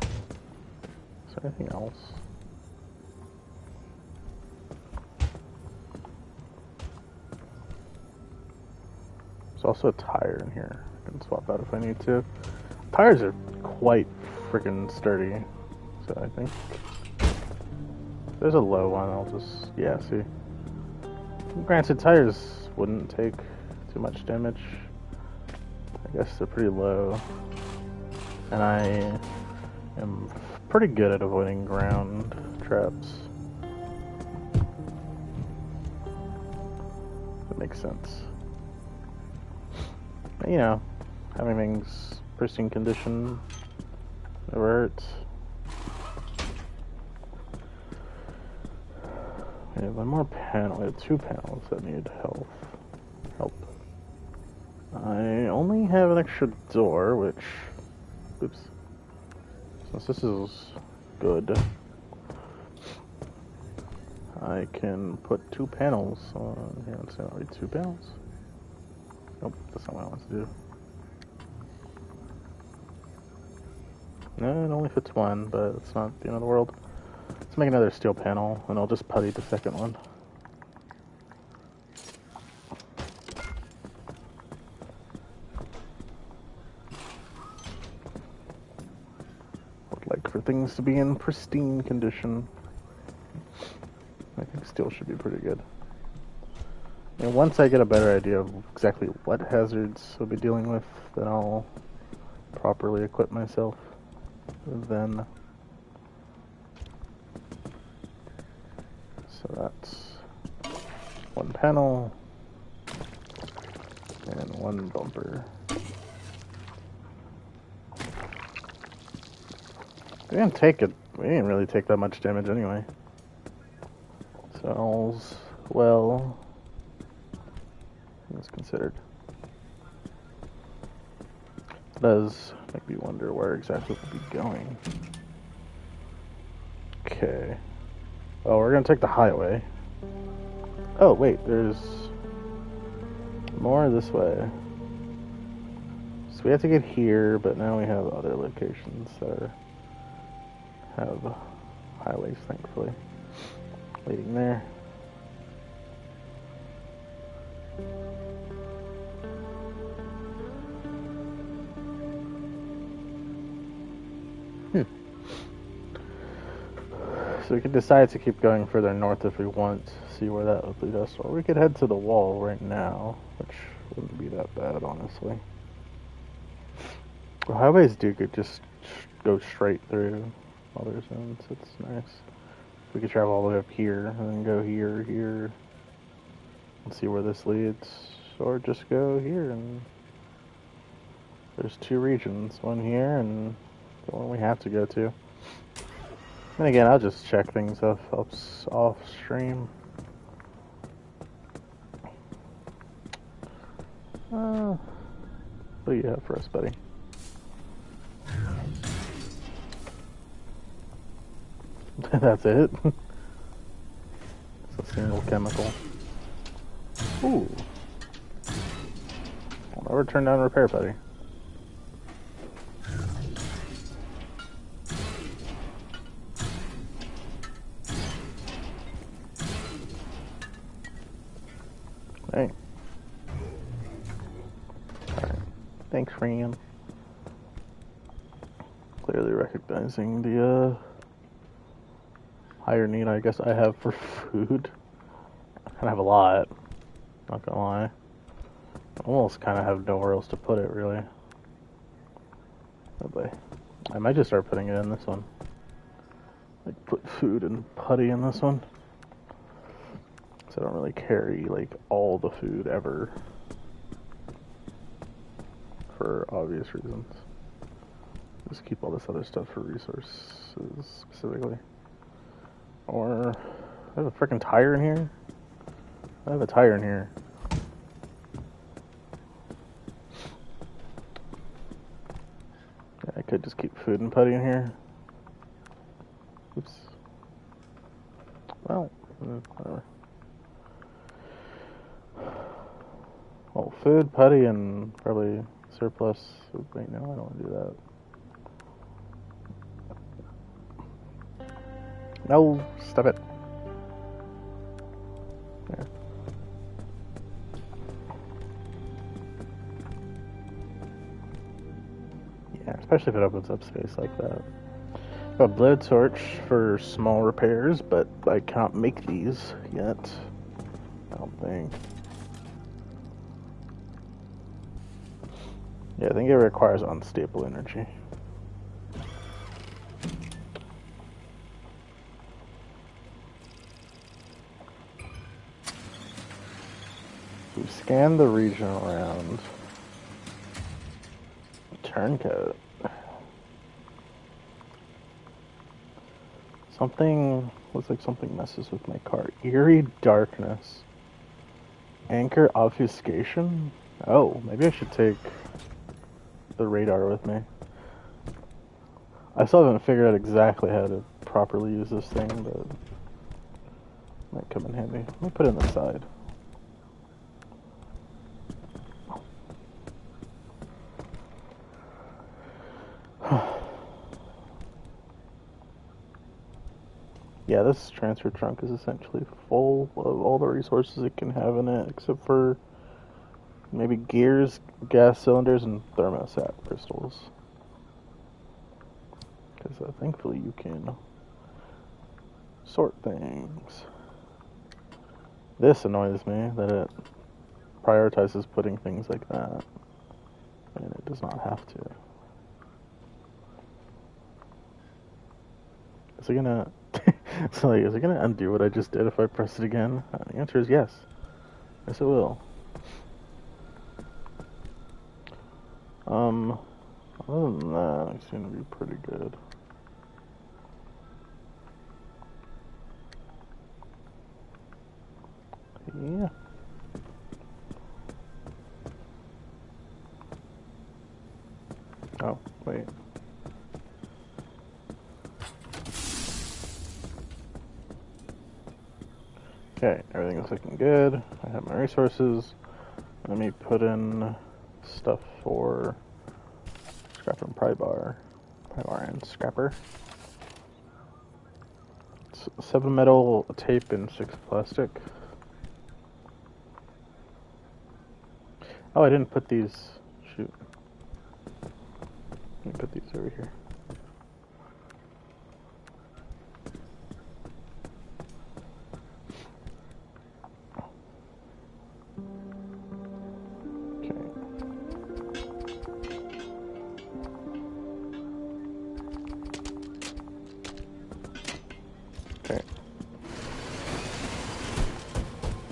Is there anything else? There's also a tire in here. I can swap out if I need to. Tires are quite freaking sturdy. So I think if there's a low one, I'll just, yeah, see. Granted, tires wouldn't take too much damage. I guess they're pretty low. And I am pretty good at avoiding ground traps. That makes sense. But, you know, having things pristine condition never hurts. We have one more panel. We have 2 panels that need help. I only have an extra door, which, oops, since this is good, I can put 2 panels on here. Let's see, are we 2 panels? Nope, that's not what I want to do. No, it only fits 1, but it's not the end of the world. Let's make another steel panel, and I'll just putty the second one. Would like for things to be in pristine condition. I think steel should be pretty good. And once I get a better idea of exactly what hazards we'll be dealing with, then I'll properly equip myself. Then, so that's one panel and one bumper. We didn't take it. We didn't really take that much damage anyway. So all's well. Things considered. Does make me wonder where exactly we'll be going. Okay. Oh, we're gonna take the highway. Oh wait, there's more this way. So we have to get here, but now we have other locations that have highways, thankfully, leading there. So we could decide to keep going further north if we want, see where that would lead us, or we could head to the wall right now, which wouldn't be that bad, honestly. Well, highways do could just go straight through other zones. It's nice. We could travel all the way up here and then go here, here, and see where this leads, or just go here and there's two regions, one here and the one we have to go to. And again, I'll just check things off stream. What do you have for us, buddy? That's it? It's a single chemical. Ooh. I'll never turn down repair, buddy. Hey. Alright. Thanks, friend. Clearly recognizing the, higher need I guess I have for food. I have a lot. Not gonna lie. I almost kind of have nowhere else to put it, really. Oh boy. I might just start putting it in this one. Like, put food and putty in this one. So I don't really carry, like, all the food ever. For obvious reasons. Just keep all this other stuff for resources, specifically. Or, I have a freaking tire in here? I have a tire in here. Yeah, I could just keep food and putty in here. Oops. Well, whatever. Well, food, putty, and probably surplus. Wait, no, I don't want to do that. No, stop it. There. Yeah, especially if it opens up space like that. A blowtorch for small repairs, but I can't make these yet. I don't think. Yeah, I think it requires unstable energy. We scan the region around. Turncoat. Something looks like something messes with my car. Eerie darkness. Anchor obfuscation? Oh, maybe I should take the radar with me. I still haven't figured out exactly how to properly use this thing, but it might come in handy. Let me put it on the side. Yeah, this transfer trunk is essentially full of all the resources it can have in it, except for maybe gears, gas cylinders, and thermostat crystals. Because thankfully you can sort things. This annoys me, that it prioritizes putting things like that. And it does not have to. Is it gonna... so like, is it gonna undo what I just did if I press it again? The answer is yes. Yes, it will. Other than that, I seem to be pretty good. Yeah. Oh, wait. Okay, everything is looking good. I have my resources. Let me put in stuff for scrapper and pry bar and scrapper. It's 7 metal, tape, and 6 plastic. Oh, I didn't put these. Shoot. Let me put these over here.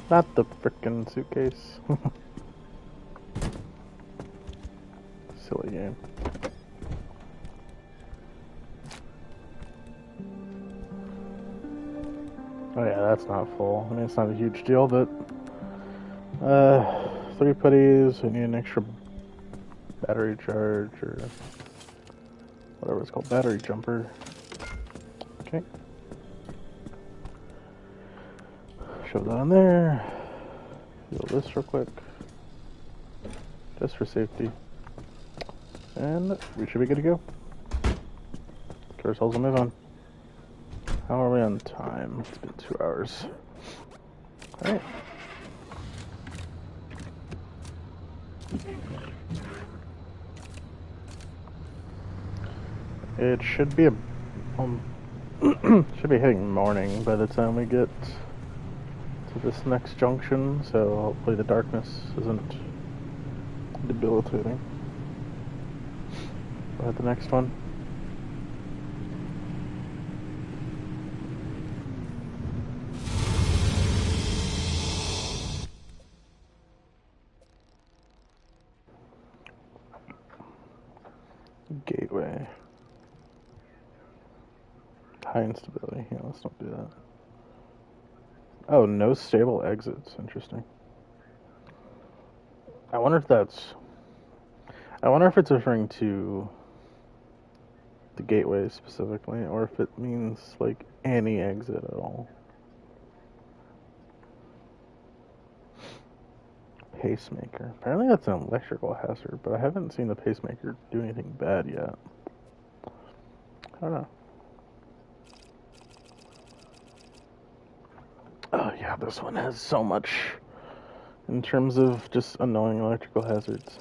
Not the frickin' suitcase. Silly game. Oh yeah, that's not full. I mean, it's not a huge deal, but 3 putties. I need an extra battery charge or whatever it's called, battery jumper. Okay. Shove that on there. Fill this real quick. Just for safety. And we should be good to go. Get ourselves a move on. How are we on time? It's been 2 hours. Alright. It should be should be hitting morning by the time we get to this next junction, so hopefully the darkness isn't debilitating. We'll hit the next one. Gateway. High instability. Yeah, let's not do that. Oh, no stable exits. Interesting. I wonder if it's referring to the gateway specifically, or if it means, like, any exit at all. Pacemaker. Apparently that's an electrical hazard, but I haven't seen the pacemaker do anything bad yet. I don't know. Oh yeah, this one has so much in terms of just annoying electrical hazards.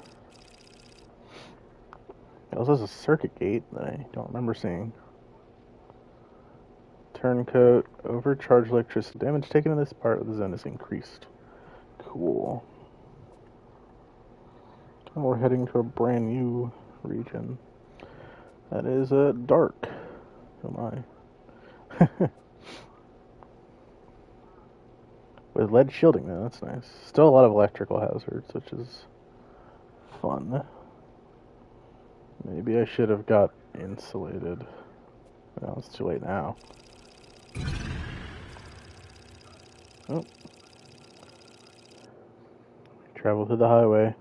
It also has a circuit gate that I don't remember seeing. Turncoat, overcharged electricity. Damage taken in this part of the zone is increased. Cool. And we're heading to a brand new region. That is dark. Oh my. With lead shielding, though, that's nice. Still a lot of electrical hazards, which is fun. Maybe I should have got insulated. Well, it's too late now. Oh. Travel through the highway.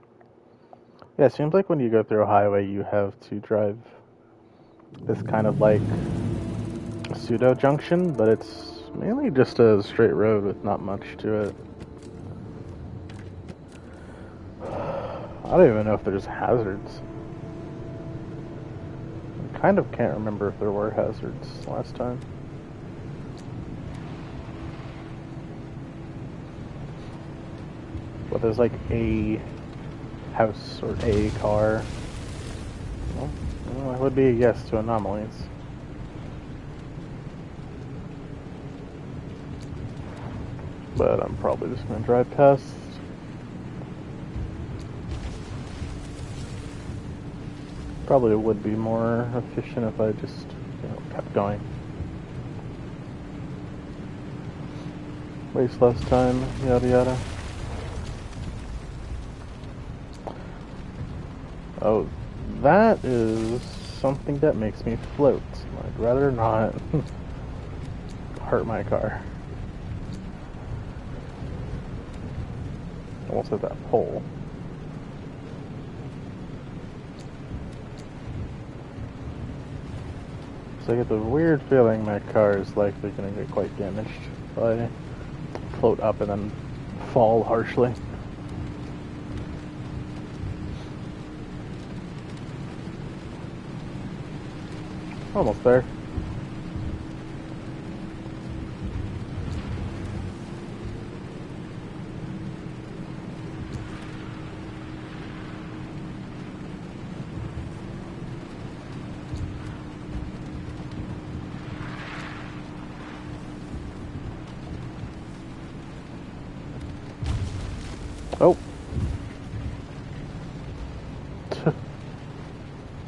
Yeah, it seems like when you go through a highway, you have to drive this kind of like pseudo junction, but it's mainly just a straight road with not much to it. I don't even know if there's hazards. I kind of can't remember if there were hazards last time. But there's like a house or a car. Well, it would be a yes to anomalies. But I'm probably just gonna drive past. Probably would be more efficient if I just, kept going. Waste less time, yada yada. Oh, that is something that makes me float. I'd rather not hurt my car. Almost hit that pole. So I get the weird feeling my car is likely going to get quite damaged if I float up and then fall harshly. Almost there. Oh.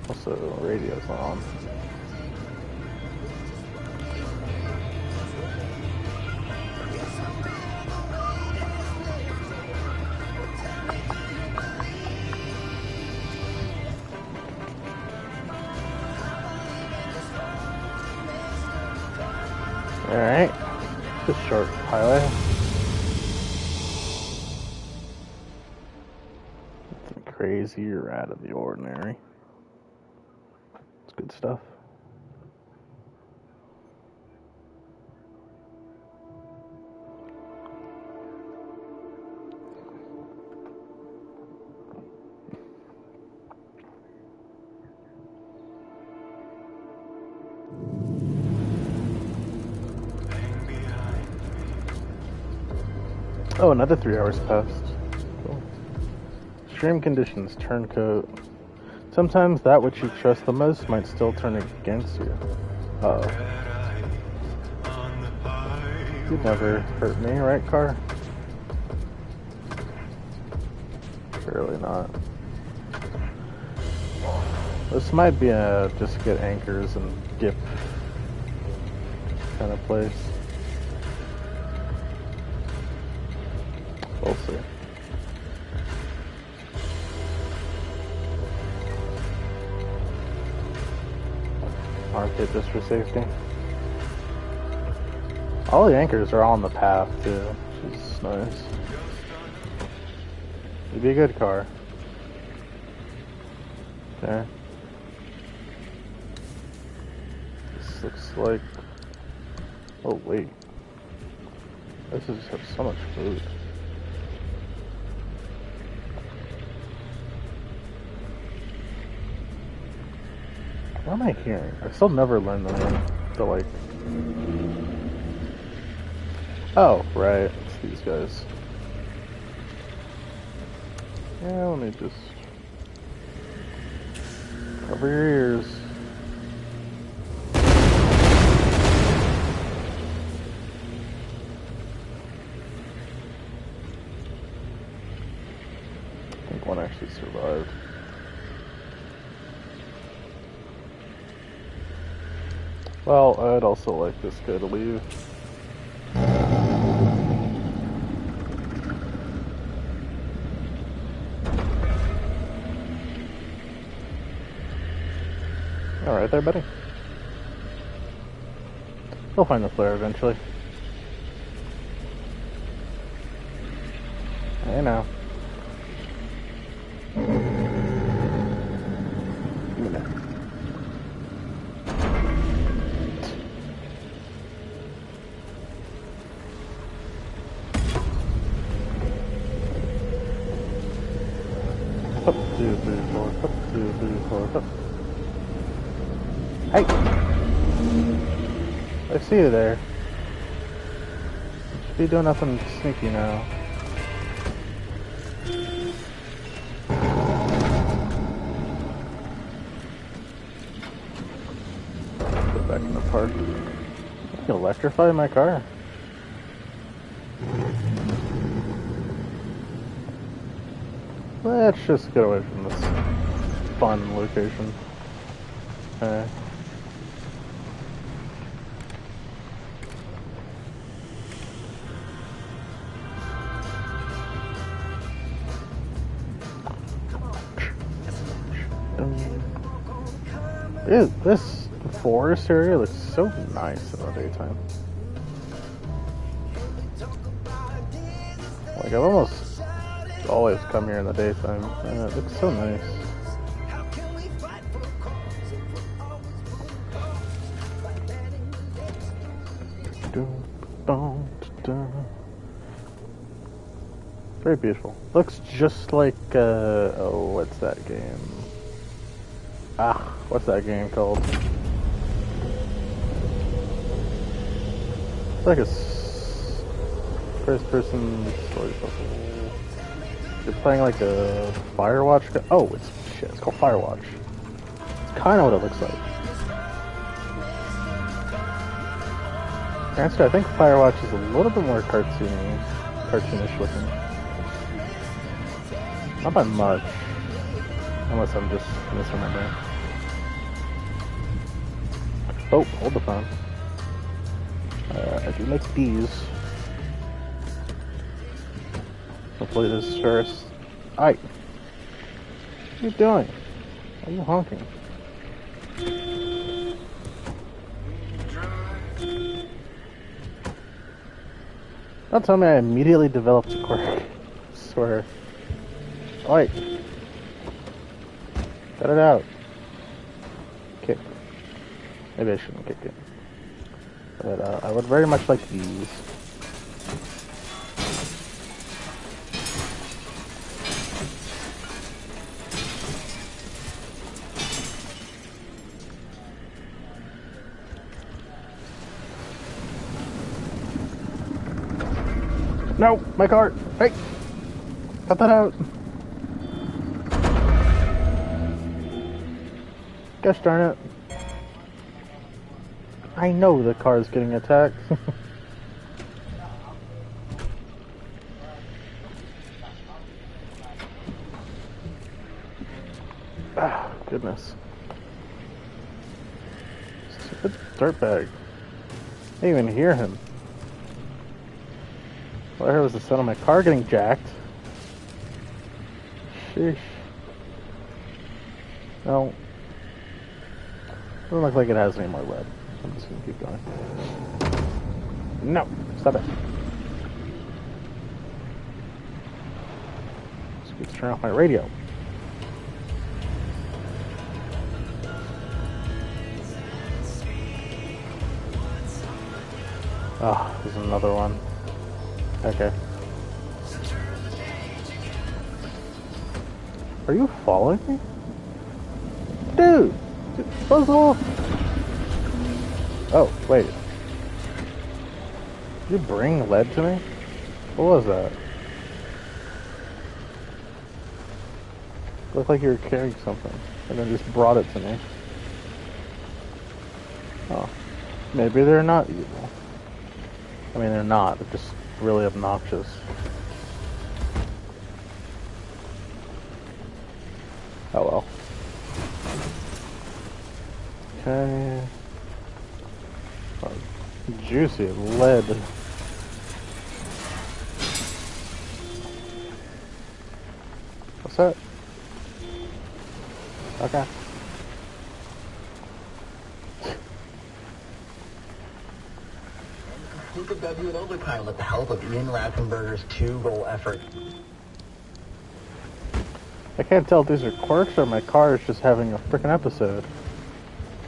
Also, radio's on. Alright. Just short highway. Nothing crazy or out of the ordinary. It's good stuff. Oh, another 3 hours passed. Cool. Extreme conditions, turncoat. Sometimes that which you trust the most might still turn against you. Uh-oh. You'd never hurt me, right, car? Surely not. This might be a just get anchors and dip kind of place. We'll see. Mark it just for safety. All the anchors are on the path too, which is nice. It'd be a good car. Okay. This looks like... Oh wait. This just has so much food. What am I hearing? I still never learned the like... Oh, right. It's these guys. Yeah, let me just... Cover your ears. I think one actually survived. Well, I'd also like this guy to leave. Alright there, buddy. We'll find the flare eventually. Hey now. Give me that. Up, 2, 3, 4, up, 2, 3, 4, up. Hey! I see you there. Should be doing nothing sneaky now. Go back in the park. I can electrify my car. Let's just get away from this fun location. Okay. This forest area looks so nice in the daytime. Like, I've almost always come here in the daytime, and it looks so nice. Very beautiful. Looks just like, oh, what's that game? What's that game called? It's like a first-person story puzzle. You're playing like a Firewatch. Oh, it's called Firewatch. It's kind of what it looks like. Granted, I think Firewatch is a little bit more cartoonish looking. Not by much, unless I'm just misremembering. Oh, hold the phone. I do like these. Hopefully this is first. Aye. What are you doing? Why are you honking? Don't tell me I immediately developed a quirk. I swear. Oi! Cut it out. Kick. Maybe I shouldn't kick it. But I would very much like these. No! My car! Hey! Cut that out! Gosh darn it. I know the car is getting attacked. Ah, goodness. Stupid dirtbag. I didn't even hear him. All I heard was the sound of my car getting jacked. Sheesh. No. Doesn't look like it has any more lead. I'm just gonna keep going. No! Stop it. Just need to turn off my radio. Oh, there's another one. Okay. Are you following me? Dude! Buzz off! Oh, wait. Did you bring lead to me? What was that? Looked like you were carrying something, and then just brought it to me. Oh. Maybe they're not evil. I mean, they're not. They're just really obnoxious. Oh well. Okay. Oh, juicy lead. What's that? Okay. Complete the W overtime with the help of Ian Ratzenberger's 2-goal effort. I can't tell if these are quirks or my car is just having a frickin' episode.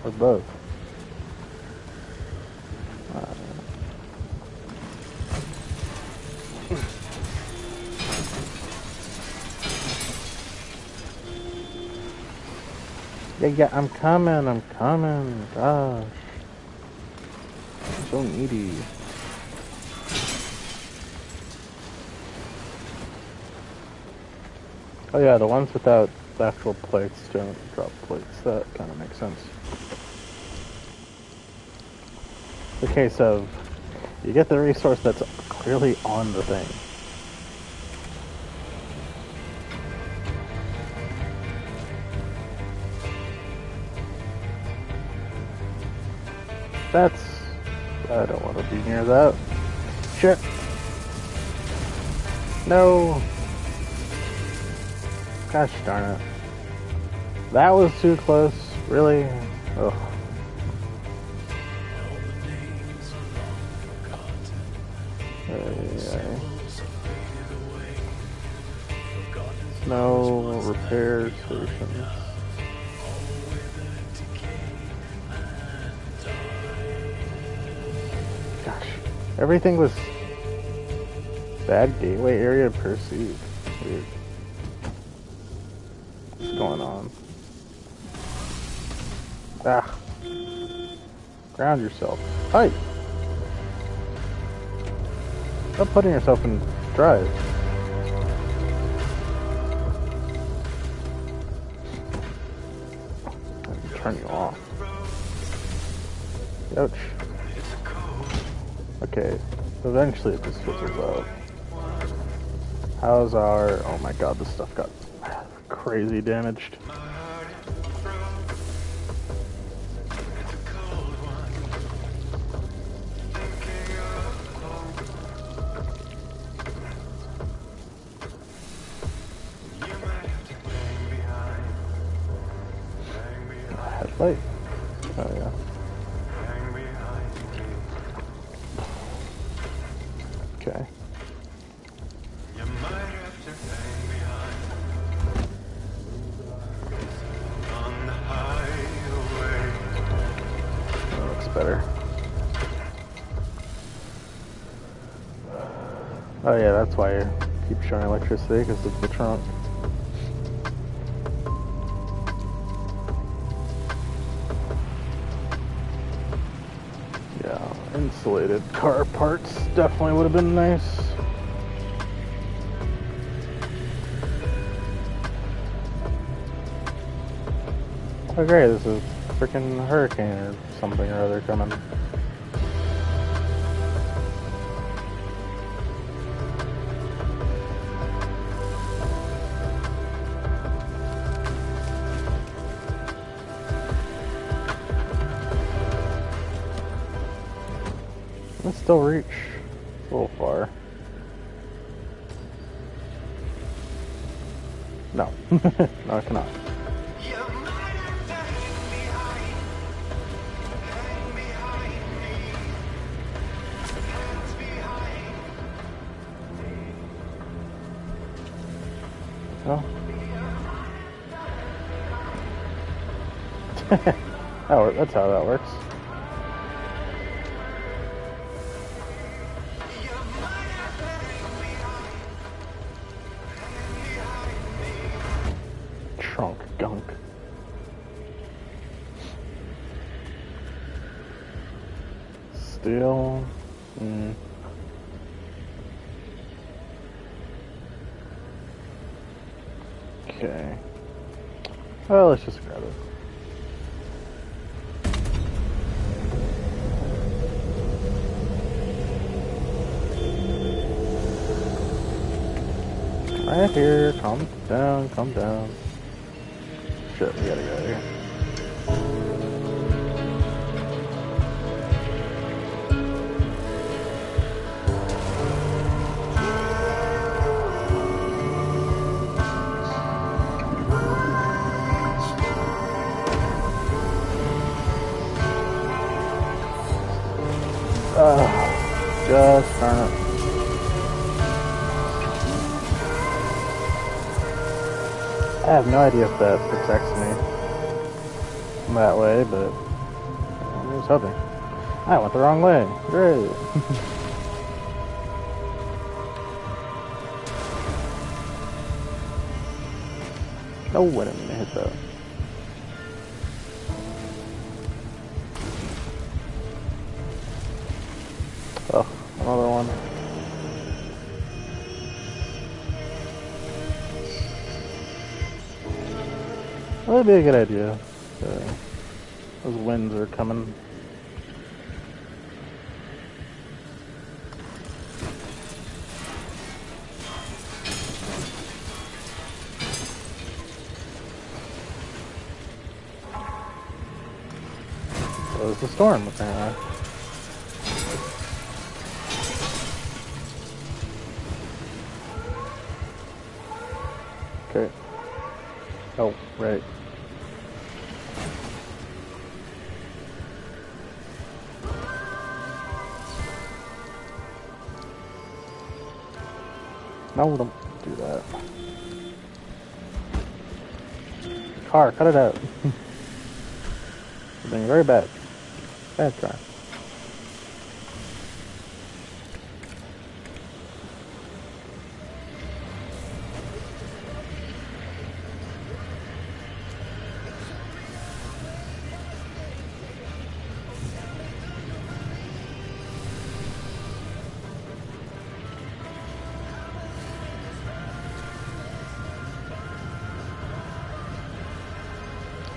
Or both. Yeah, I'm coming. Gosh. I'm so needy. Oh yeah, the ones without the actual plates don't drop plates. That kind of makes sense. The case of, you get the resource that's clearly on the thing. That's... I don't want to be near that. Shit. No. Gosh darn it. That was too close. Really? Ugh. No repair stations. Gosh. Everything was bad gateway area perceived. Weird. What's going on? Ah. Ground yourself. Hi! Stop putting yourself in drive. Turn you off. Ouch. Okay, eventually it just fizzles out. How's our... Oh my god, this stuff got crazy damaged. Headlight? Oh yeah. Okay. That looks better. Oh yeah, that's why it keeps showing electricity, because it's the trunk. Insulated car parts definitely would have been nice. Oh great, this is a freaking hurricane or something or other coming. Let's still reach a little far. No. No, I cannot. Oh. That's how that works. Trunk gunk. Steel. Okay. Well, let's just grab it. Right here, calm down, calm down. Shit, we gotta get out of here. Just darn it. I have no idea if that protects me that way, but I was hoping. I went the wrong way. Great. Oh, I didn't mean to hit that. Oh, another one. That would be a good idea. Those winds are coming. Those it's a storm, apparently. Okay. Oh, right. No, don't do that. Car, cut it out. You're being very bad. Bad car.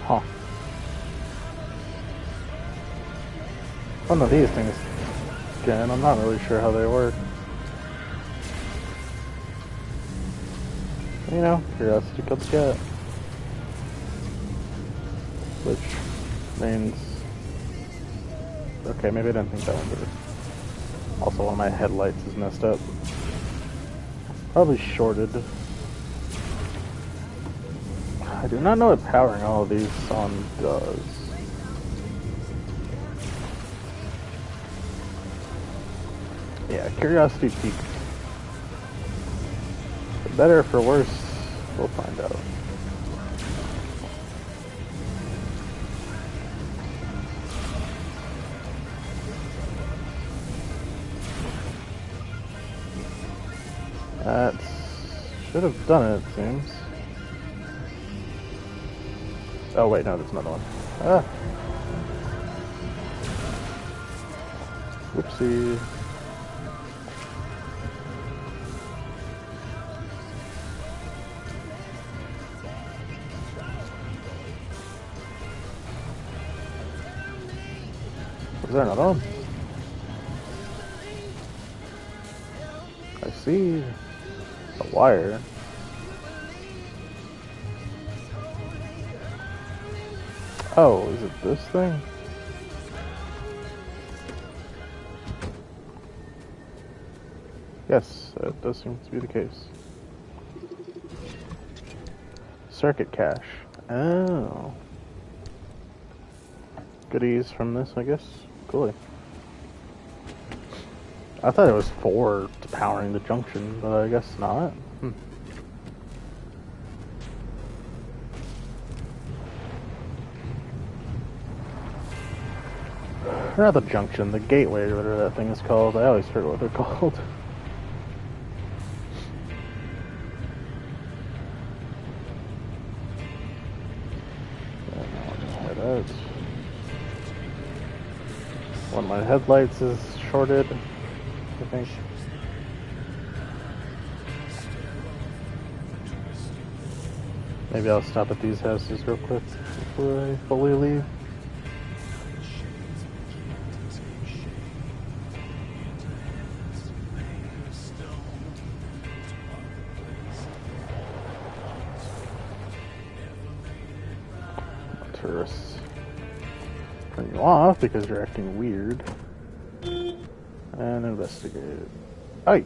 Huh. One of these things, again, I'm not really sure how they work. You know, curiosity killed the cat. Which means... Okay, maybe I didn't think that one through. Also, one of my headlights is messed up. Probably shorted. I do not know what powering all of these on does. Yeah, curiosity peaked. For better or for worse, we'll find out. That should have done it, it seems. Oh wait, no, there's another one. Ah. Whoopsie. Is there another one? I see a wire. Oh, is it this thing? Yes, that does seem to be the case. Circuit cache. Oh. Goodies from this, I guess. Cool. I thought it was for powering the junction, but I guess not. Not the junction, the gateway, or whatever that thing is called. I always forget what they're called. One of my headlights is shorted, I think. Maybe I'll stop at these houses real quick before I fully leave. Tourists. Turn you off because you're acting weird. And investigate. Hey!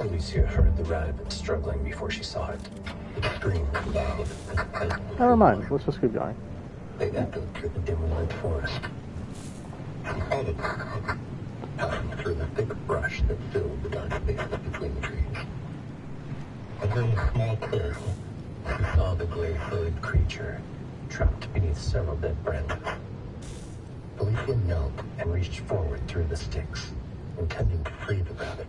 Alicia heard the rabbit struggling before she saw it. It screamed loud. Never mind, let's just keep going. They echoed through the dim lit forest. She headed passing through the thick brush that filled the dark spaces between the trees. Under a small clearing, she saw the gray-furred creature trapped beneath several dead branches. Alicia knelt and reached forward through the sticks, intending to free the rabbit.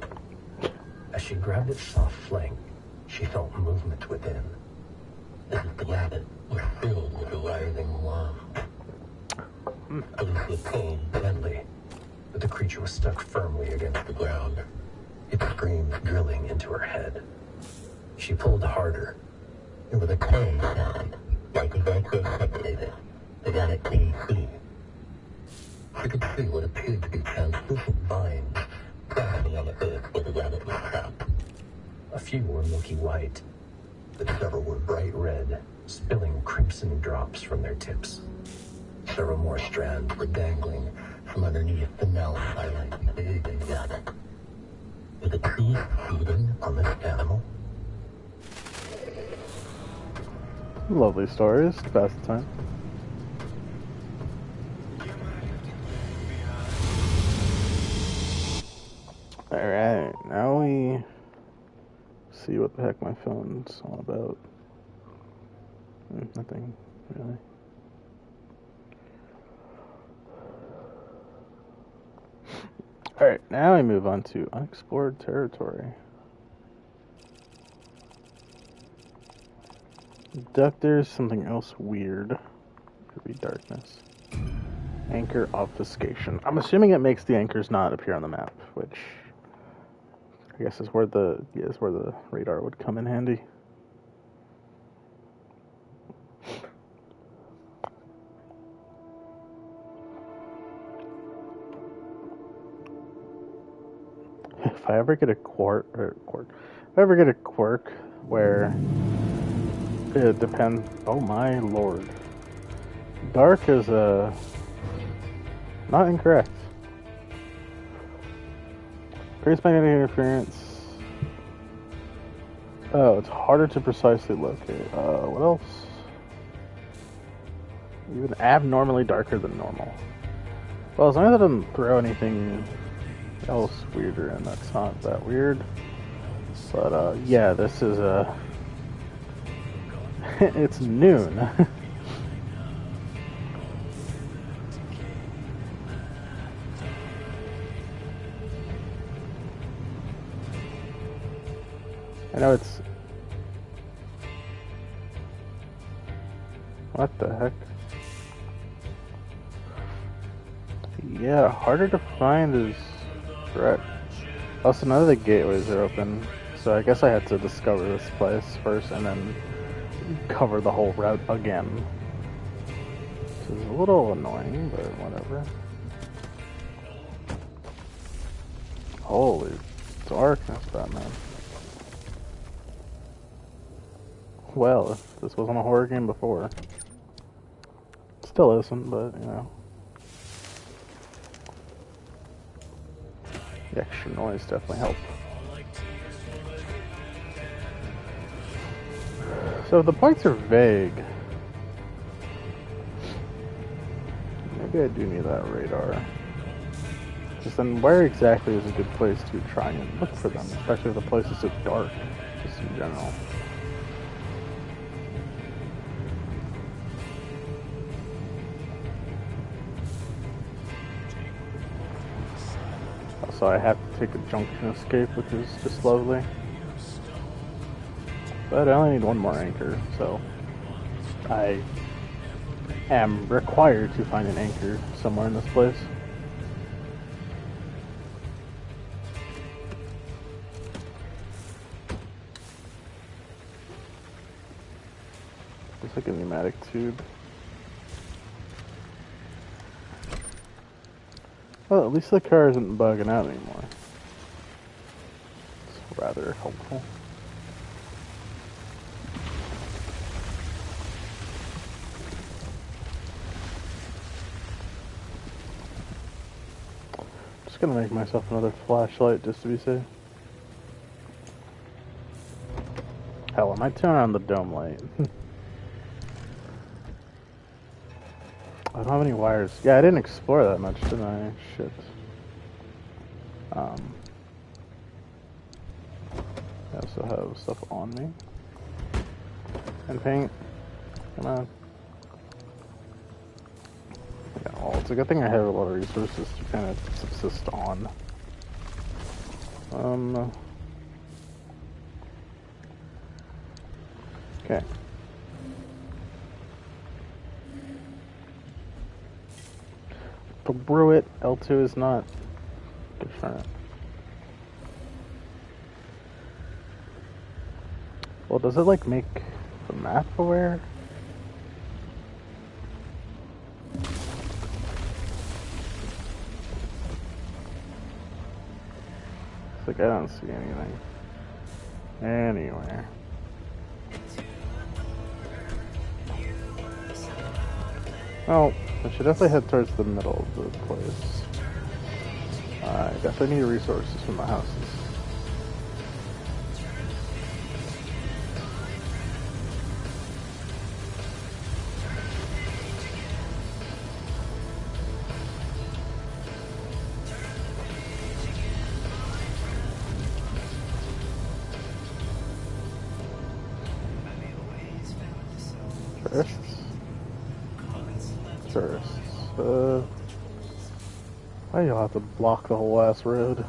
As she grabbed its soft flank, she felt movement within. As if the rabbit was filled with a writhing worm. Alicia pulled blindly, but the creature was stuck firmly against the ground, its screams drilling into her head. She pulled harder, and with a clang sound, like a velcro separated, they got it clean. She could see what appeared to be translucent vines climbing on the earth where the rabbit was trapped. A few were milky white, but several were bright red, spilling crimson drops from their tips. Several more strands were dangling from underneath the now silent big exotic. Were the trees feeding on this animal? Lovely stories to pass the time. Alright, now we see what the heck my phone's all about. Nothing, really. Alright, now we move on to unexplored territory. There's something else weird. Could be darkness. Anchor obfuscation. I'm assuming it makes the anchors not appear on the map, which I guess is where the radar would come in handy. If I ever get a quirk where it depends. Oh my lord. Dark is not incorrect. Increased magnetic interference. Oh, it's harder to precisely locate. What else? Even abnormally darker than normal. Well, as long as I don't throw anything else weirder in, that's not that weird. But yeah, this is it's noon. I know it's... What the heck? Yeah, harder to find is correct. Also, none of the gateways are open, so I guess I had to discover this place first and then cover the whole route again. Which is a little annoying, but whatever. Holy darkness, Batman. Well, if this wasn't a horror game before. Still isn't, but, you know. The extra noise definitely helped. So the points are vague. Maybe I do need that radar. Just then, where exactly is a good place to try and look for them, especially if the place is so dark, just in general. So I have to take a junction escape, which is just lovely. But I only need one more anchor, so I am required to find an anchor somewhere in this place. Looks like a pneumatic tube. Well, at least the car isn't bugging out anymore. It's rather helpful. Just gonna make myself another flashlight just to be safe. Hell, I might turn on the dome light. I don't have any wires. Yeah, I didn't explore that much, did I? Shit. I also have stuff on me. And paint. Come on. Yeah, well, it's a good thing I have a lot of resources to kind of subsist on. Okay. Brew it. L2 is not good for it. Well, does it like make the map aware? It's like I don't see anything anywhere. Oh, I should definitely head towards the middle of the place. I definitely need resources for my houses. Tourists. Why do you have to block the whole ass road?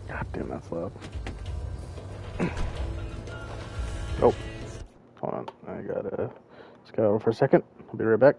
God damn, that's loud. Oh, hold on. I gotta scout for a second. I'll be right back.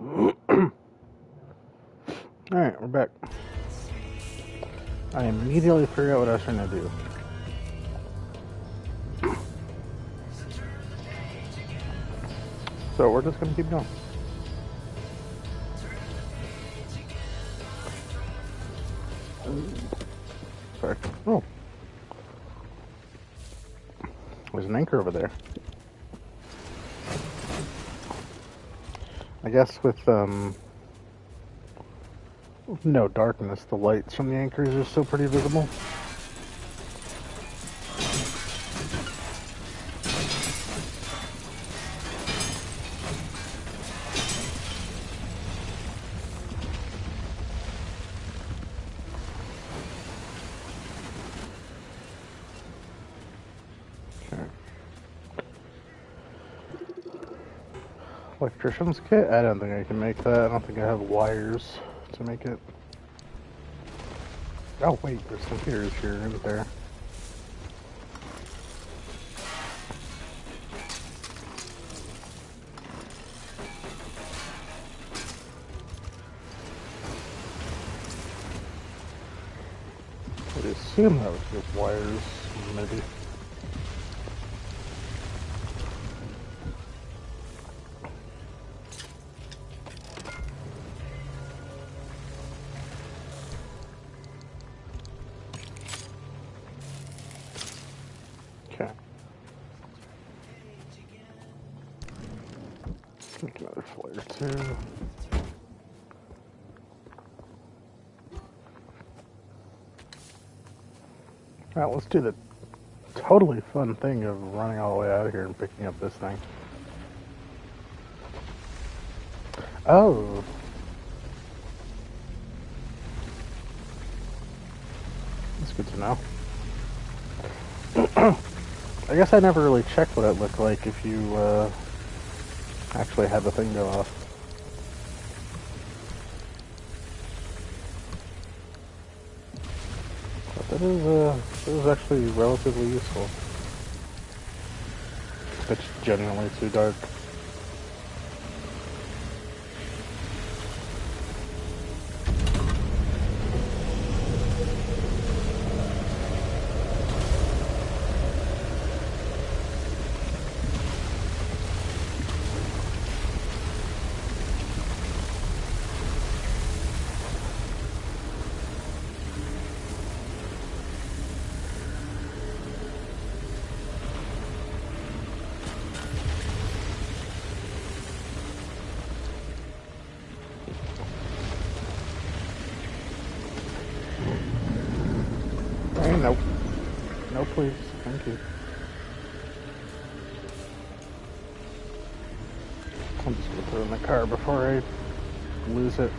Alright, we're back. I immediately figured out what I was trying to do. So we're just gonna keep going. Sorry. Oh. There's an anchor over there. I guess with no darkness, the lights from the anchors are still pretty visible. Electrician's kit? I don't think I can make that. I don't think I have wires to make it. Oh wait, there's computers here, isn't there? I assume that was just wires, maybe. Make another flare too. Alright, let's do the totally fun thing of running all the way out of here and picking up this thing. Oh. That's good to know. I guess I never really checked what it looked like if you, actually had the thing go off. But that is actually relatively useful. It's genuinely too dark. Nope. No, please. Thank you. I'm just gonna put it in the car before I lose it.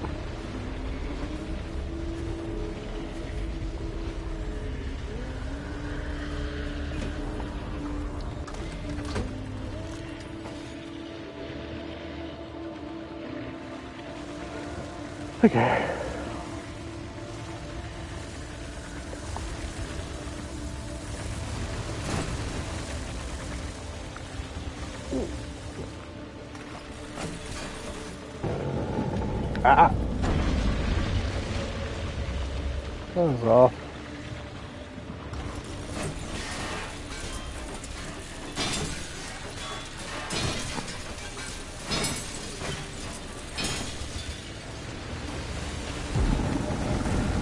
Okay. Ah! That was off.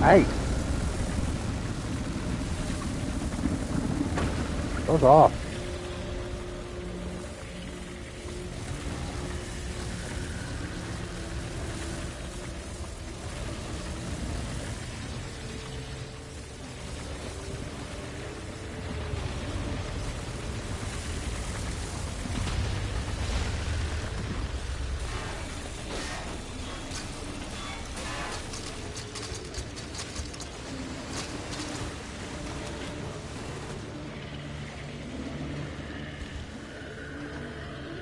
Hey! That was off.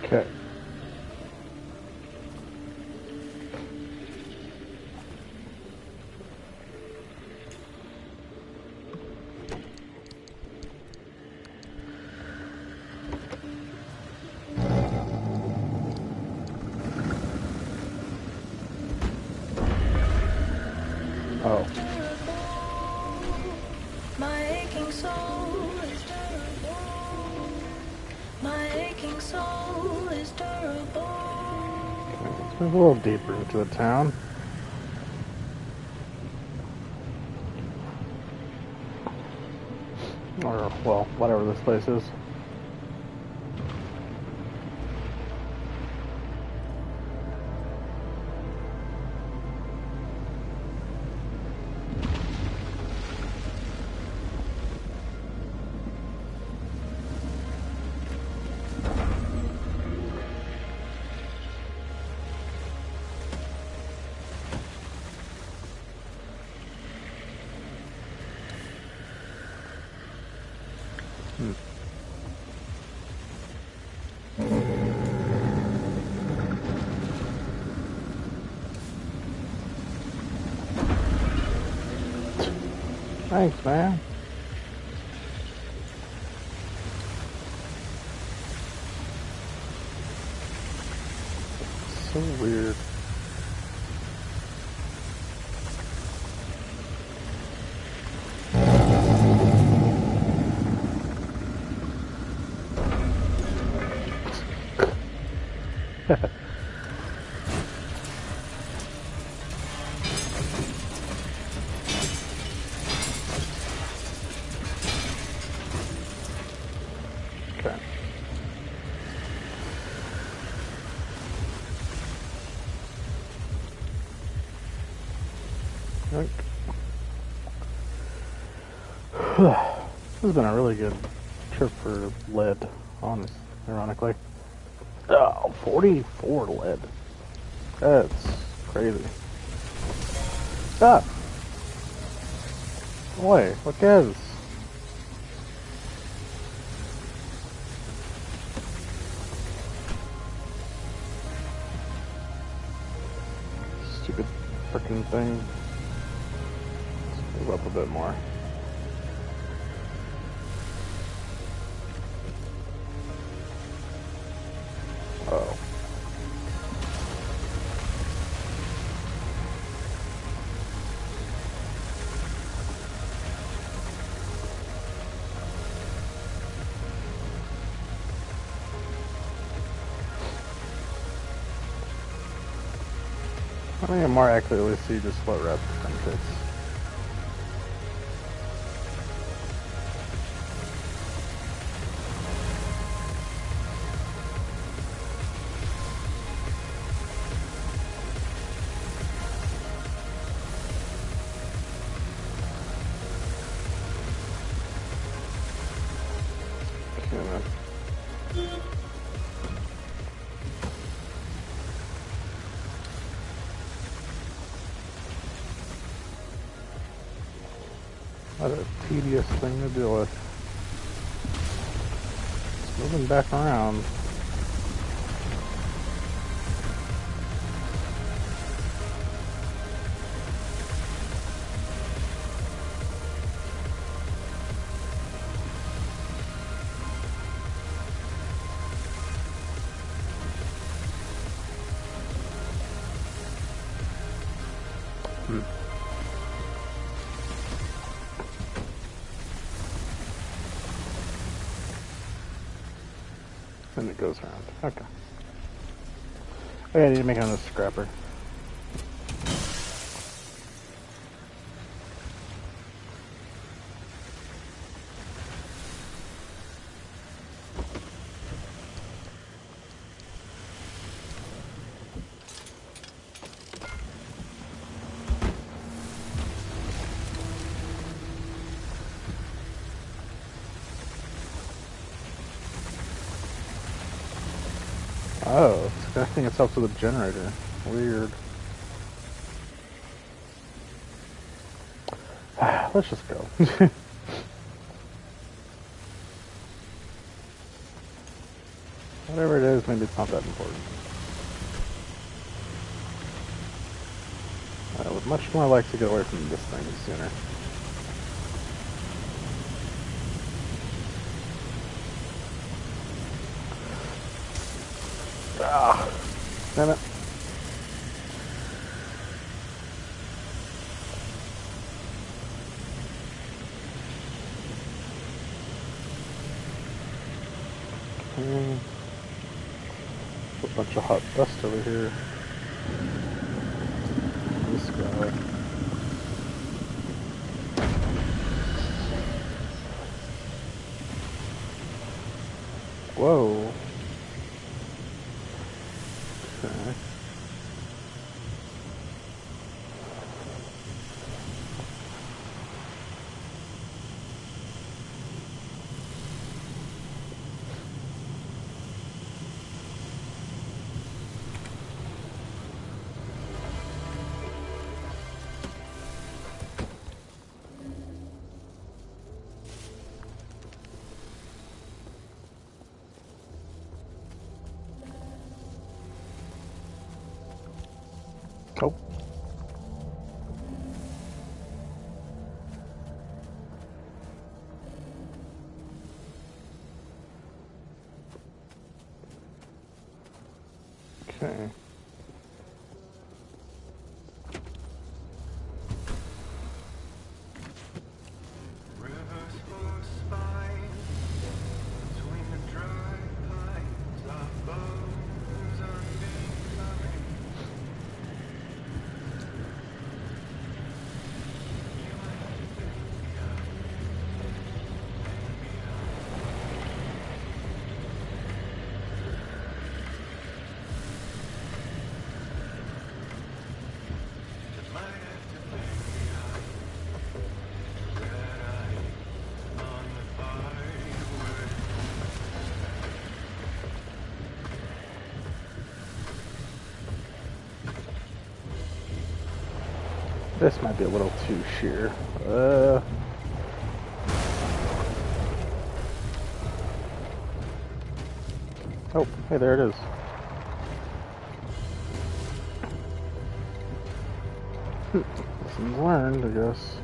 Okay. a little deeper into the town. Or, well, whatever this place is. Thanks, man. So weird. Okay. Yoink. This has been a really good trip for lead, ironically. Oh, 44 lead. That's crazy. Stop! Boy, what gives? Stupid frickin' thing. Let's move up a bit more. Oh. I think I more accurately see just what represents it. What a tedious thing to deal with. It's moving back around. And it goes around. Okay. Okay, I need to make another scrapper. Oh, it's connecting itself to the generator. Weird. Let's just go. Whatever it is, maybe it's not that important. I would much more like to get away from this thing sooner. Ah, damn it. A bunch of hot dust over here. really. Whoa. Okay. Oh. Okay. This might be a little too sheer. Oh, hey, there it is. Lessons learned, I guess.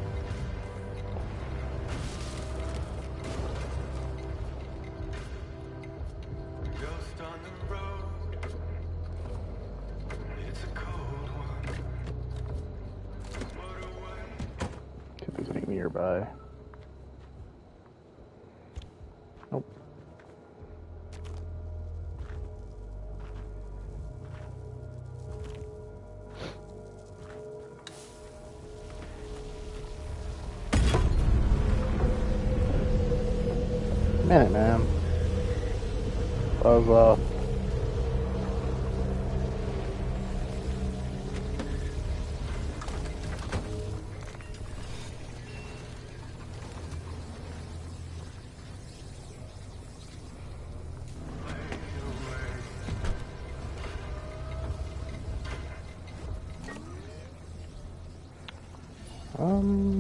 See if there's any nearby. Nope. Minute, man. Buzz off.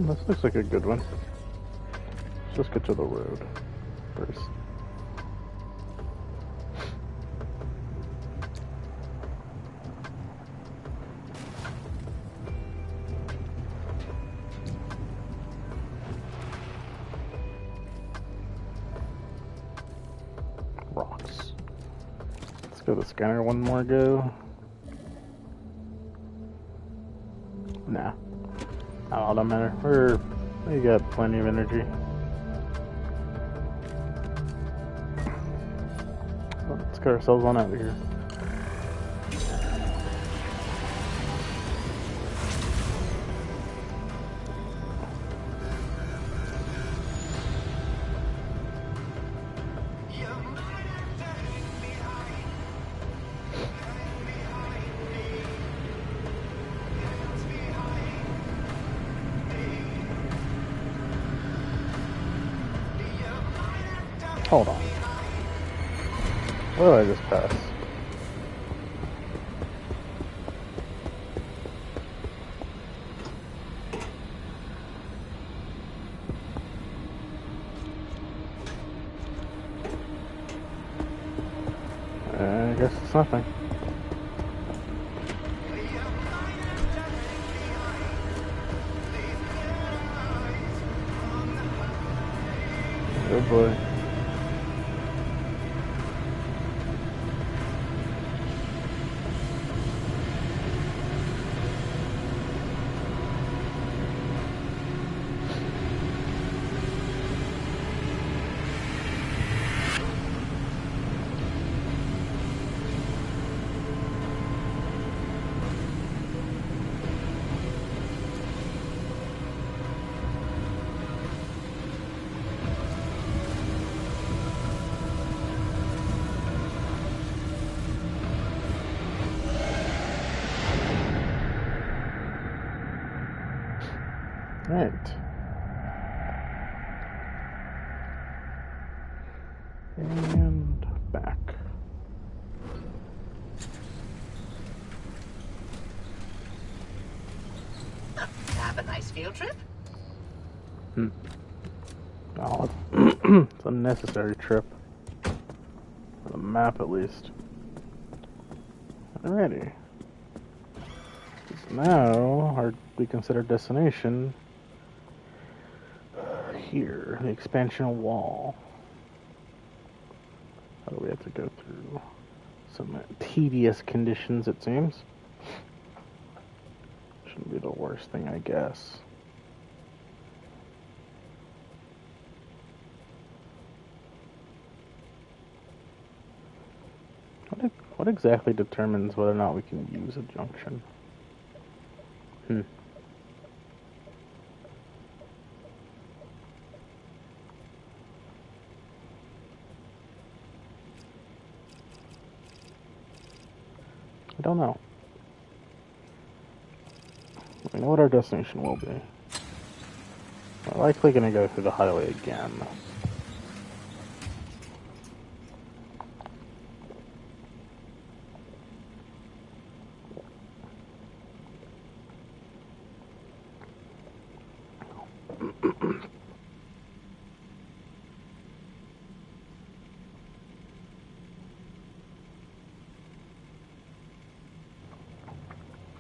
This looks like a good one. Let's just get to the road first. Rocks. Let's go to the scanner one more go. Nah. Oh, don't matter. We got plenty of energy. Let's get ourselves on out of here. Hold on. What did I just pass? I guess it's nothing. Good boy. Right. And back. Have a nice field trip? Oh, it's a necessary trip. For the map, at least. Alrighty. So now, our we consider destination here, the expansion wall. How do we have to go through some tedious conditions, it seems. Shouldn't be the worst thing, I guess. What exactly determines whether or not we can use a junction? I don't know. We know what our destination will be. We're likely going to go through the highway again.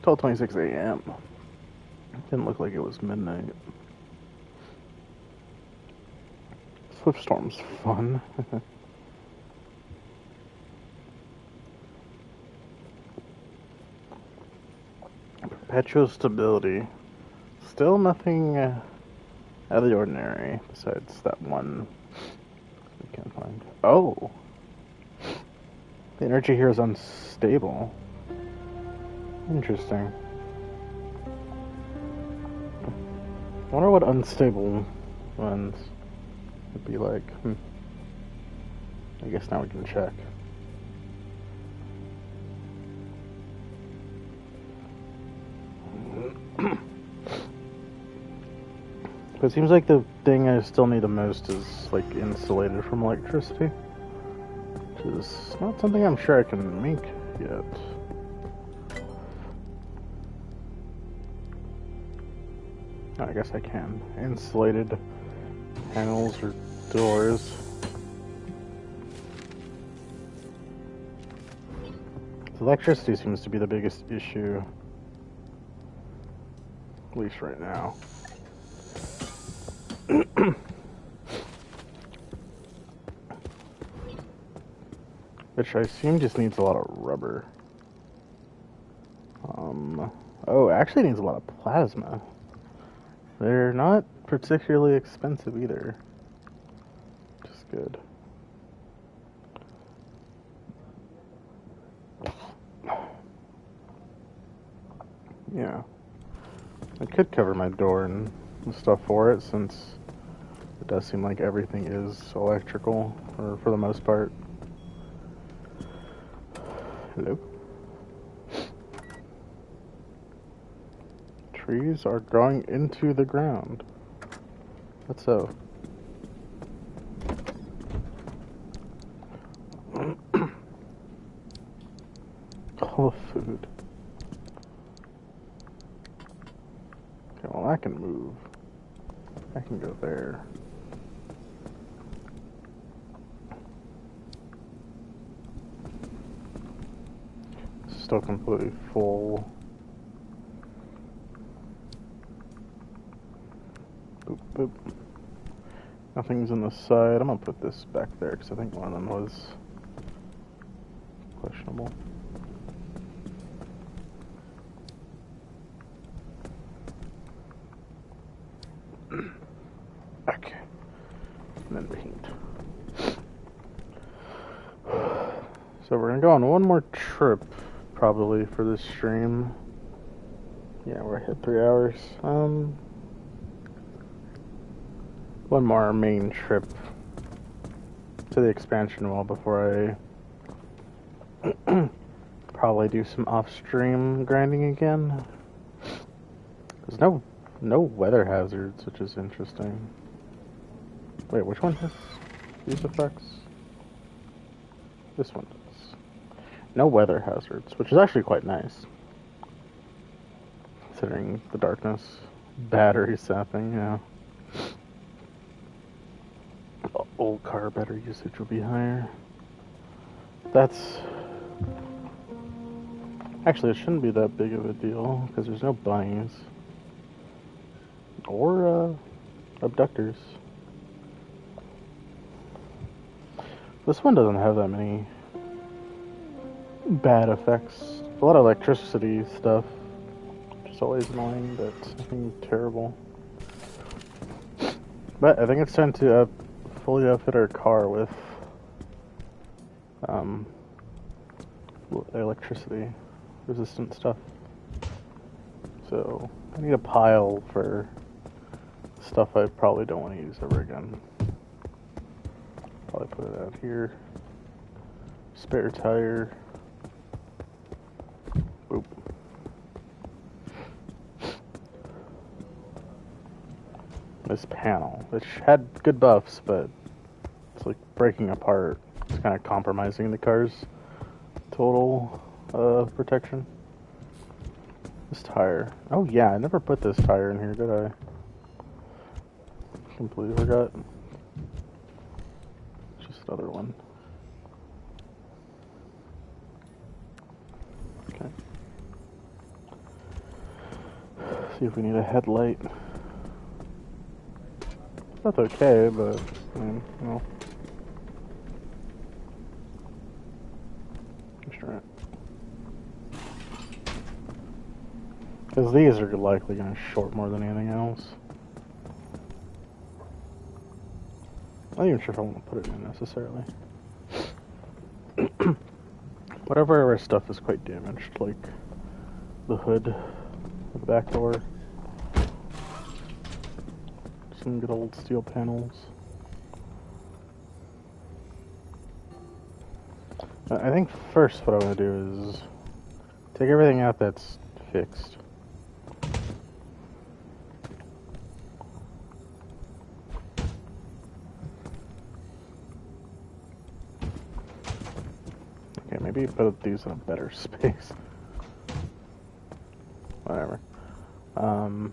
It's 12:26 a.m. Didn't look like it was midnight. Swift Storm's fun. Perpetual stability. Still nothing out of the ordinary besides that one we can't find. Oh! The energy here is unstable. Interesting. I wonder what unstable ones would be like. I guess now we can check. But it seems like the thing I still need the most is like insulated from electricity, which is not something I'm sure I can make yet. I guess I can. Insulated panels or doors. Electricity seems to be the biggest issue, at least right now. Which I assume just needs a lot of rubber. Oh, it actually needs a lot of plasma. They're not particularly expensive either. Which is good. Yeah. I could cover my door and stuff for it, since it does seem like everything is electrical, or for the most part. Hello? Trees are growing into the ground. That's so. All the food. Okay, well, I can move. I can go there. Still completely full. Boop, boop. Nothing's in the side. I'm gonna put this back there because I think one of them was questionable. Okay. And then paint. So we're gonna go on one more trip, probably, for this stream. Yeah, we're at 3 hours. One more main trip to the expansion wall before I probably do some off-stream grinding again. There's no No weather hazards, which is interesting. Wait, which one has these effects? This one does. No weather hazards, which is actually quite nice. Considering the darkness. Battery sapping, yeah. Old car battery usage will be higher. That's... Actually, it shouldn't be that big of a deal, because there's no bunnies. Or, abductors. This one doesn't have that many bad effects. A lot of electricity stuff, which is always annoying, but nothing terrible. But I think it's time to fully outfit our car with electricity resistant stuff. So I need a pile for stuff I probably don't want to use ever again. Probably put it out here. Spare tire. Boop. This panel, which had good buffs, but it's like breaking apart. It's kind of compromising the car's total protection. This tire. Oh yeah, I never put this tire in here, did I? Completely forgot. Just another one. Okay. See if we need a headlight. That's okay, but you know. Just try it. Because these are likely going to short more than anything else. I'm not even sure if I want to put it in necessarily. Whatever of our stuff is quite damaged, like the hood, the back door, some good old steel panels. I think first what I want to do is take everything out that's fixed. Okay, maybe put these in a better space. Whatever. And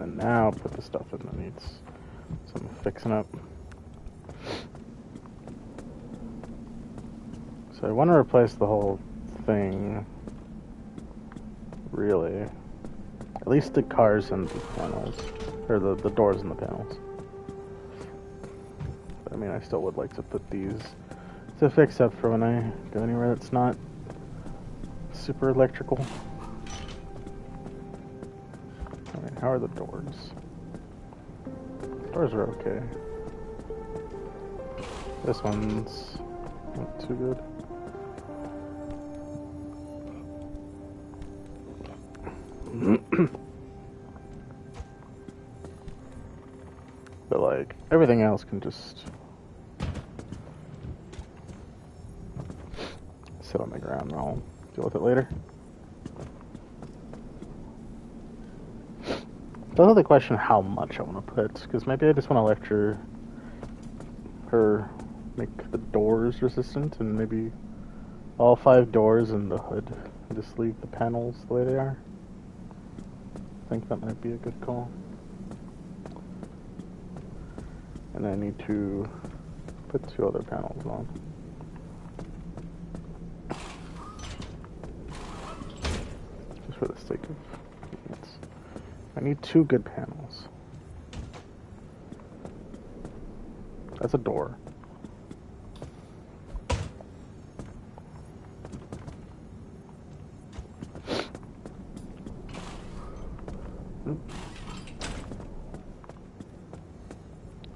then now put the stuff in that needs some fixing up. So I want to replace the whole thing, really. At least the cars and the panels, or the doors and the panels. But, I mean, I still would like to put these to fix up for when I go anywhere that's not super electrical. Alright, how are the doors? Doors are okay. This one's not too good. But like, everything else can just sit on the ground and I'll deal with it later. That's the question how much I want to put, because maybe I just want to lecture her, make the doors resistant, and maybe all 5 doors and the hood, and just leave the panels the way they are. I think that might be a good call. And I need to put 2 other panels on. Just for the sake of convenience. I need 2 good panels. That's a door.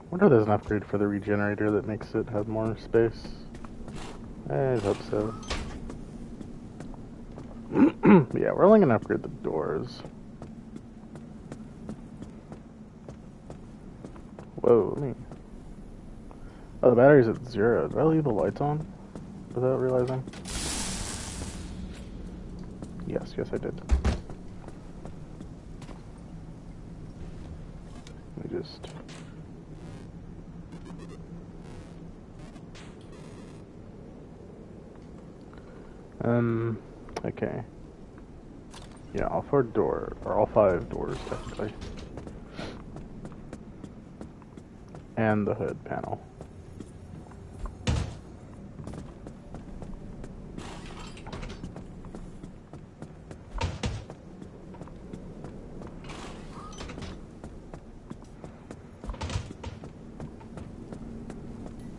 I wonder if there's an upgrade for the regenerator that makes it have more space. I hope so. Yeah, we're only gonna upgrade the doors. Whoa, let me... Oh, the battery's at 0. Did I leave the lights on without realizing? Yes, I did. Let me just... Okay. Yeah, all 4 doors, or all 5 doors, technically. And the hood panel.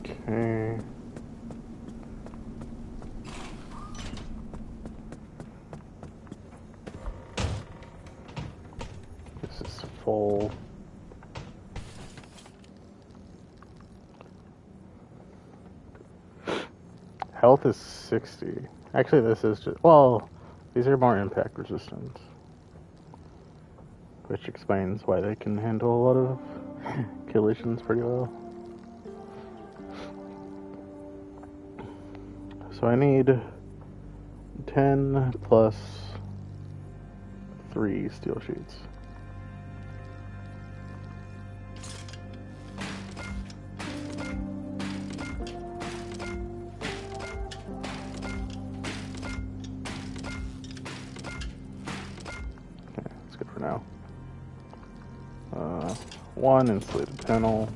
Okay. This is full. Health is 60. Actually, this is just... Well, these are more impact resistant. Which explains why they can handle a lot of collisions pretty well. So I need 10 plus 3 steel sheets. Okay, that's good for now. 1 insulated panel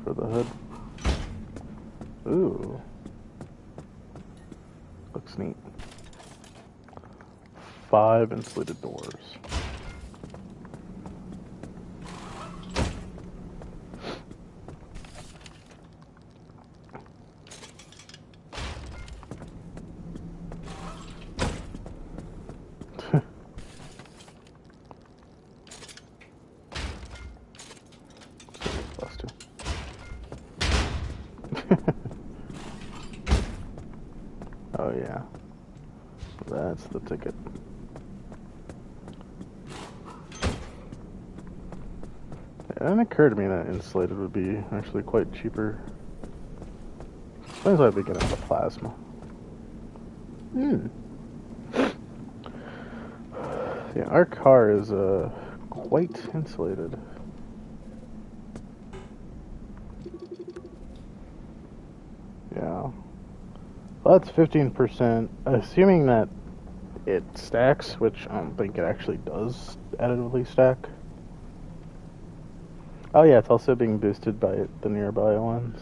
for the hood. Ooh. Looks neat. 5 insulated doors. Oh yeah, that's the ticket. It didn't occur to me that insulated would be actually quite cheaper. Explains why I'd be getting the plasma. Yeah, our car is quite insulated. Yeah. Well, that's 15%, assuming that it stacks, which I don't think it actually does additively stack. Oh yeah, it's also being boosted by the nearby ones.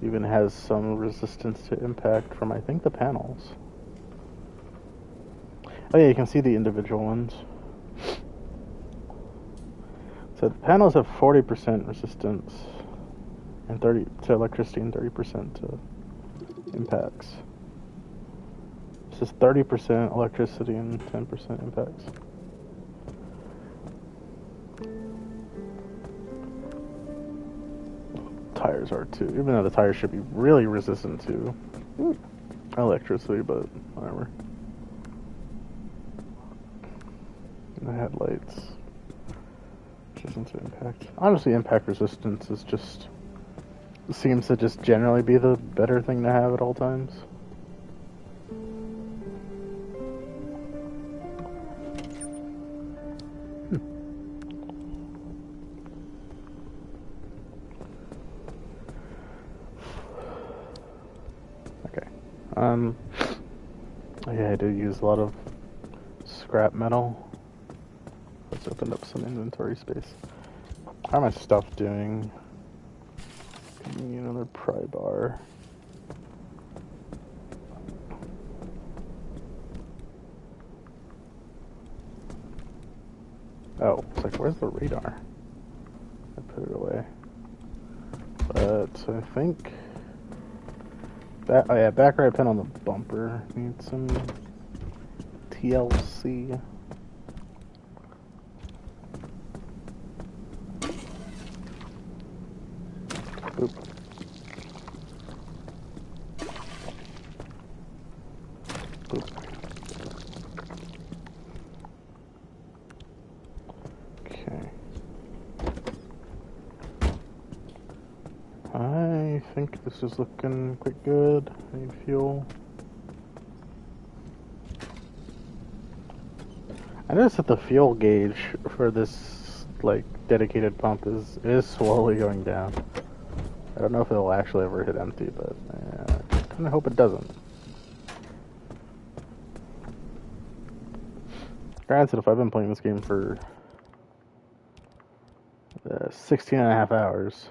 Even has some resistance to impact from, I think, the panels. Oh yeah, you can see the individual ones. So the panels have 40% resistance and 30 to electricity and 30% to impacts. This is 30% electricity and 10% impacts. Tires are too, even though the tires should be really resistant to electricity, but whatever. And the headlights, resistant to impact. Honestly, impact resistance is just seems to just generally be the better thing to have at all times. Okay. Yeah, I do use a lot of scrap metal. Let's open up some inventory space. How am my stuff doing? Give me another pry bar. Oh, it's like, where's the radar? I put it away. But I think that, oh yeah, back right pin on the bumper. Need some TLC. Oop. Oop. Okay. I think this is looking quite good. I need fuel. I noticed that the fuel gauge for this like dedicated pump is slowly going down. I don't know if it'll actually ever hit empty, but I kind of hope it doesn't. Granted, if I've been playing this game for 16 and a half hours,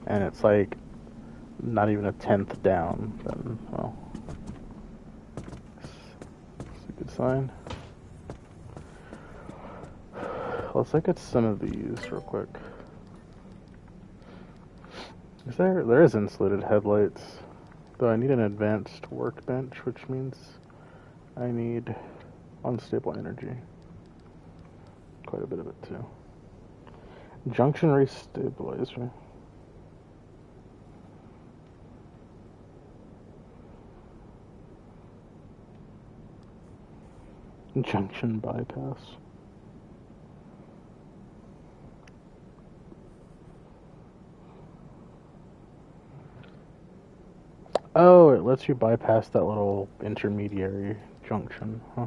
and it's like not even a tenth down, then, well, it's a good sign. Let's look at some of these real quick. There is insulated headlights, though I need an advanced workbench, which means I need unstable energy. Quite a bit of it too. Junction restabilizer. Junction bypass. Oh, it lets you bypass that little intermediary junction, huh?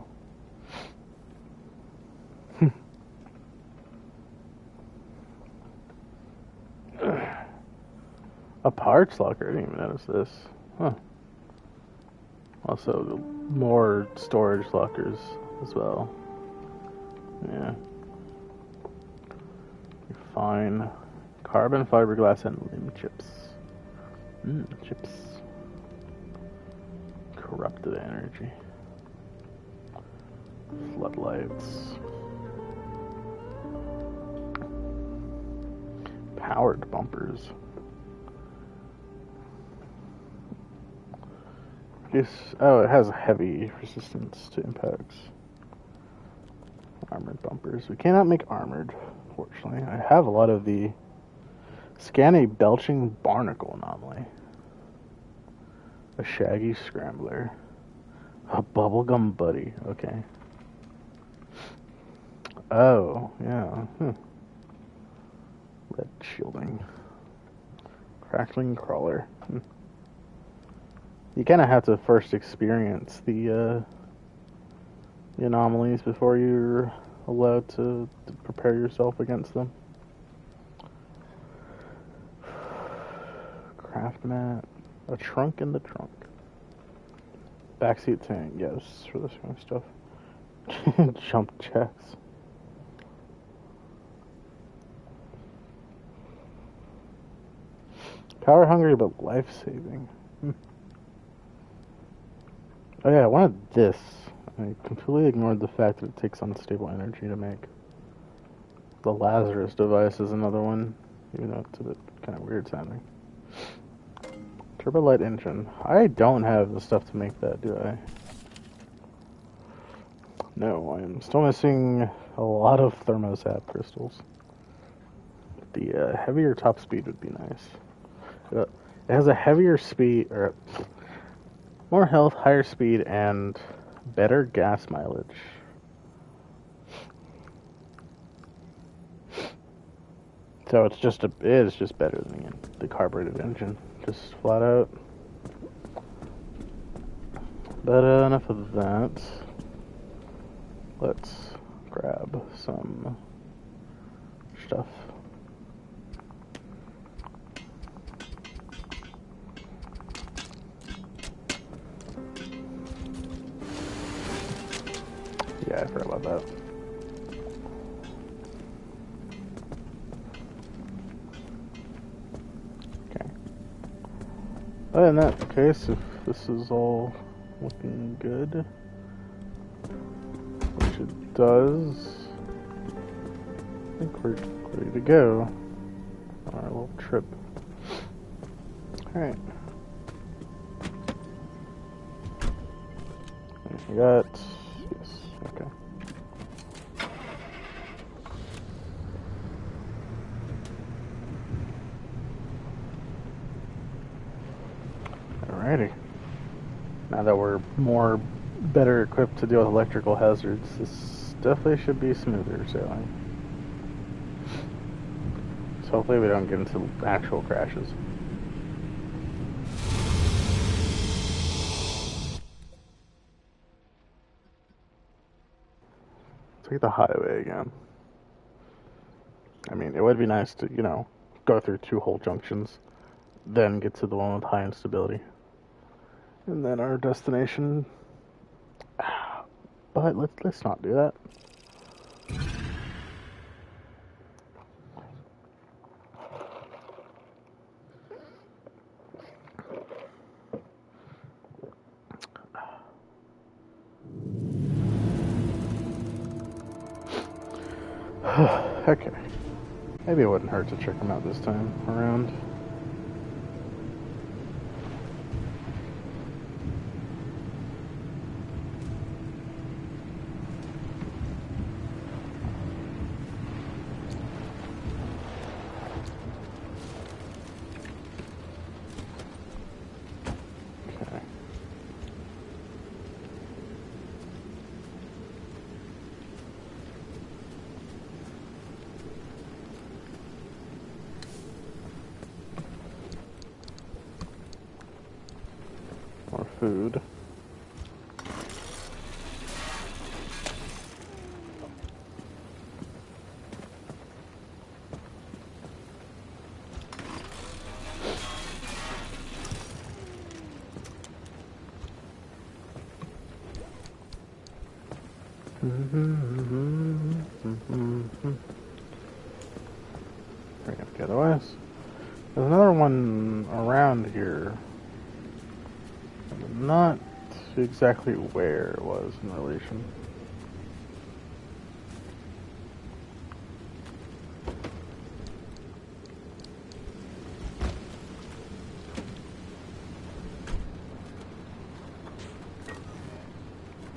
A parts locker, I didn't even notice this. Huh. Also, more storage lockers as well. Yeah. Fine. Carbon fiberglass and limb chips. Chips. Corrupted energy. Floodlights. Powered bumpers. Oh, it has heavy resistance to impacts. Armored bumpers. We cannot make armored, fortunately. I have a lot of the scan a belching barnacle anomaly. A shaggy scrambler. A bubblegum buddy. Okay. Oh, yeah. Lead shielding. Crackling crawler. You kind of have to first experience the anomalies before you're allowed to prepare yourself against them. Craft mat. A trunk in the trunk. Backseat tank, yes, for this kind of stuff. Jump checks. Power hungry but life saving. Oh yeah, I wanted this. I completely ignored the fact that it takes unstable energy to make. The Lazarus device is another one, even though it's a bit kind of weird sounding. Turbolight engine. I don't have the stuff to make that, do I? No, I am still missing a lot of thermosap crystals. The heavier top speed would be nice. It has a heavier speed, or more health, higher speed, and better gas mileage. So it is just better than the carbureted engine, just flat out. But enough of that. Let's grab some stuff. Yeah, I forgot about that. Okay. But in that case, if this is all looking good, which it does, I think we're ready to go on our little trip. Alright. We got... Okay. Alrighty. Now that we're better equipped to deal with electrical hazards, this definitely should be smoother sailing. So hopefully we don't get into actual crashes. take the highway again. I mean, it would be nice to, you know, go through 2 whole junctions, then get to the one with high instability. And then our destination. But let's not do that. Okay. Maybe it wouldn't hurt to check them out this time around. More food. Bring up the other west. There's another one around here. Not exactly where it was in relation.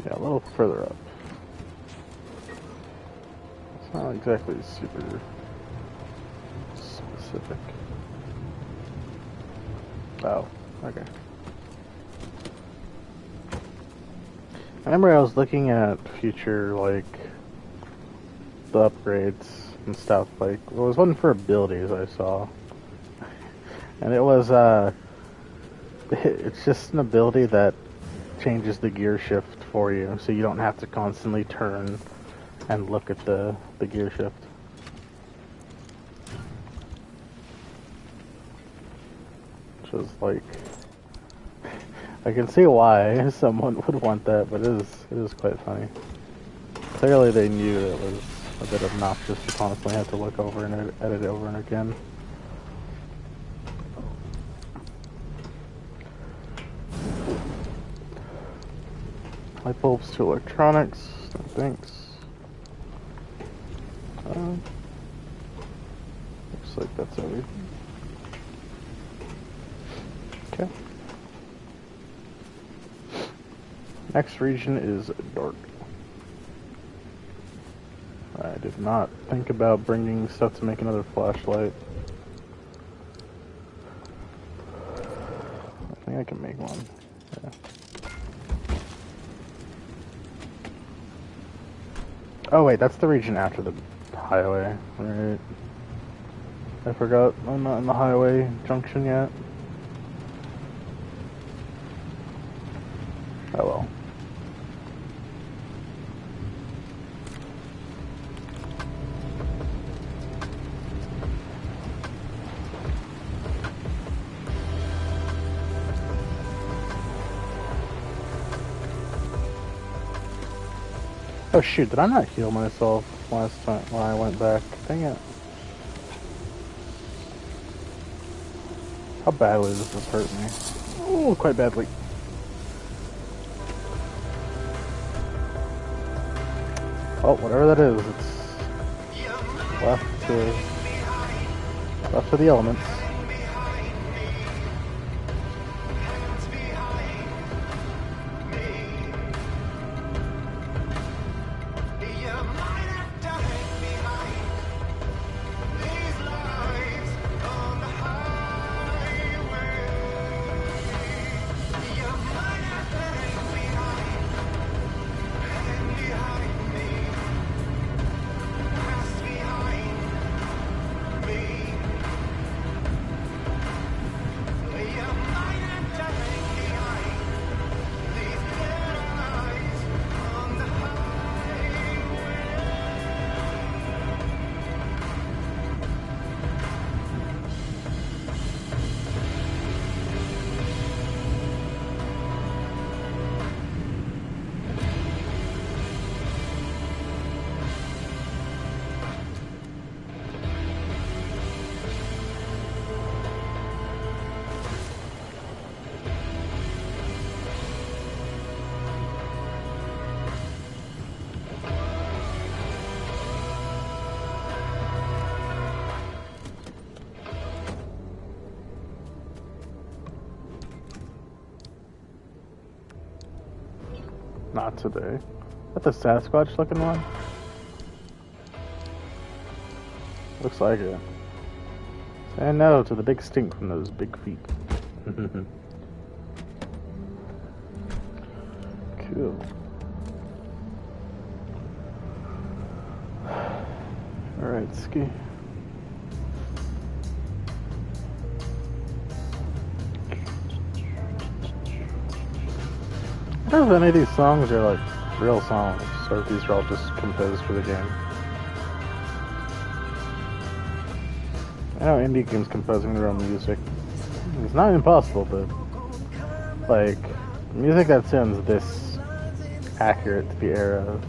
Yeah, a little further up. It's not exactly super specific. Oh, okay. I remember I was looking at future, like, the upgrades and stuff, like, there was one for abilities I saw, and it was, it's just an ability that changes the gear shift for you, so you don't have to constantly turn and look at the gear shift. Which was, like, I can see why someone would want that, but it is quite funny. Clearly they knew it was a bit obnoxious to constantly have to look over and edit it over and again. Light bulbs to electronics, no thanks. Looks like that's everything. Okay. Next region is dark. I did not think about bringing stuff to make another flashlight. I think I can make one. Yeah. Oh wait, that's the region after the highway, right? I forgot I'm not in the highway junction yet. Oh well. Oh shoot, did I not heal myself last time when I went back? Dang it. How badly does this hurt me? Oh, quite badly. Oh, whatever that is, it's left to the elements. Not today. That's a Sasquatch looking one? Looks like it. And no to the big stink from those big feet. Cool. Alright, ski. I don't know if any of these songs are like real songs, or if these are all just composed for the game. I know indie games composing their own music. It's not impossible, but like music that sounds this accurate to the era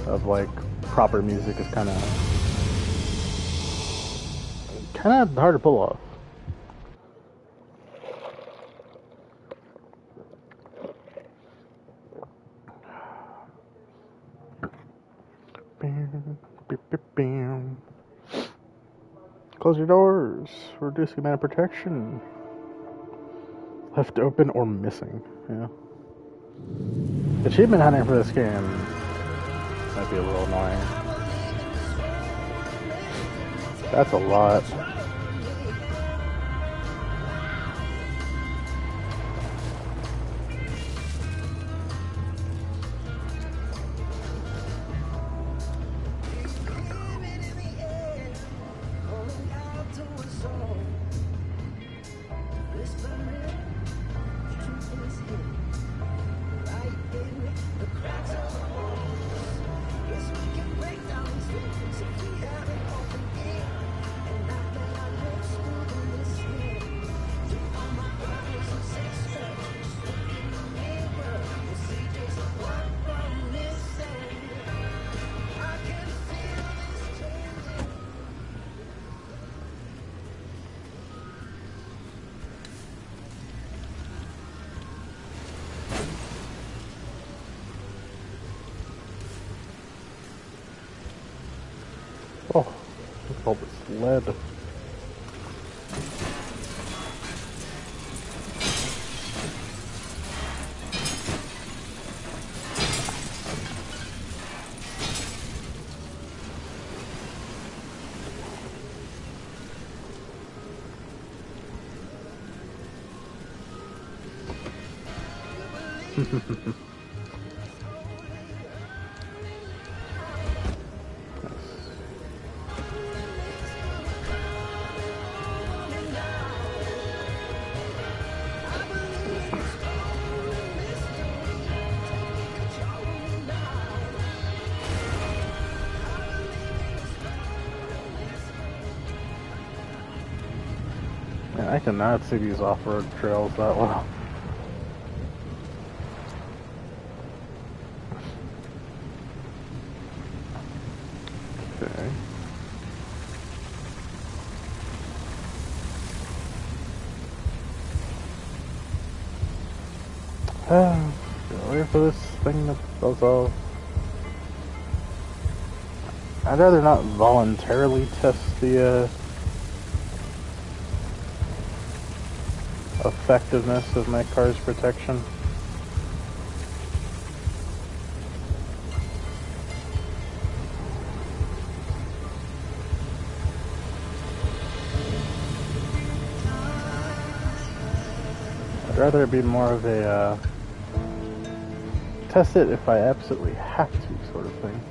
of like proper music is kind of hard to pull off. Close your doors. Reduce the amount of protection. Left open or missing. Yeah. Achievement hunting for this game might be a little annoying. That's a lot. Oh, look at all this lead. Man, I cannot see these off-road trails that well. Okay. Wait for this thing to buzz off. I'd rather not voluntarily test the effectiveness of my car's protection. I'd rather it be more of a test it if I absolutely have to sort of thing.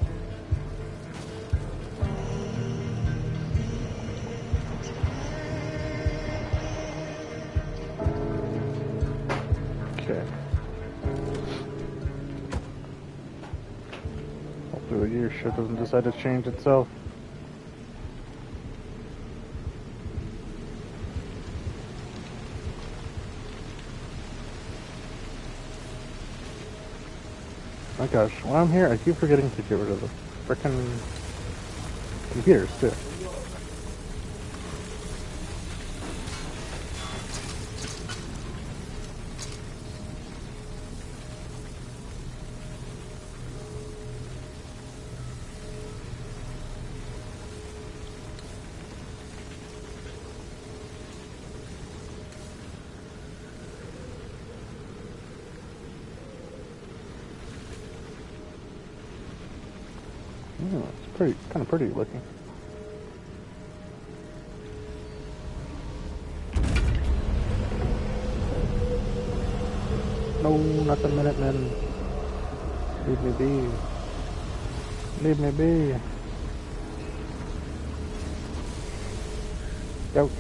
Okay. Hopefully the gear shift doesn't decide to change itself. My gosh, when I'm here, I keep forgetting to get rid of the frickin' computers, too. Kind of pretty looking. No, not the Minutemen. Leave me be. Leave me be. Ouch.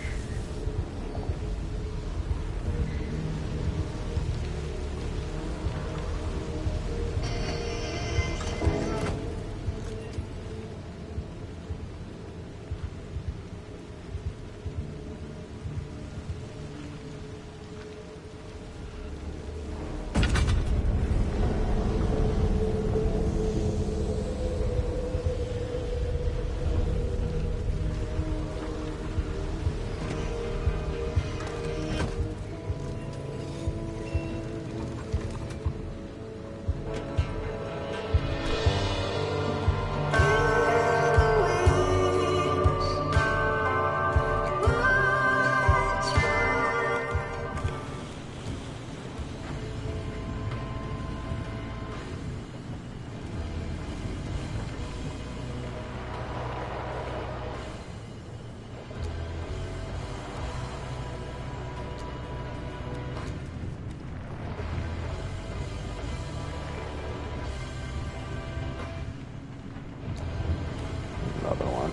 Another one.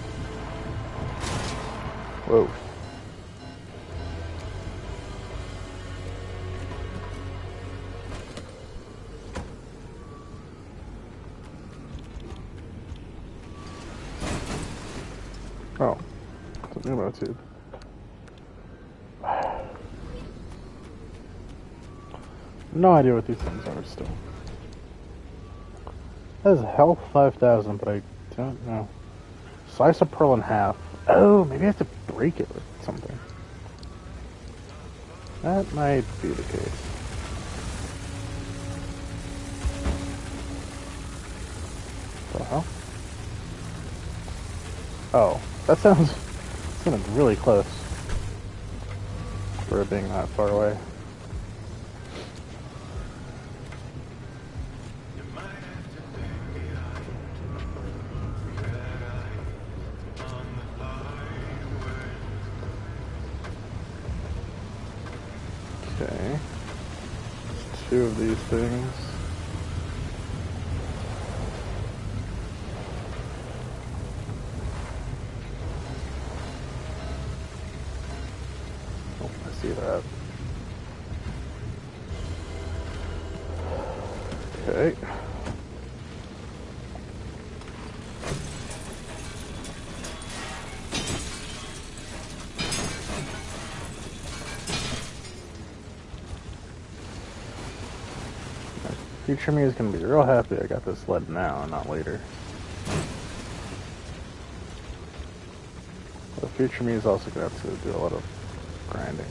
Whoa. Oh, it's a pneumo tube. No idea what these things are still. That is health 5,000, but I don't know. Slice a pearl in half. Oh, maybe I have to break it with something. That might be the case. What the hell? Oh, that sounds really close for it being that far away. Okay. Two of these things. Oh, I see that. Okay. Future me is going to be real happy I got this lead now and not later. The future me is also going to have to do a lot of grinding.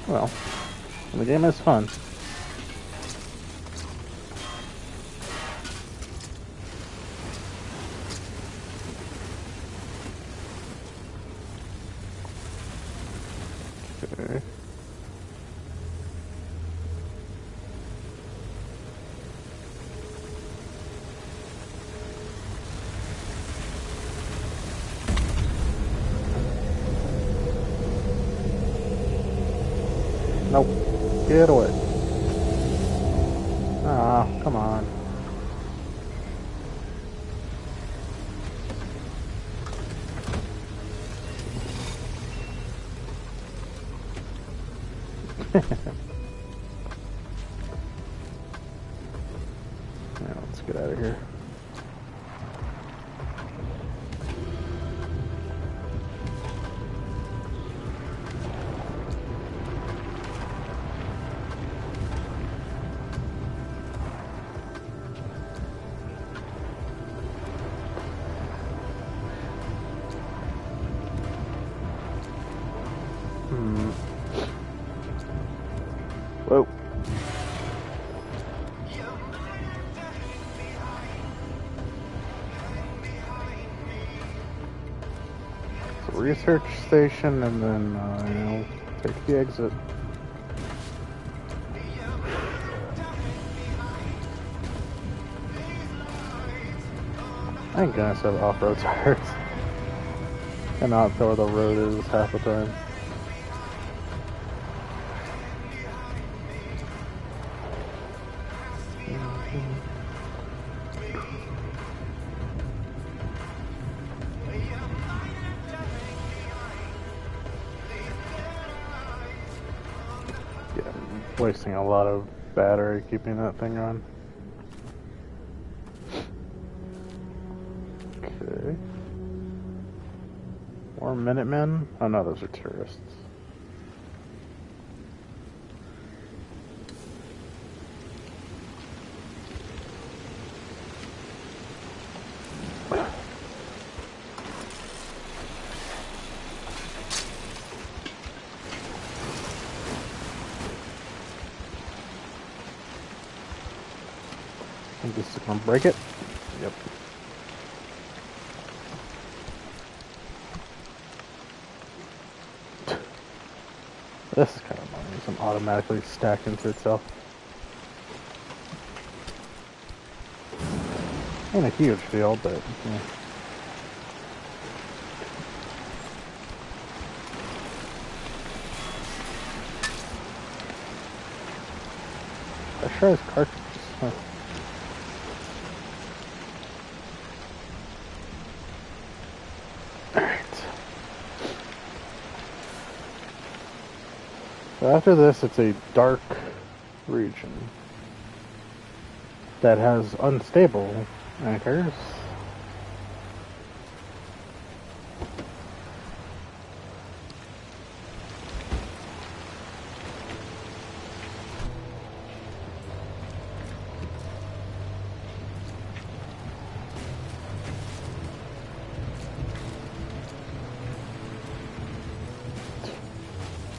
Well, the game is fun. Okay. Nope. Get away. Ah, come on. Yeah, let's get out of here. Whoa. Research station and then, take the exit. Thank goodness I have off-road tires. And not where the road is half the time. Yeah, I'm wasting a lot of battery keeping that thing on. Okay. More Minutemen? Oh no, those are tourists. I'm just gonna break it. Yep. This is kind of annoying. It's automatically stacked into itself. Ain't a huge deal, but yeah. I sure has cartridges. Huh. So after this, it's a dark region that has unstable anchors.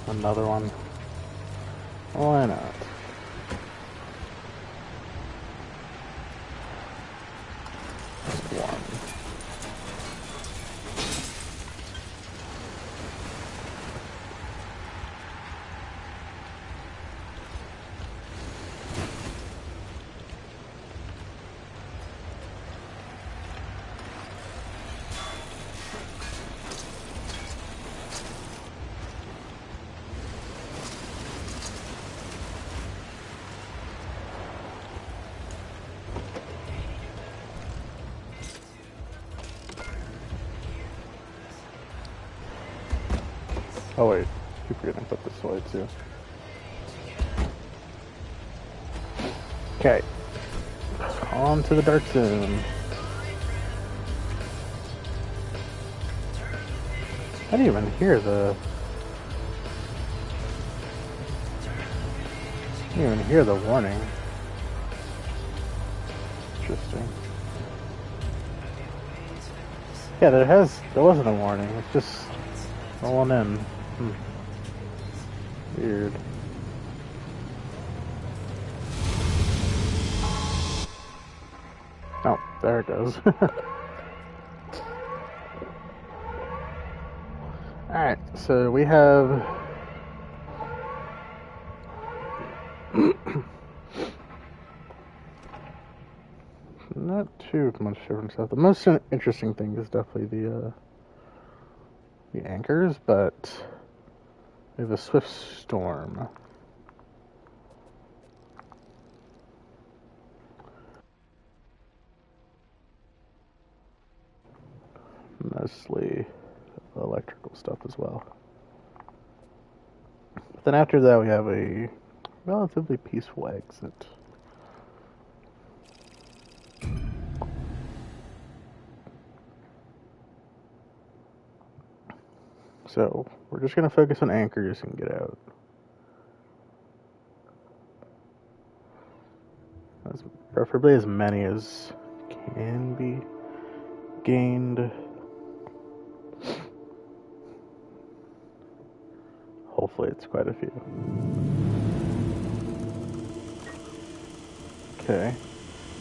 Another one. Why not? Just one. Oh wait, keep forgetting to put this away too. Okay. On to the dark zone. I didn't even hear the... I didn't even hear the warning. Interesting. Yeah, there wasn't a warning, it's just rolling in. Weird. Oh, there it goes. Alright, so we have... not too much different stuff. The most interesting thing is definitely the anchors, but we have a swift storm. Mostly electrical stuff as well. But then after that we have a relatively peaceful exit. So we're just going to focus on anchors and get out. Preferably as many as can be gained. Hopefully it's quite a few. Okay.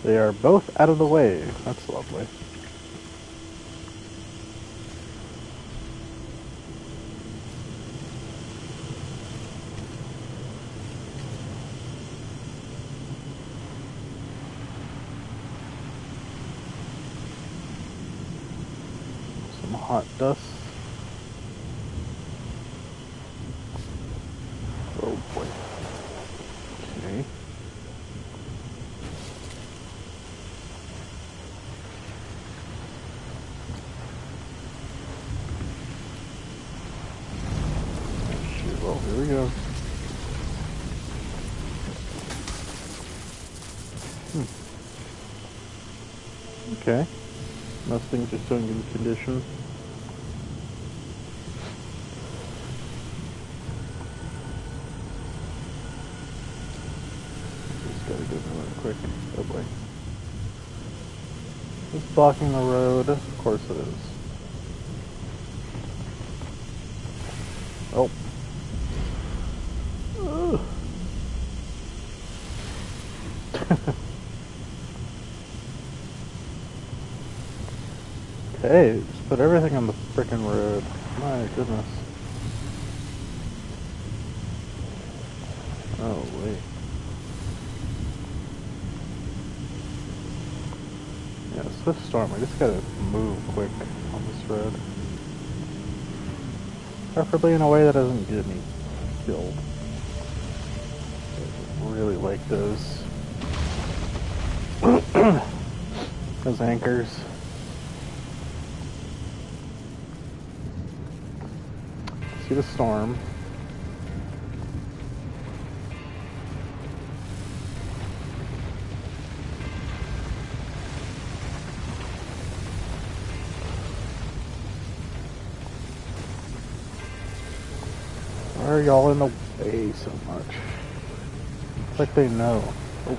They are both out of the way. That's lovely. some hot dust. Oh boy. Okay. Well, here we go. Okay. Most things are still in good condition. Just gotta go real quick. Oh boy. It's blocking the road. Of course it is. Oh. Hey, just put everything on the frickin' road. My goodness. Oh, wait. Yeah, swift storm. I just gotta move quick on this road. Preferably in a way that doesn't get me killed. I really like those. Those anchors. See the storm. Why are y'all in the way so much? It's like they know. Oh.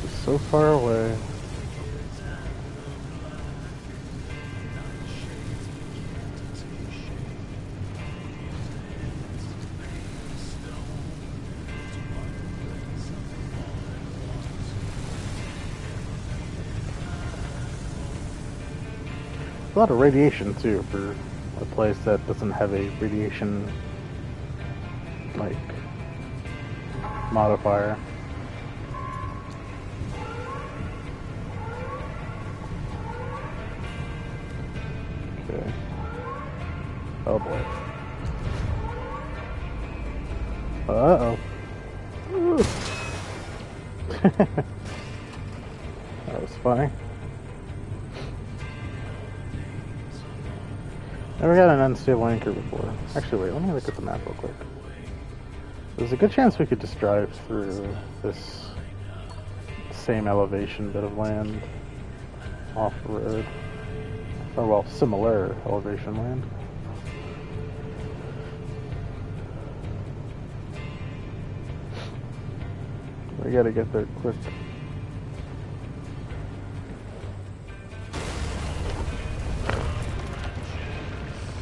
Just so far away. A lot of radiation too for a place that doesn't have a radiation like modifier. Okay. Oh boy. Uh-oh. That was funny. Never got an unstable anchor before. Actually, wait, let me look at the map real quick. There's a good chance we could just drive through this same elevation bit of land off the road. Or, well, similar elevation land. We gotta get there quick.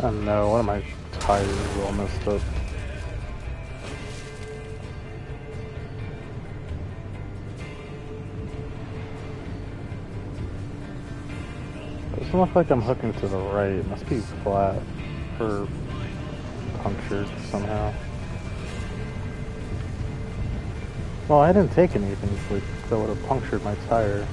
Oh no, one of my tires is all messed up. It doesn't look like I'm hooking to the right. It must be flat or punctured somehow. Well, I didn't take anything that would have punctured my tire.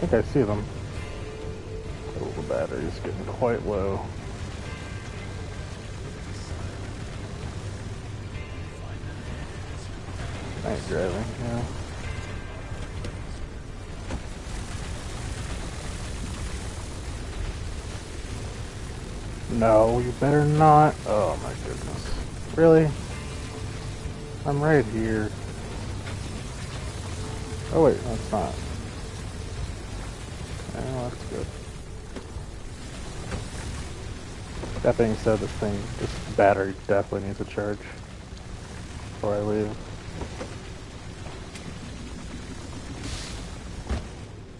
I think I see them. Oh, the battery's getting quite low. Night driving, yeah. No, you better not. Oh my goodness. Really? I'm right here. Oh wait, no, it's not. Oh, that's good. That being said, this battery definitely needs a charge before I leave.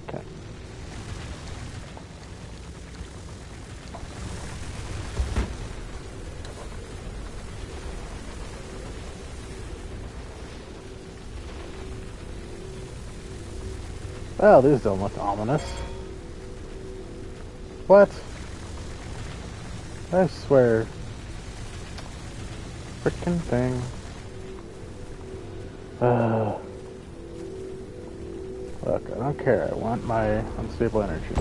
Okay. Well, these don't look ominous. What? I swear. Frickin' thing. Look, I don't care. I want my unstable energy.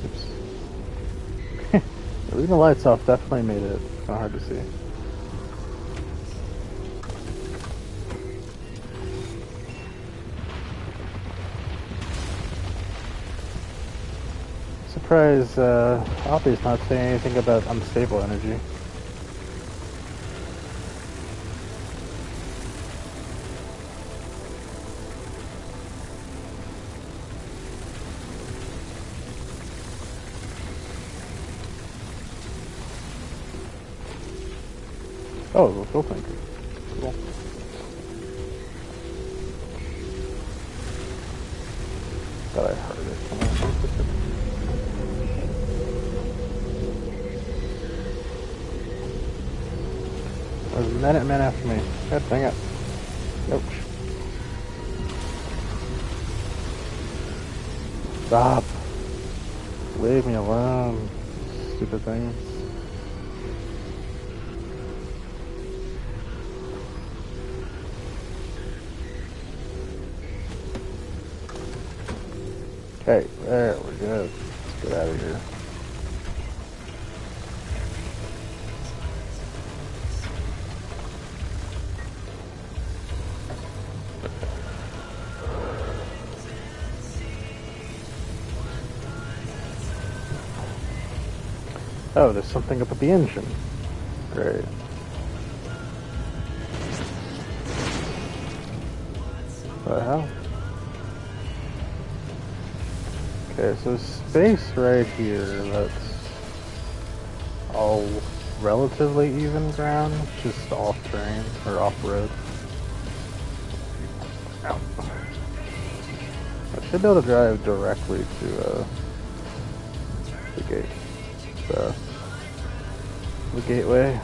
Oops. Leaving the lights off definitely made it kind of hard to see. Surprised Oppie's not saying anything about unstable energy. Oh, the fuel tanker. Cool. Thought I heard it. Come on. There's a Minutemen after me. God dang it. Nope. Stop. Leave me alone. Stupid things. Okay, there we go. Let's get out of here. Oh, there's something up at the engine. Great. What the hell? Okay, so space right here, that's all relatively even ground, just off-terrain, or off-road. Ow. I should be able to drive directly to the gate. The gateway.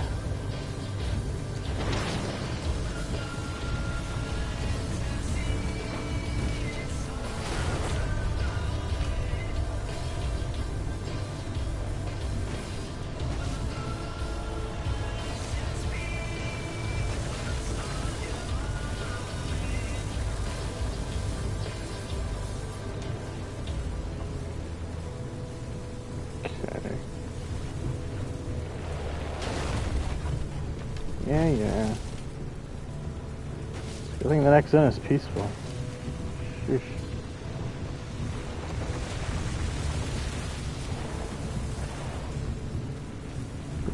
Yeah. I think the next zone is peaceful. Sheesh.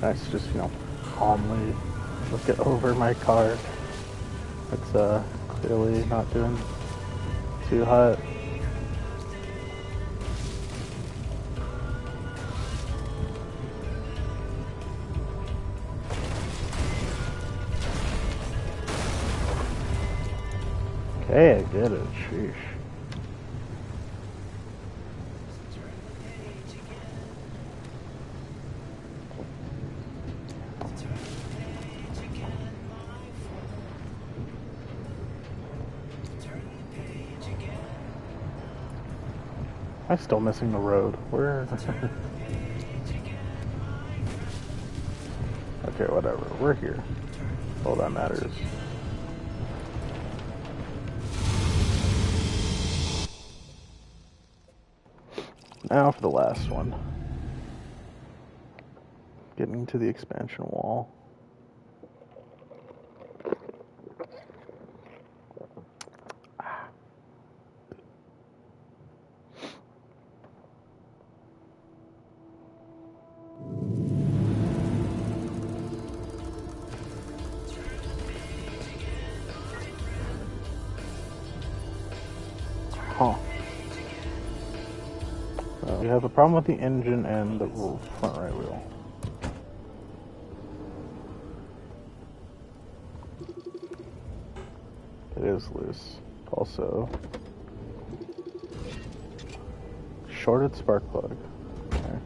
Nice, just, calmly look it over my car. It's, clearly not doing too hot. Hey, I get it. Sheesh. I'm still missing the road. Where? Okay, whatever. We're here. All that matters. Now for the last one. Getting to the expansion wall. Huh. We have a problem with the engine and the front right wheel. It is loose. Also, shorted spark plug. Okay.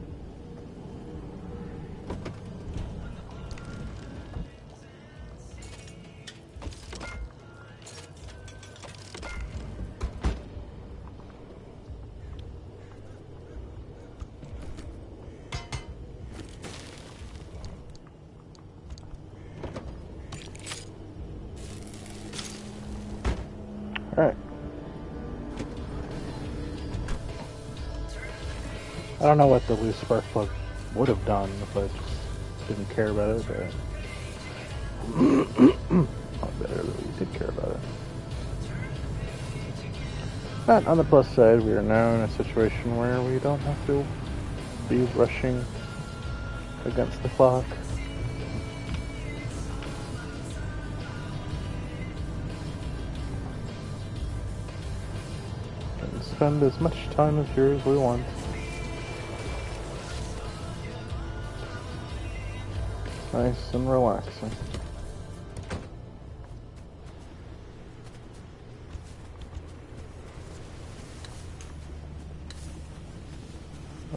Alright. I don't know what the loose spark plug would have done if I just didn't care about it, but not better that we did care about it. But on the plus side, we are now in a situation where we don't have to be rushing against the clock. And spend as much time as here as we want. Nice and relaxing.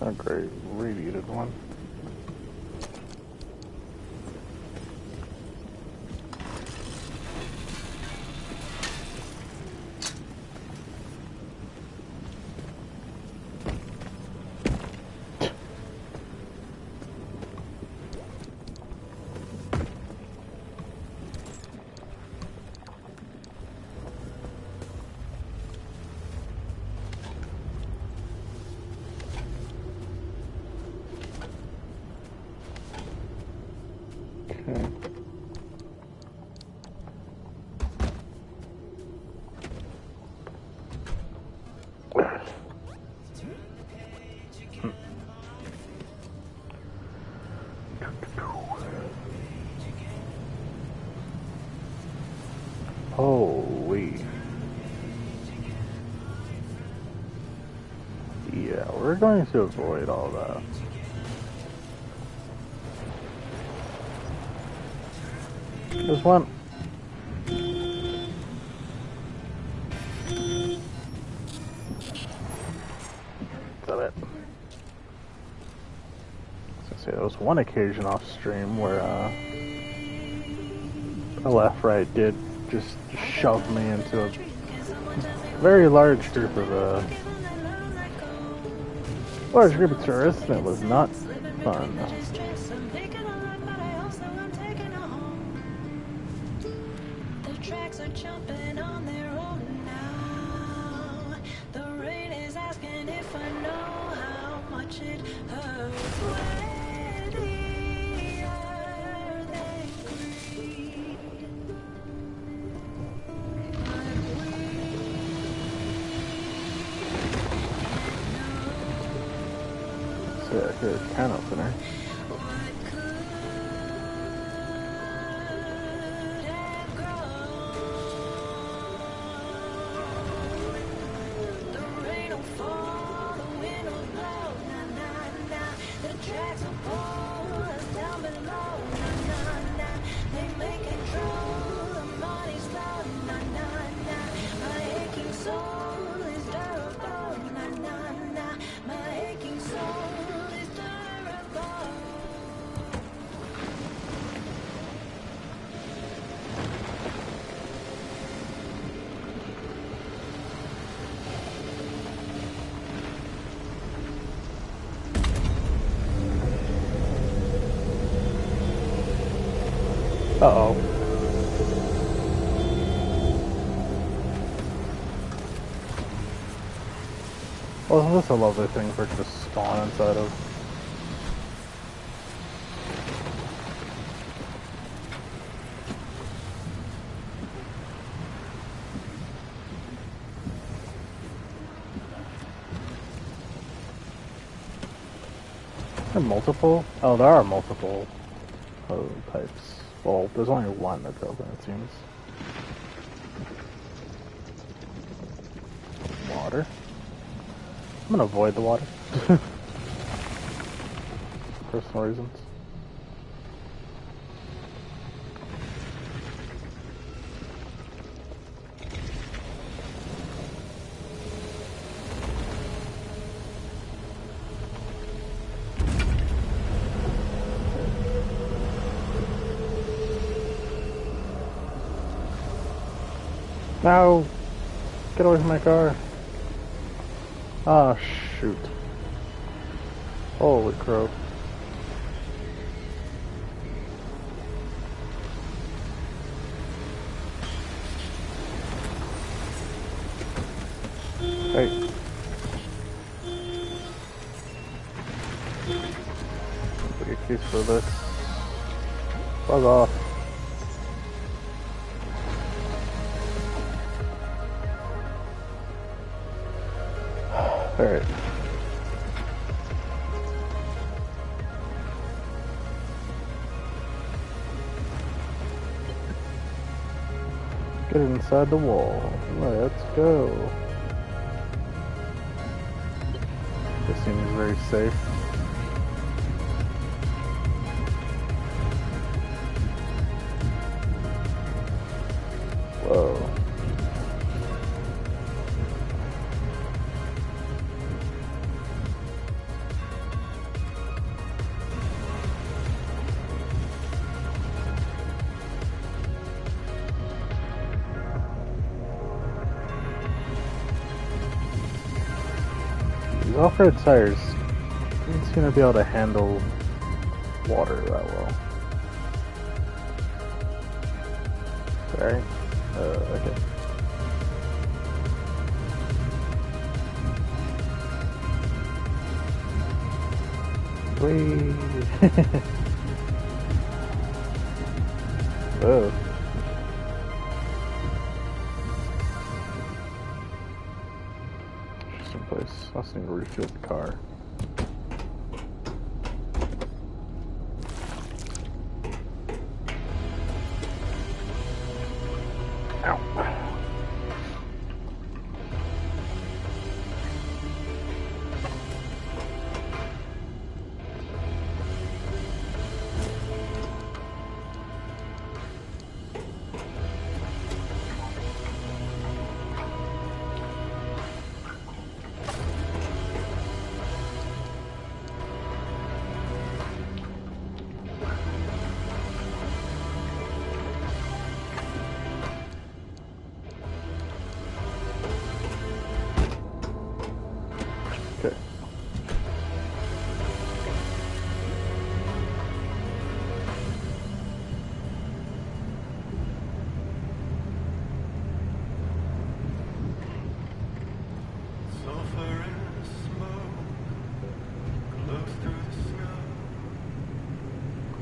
A great radiated one. Holy. Yeah, we're going to avoid all that. There's one. Got it. Say there was one occasion off stream where a left-right did just shove me into a very large group of tourists, and it was not fun. Here's a can opener. Uh-oh. Well, isn't this a lovely thing for it to just spawn inside of? Are there multiple? Oh, there are multiple types. Well, there's only one that's open, it seems. Water. I'm gonna avoid the water. Personal reasons. No! Get away from my car. Ah, shoot. Holy crow. Hey. Make a case for this. Bug off. Alright. Get inside the wall. Let's go. This seems very safe. Whoa. These off-road tires don't seem to be able to handle water that well. Sorry. Okay. Whee! Whoa. Someplace. I also need to refuel the car. Ow. Okay. Sulfur and smoke glows through the snow.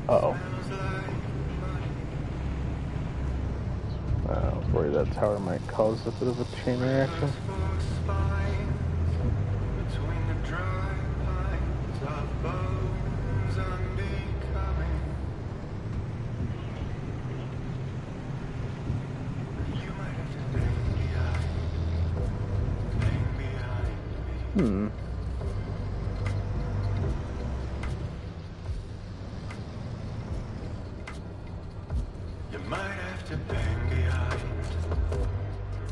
Uh-oh. Smells like money. I was worried that tower might cause a bit of a chain reaction. For spines between the dry pines of bones unbecoming. You might have to bang behind me. You might have to bang behind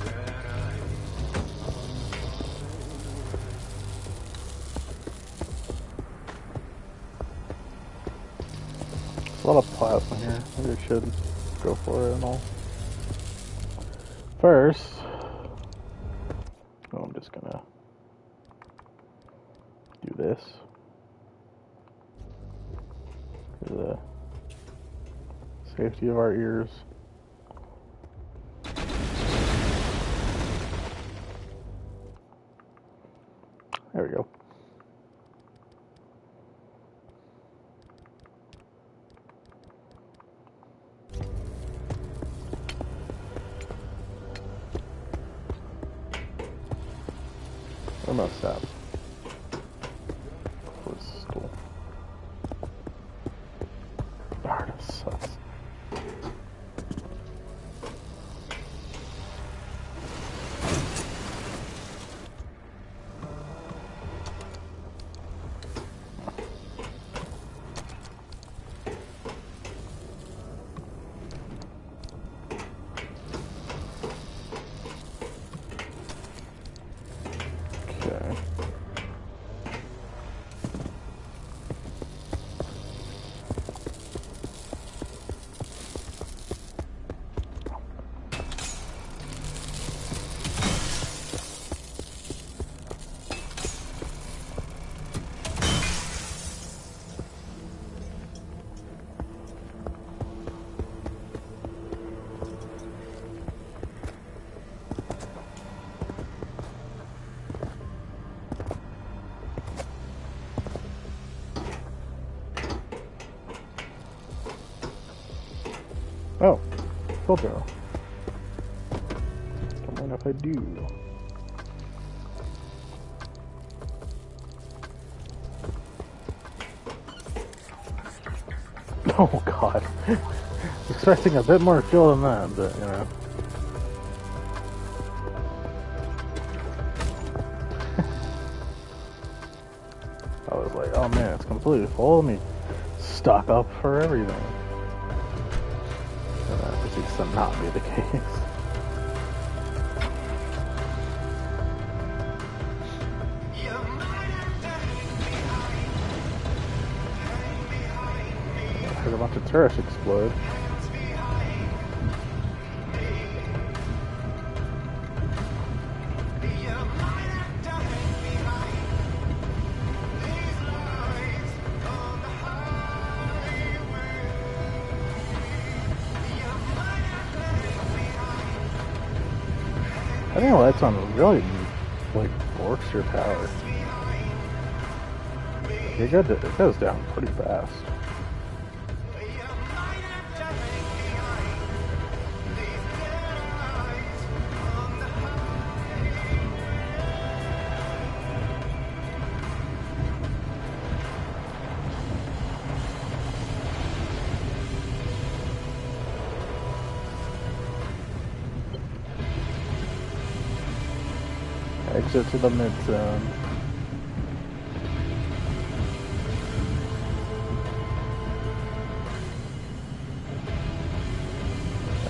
that eye. There's a lot of plasma here. Maybe I should go for it and all. First, I'm just gonna do this. For the safety of our ears. There we go. I must have. This is cool. Darn, it sucks. Okay. told you. Don't mind if I do. Oh god. Expecting a bit more fuel than that, but you know. I was like, oh man, it's completely full. Let me stock up for everything. And that proceeds to not be the case. I heard a bunch of turrets explode. I think the lights on really like works your power. It goes down pretty fast. Exit to the mid-zone.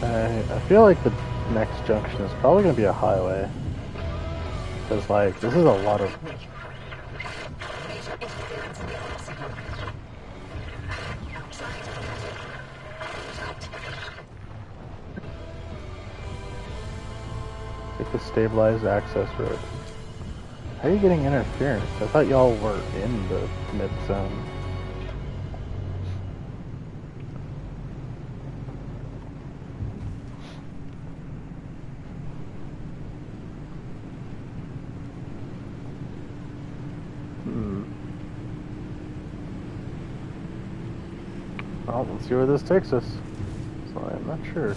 I feel like the next junction is probably going to be a highway. Because, like, this is a lot of... Like the stabilized access road. How are you getting interference? I thought y'all were in the mid-zone. Well, let's see where this takes us. So I'm not sure.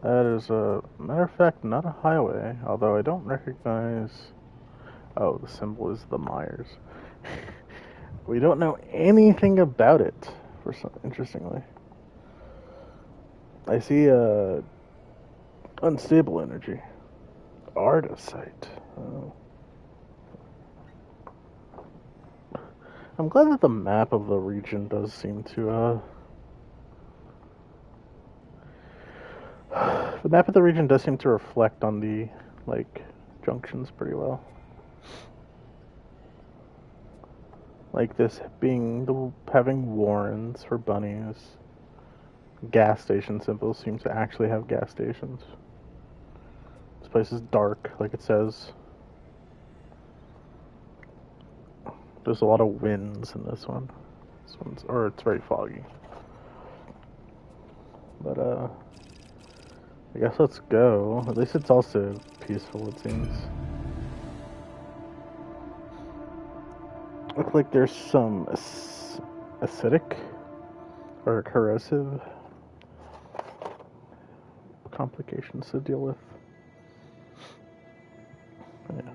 That is a matter of fact not a highway, although I don't recognize. Oh, the symbol is the Myers. We don't know anything about it, for some, interestingly. I see unstable energy. Artesite. Oh. I'm glad that the map of the region does seem to the map of the region does seem to reflect on the, like, junctions pretty well. Like this being having warrens for bunnies. Gas station symbols seem to actually have gas stations. This place is dark, like it says. There's a lot of winds in this one. This one's, or it's very foggy. But I guess let's go. At least it's also peaceful, it seems. Looks like there's some acidic or corrosive complications to deal with. Yeah.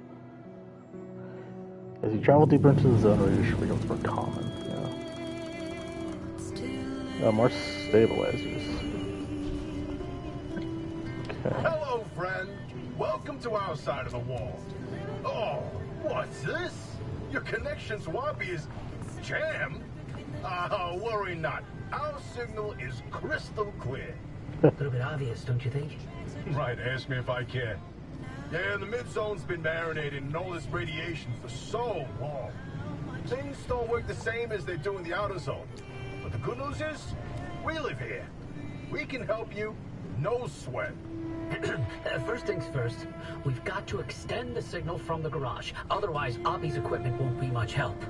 As you travel deeper into the zone, radiation becomes more common. Yeah. More stabilizers. Hello, friend. Welcome to our side of the wall. Oh, what's this? Your connection to Wabi is jammed? Worry not. Our signal is crystal clear. A little bit obvious, don't you think? Right, ask me if I can. Yeah, the mid-zone's been marinated in all this radiation for so long. Things don't work the same as they do in the outer zone. But the good news is, we live here. We can help you, no sweat. First things first, we've got to extend the signal from the garage. Otherwise, Oppie's equipment won't be much help.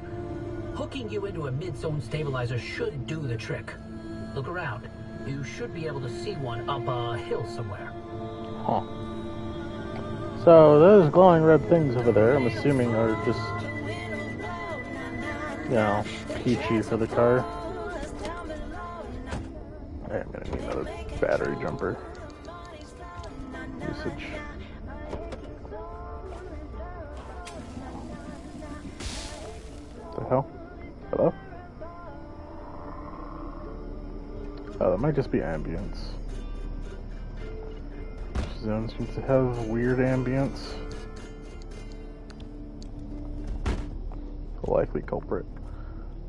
Hooking you into a mid-zone stabilizer should do the trick. Look around. You should be able to see one up a hill somewhere. Huh. So those glowing red things over there, I'm assuming are just, you know, peachy for the car. need another battery jumper. Usage. What the hell? Hello? Oh, that might just be ambience. Zone seems to have weird ambience. The likely culprit.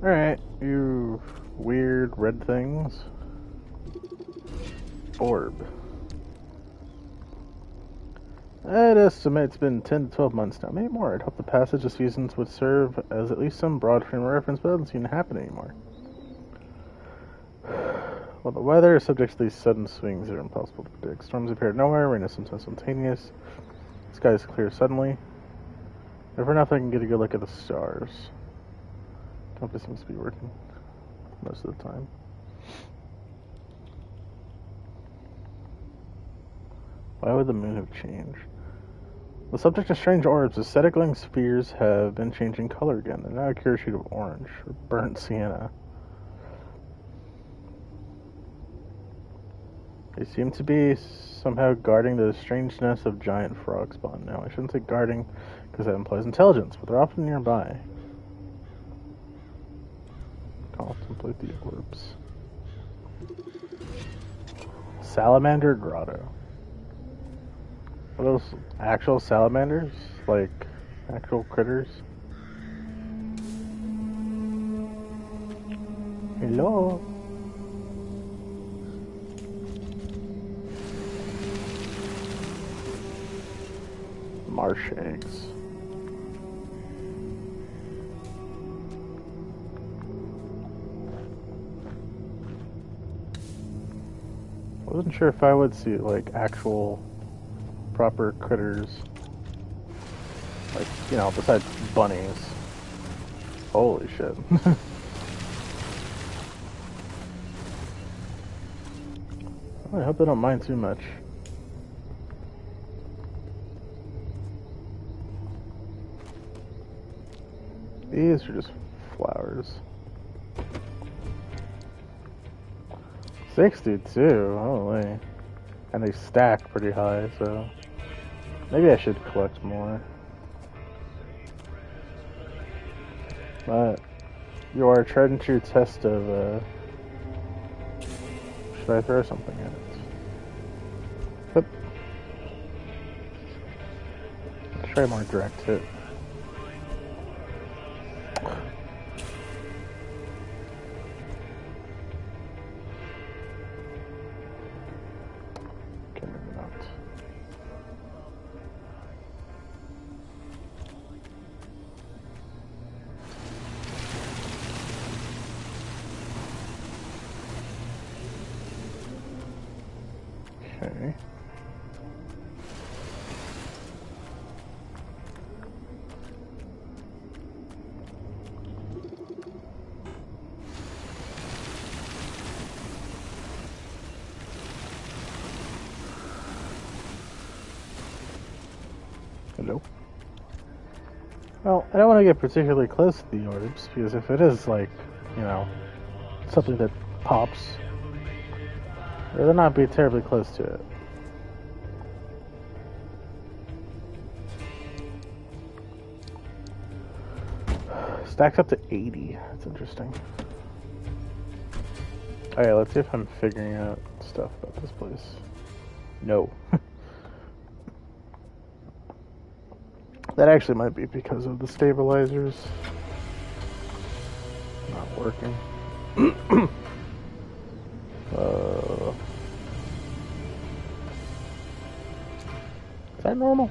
Alright, you weird red things. Orb. I'd estimate it's been 10 to 12 months now, maybe more. I'd hope the passage of seasons would serve as at least some broad frame of reference, but it doesn't seem to happen anymore. Well, the weather is subject to these sudden swings that are impossible to predict. Storms appear nowhere, rain is sometimes spontaneous. The sky is clear suddenly. If for nothing, I can get a good look at the stars. Compass seems to be working most of the time. Why would the moon have changed? The subject of strange orbs, the aesthetic-glowing spheres have been changing color again. They're now a curious shade of orange, or burnt sienna. They seem to be somehow guarding the strange nest of giant frog spawn. Now, I shouldn't say guarding, because that implies intelligence, but they're often nearby. Contemplate the orbs. Salamander Grotto. Are those actual salamanders? Like, actual critters? Hello? Marsh eggs. I wasn't sure if I would see, like, actual proper critters. Like, you know, besides bunnies. Holy shit. I hope they don't mind too much. These are just flowers. 62, holy. And they stack pretty high, so maybe I should collect more. But you are a tried and true test of, should I throw something at it? Yep. Let's try more direct hit. Okay. Hello. Well, I don't want to get particularly close to the orbs, because if it is, like, you know, something that pops, I'd rather not be terribly close to it. Stacks up to 80. That's interesting. Alright, let's see if I'm figuring out stuff about this place. No. That actually might be because of the stabilizers not working. Is that normal?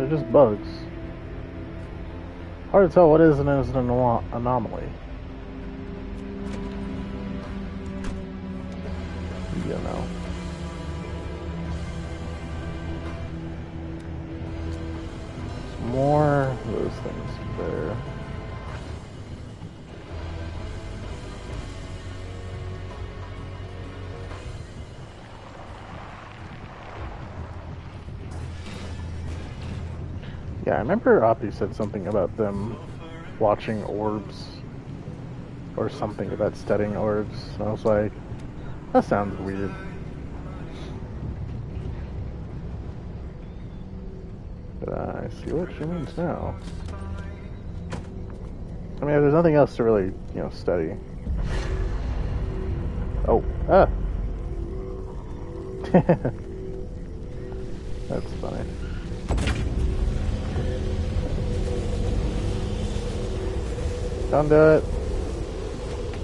They're just bugs. Hard to tell what is and isn't an anomaly. You know. More of those things there. Yeah, remember Oppie said something about them watching orbs or something about studying orbs. I was like, that sounds weird. But I see what she means now. I mean, if there's nothing else to really, study. Oh, ah! That's funny. Don't do it.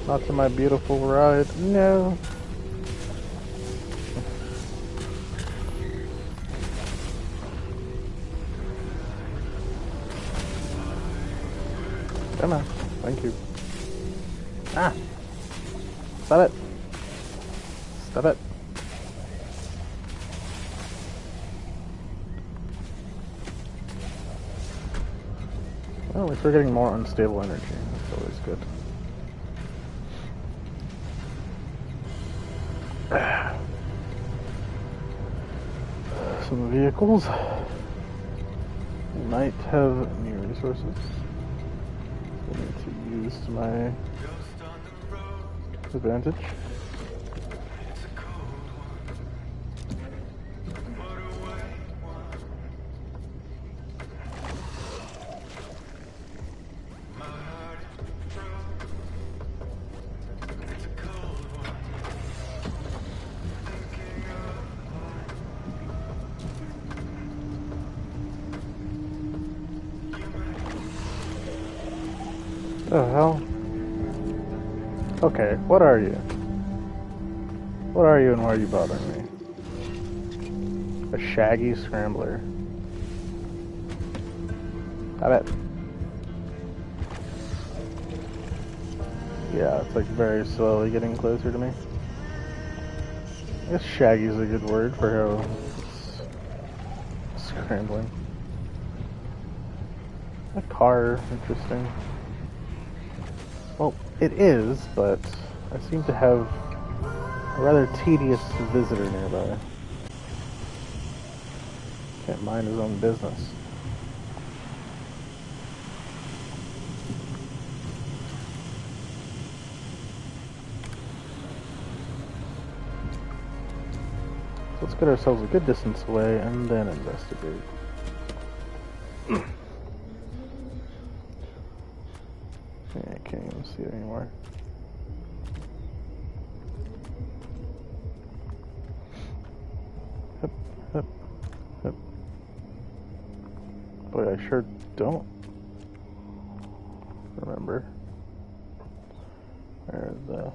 Not to my beautiful ride. No. Come on. Thank you. Ah! Stop it. Stop it. Well, at least we're getting more unstable energy. That's always good. Some vehicles might have new resources. I need to use to my advantage. The hell? Okay, what are you? What are you and why are you bothering me? A shaggy scrambler. I bet. Yeah, it's like very slowly getting closer to me. I guess shaggy is a good word for how it's scrambling. A car, interesting. Well, it is, but I seem to have a rather tedious visitor nearby. Can't mind his own business. So let's get ourselves a good distance away and then investigate. I can't even see it anymore. Hip, hip, hip. Boy, I sure don't remember where the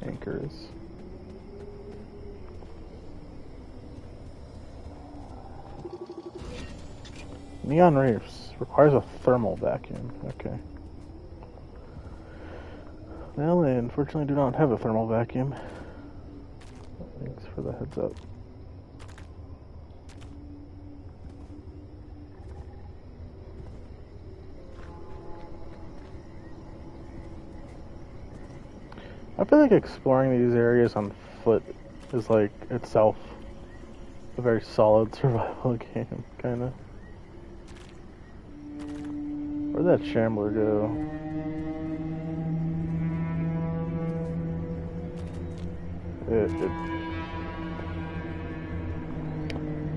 anchor is. Neon Reefs requires a thermal vacuum. Okay. Well, they unfortunately do not have a thermal vacuum. Thanks for the heads up. I feel like exploring these areas on foot is like itself a very solid survival game, kinda. Where'd that shambler go? It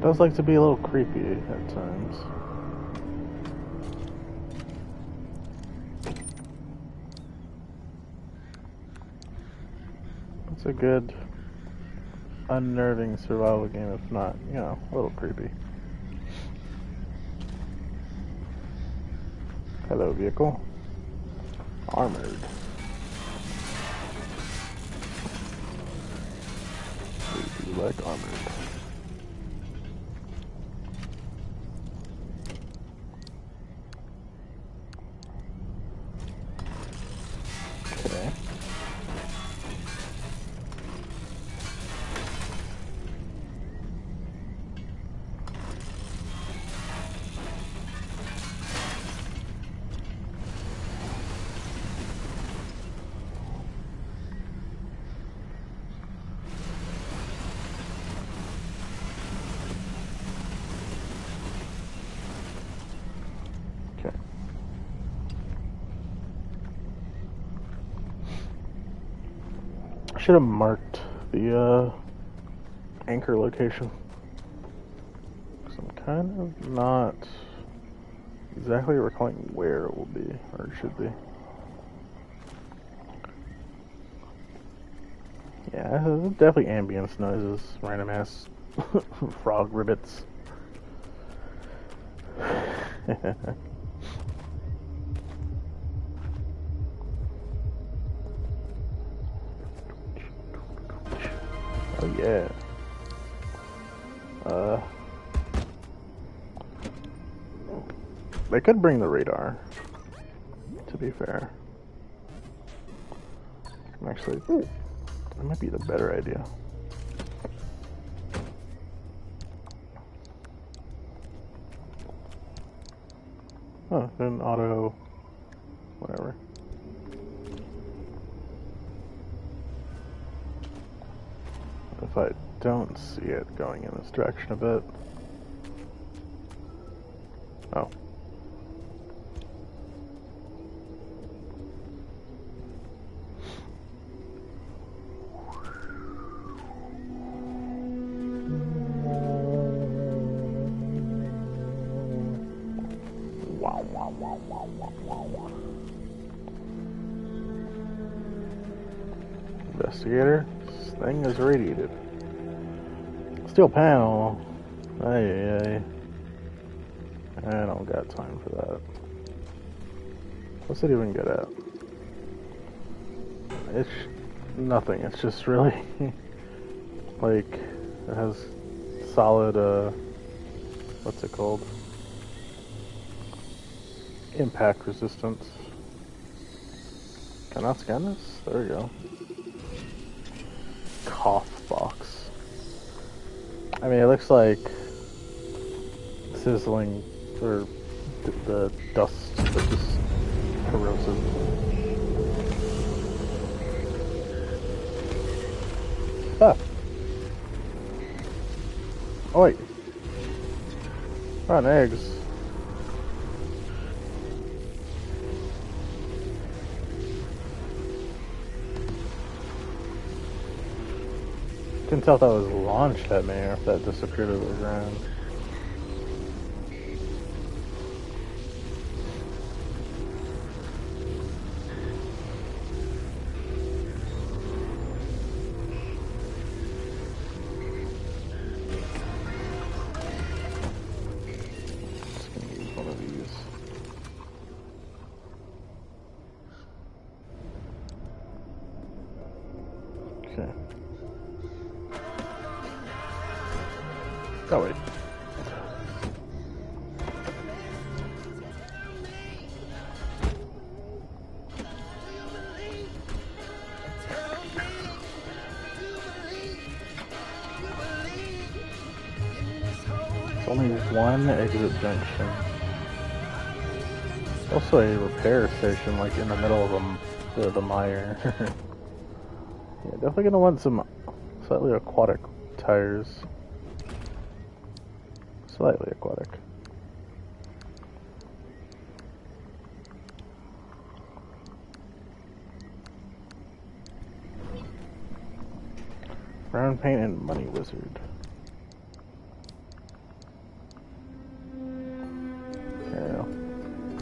does like to be a little creepy at times. It's a good, unnerving survival game, if not, a little creepy. Hello, vehicle. Armored. We do like armored. Okay. should have marked the anchor location. 'Cause I'm kind of not exactly recalling where it will be, or it should be. Yeah, definitely ambience noises, random ass frog ribbits. Oh yeah. They could bring the radar, to be fair. Actually, that might be the better idea. Oh, then auto, whatever. If I don't see it going in this direction a bit. Oh. Investigator, this thing is radiated. Steel panel. Ay. I don't got time for that. What's it even good at? It's nothing. It's just really like it has solid what's it called? Impact resistance. Can I scan this? There we go. Cough box. I mean, it looks like sizzling, or the dust, but just corrosive. Ah! Oh wait. Rotten eggs. Couldn't tell if that was launched at me or if that disappeared to the ground. Just gonna use one of these. Okay. Oh wait. It's only one exit junction. Also a repair station, like in the middle of the mire. Yeah, definitely gonna want some slightly aquatic tires. Slightly aquatic. Brown paint and money wizard. Yeah.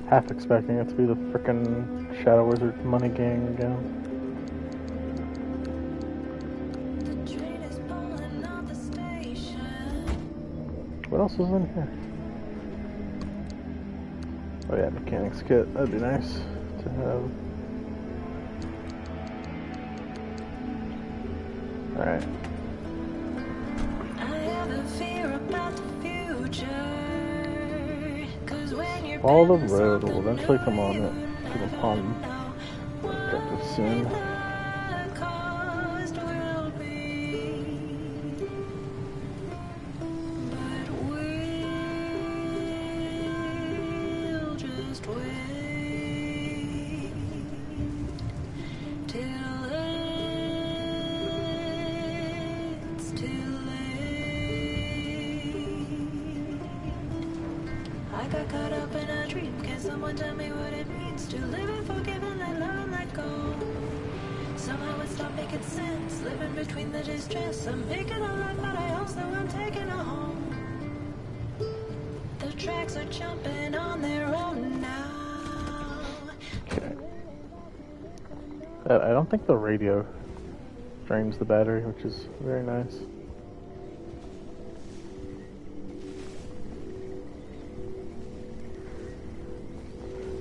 Half expecting it to be the frickin' Shadow Wizard money gang again. What else is in here? Oh yeah, mechanics kit. That'd be nice to have. Alright. Follow the road will eventually come upon objective soon. I got caught up in a dream. Can someone tell me what it means to live and forgive and let love and let go? Somehow it stopped making sense. Living between the distress. I'm making a run, but I also am taking a home. The tracks are jumping on their own now. Okay. I don't think the radio drains the battery, which is very nice.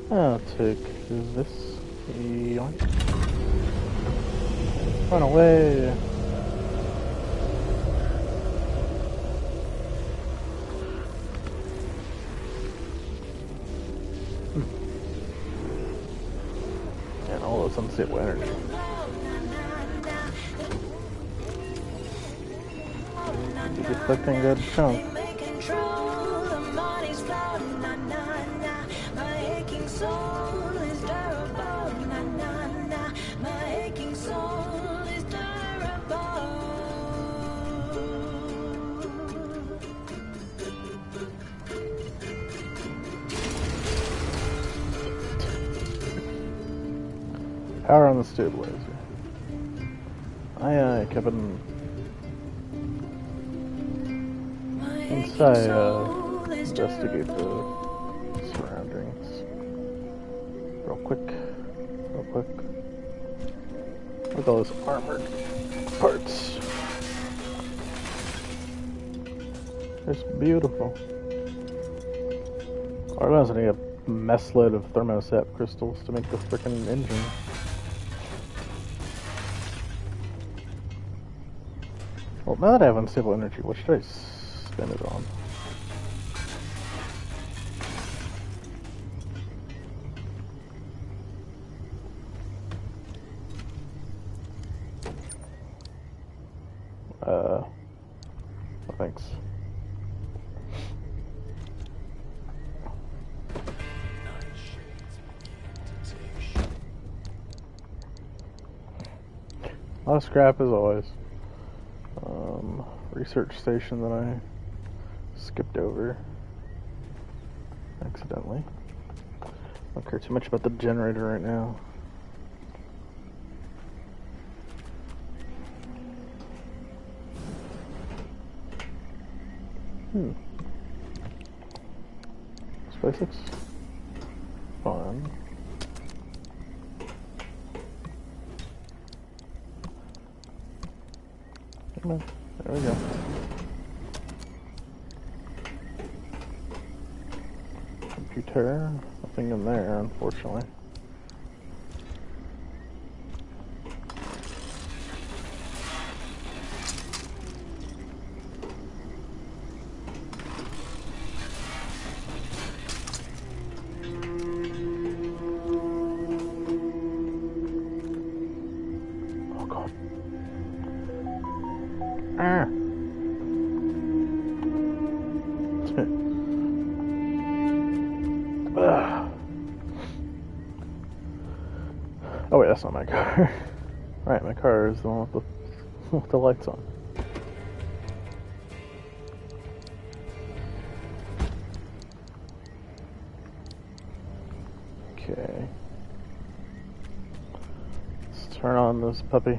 I'll take this. Yoink. Run away. And all those unstable energy. You're deflecting a good chunk. Power on the stabilizer. Aye, aye, Captain. Inside, investigate the surroundings. Real quick. With all those armored parts. It's beautiful. Or else I need a mess load of thermostat crystals to make the frickin' engine. Well, now that I have unstable energy, what should I spend it on? Well, thanks. A lot of scrap as always. Research station that I skipped over accidentally. I don't care too much about the generator right now. SpaceX? Fun. Come on. There we go. Computer. Nothing in there, unfortunately. Oh wait, that's not my car. Right, my car is the one with the lights on. Okay. Let's turn on this puppy.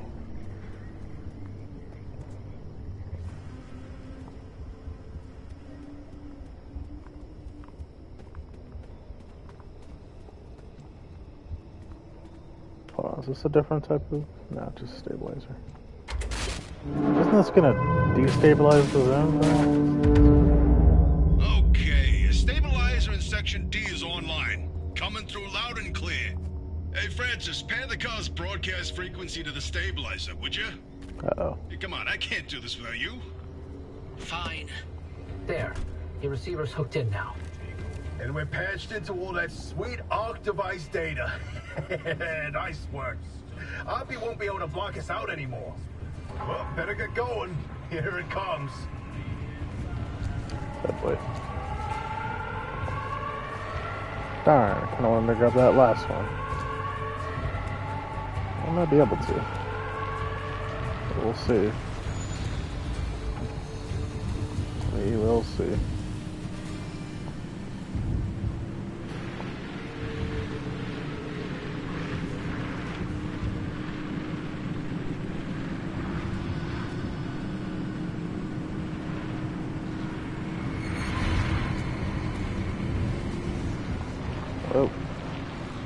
Is this a different type of... No, just stabilizer. Isn't this gonna destabilize the zone? Okay, a stabilizer in Section D is online. Coming through loud and clear. Hey, Francis, pan the car's broadcast frequency to the stabilizer, would you? Uh-oh. Hey, come on, I can't do this without you. Fine. There. Your receiver's hooked in now. And we're patched into all that sweet ARC device data. Nice work. Oppie won't be able to block us out anymore. Well, better get going. Here it comes. That boy. Darn, I kinda wanted to grab that last one. I might be able to. But we'll see. We will see.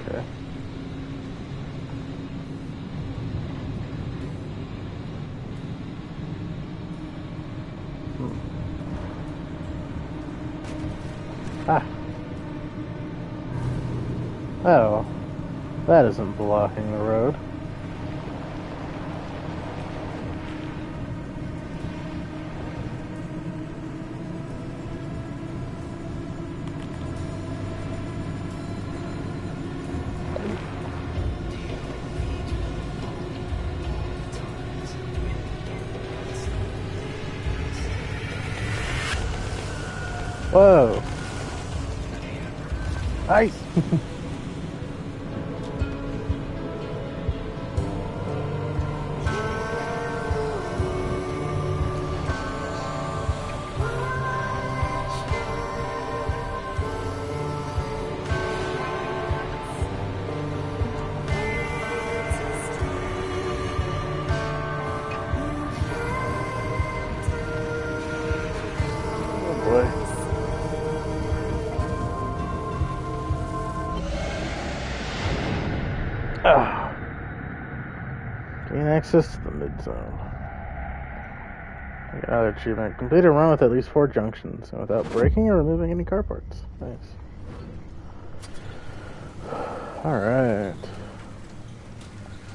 Okay. Ah. Oh. That isn't blocking the road. Whoa. Nice. Oh boy. Ah. Gain access to the mid-zone. Another achievement. Complete a run with at least 4 junctions and without breaking or removing any car parts. Nice. Alright.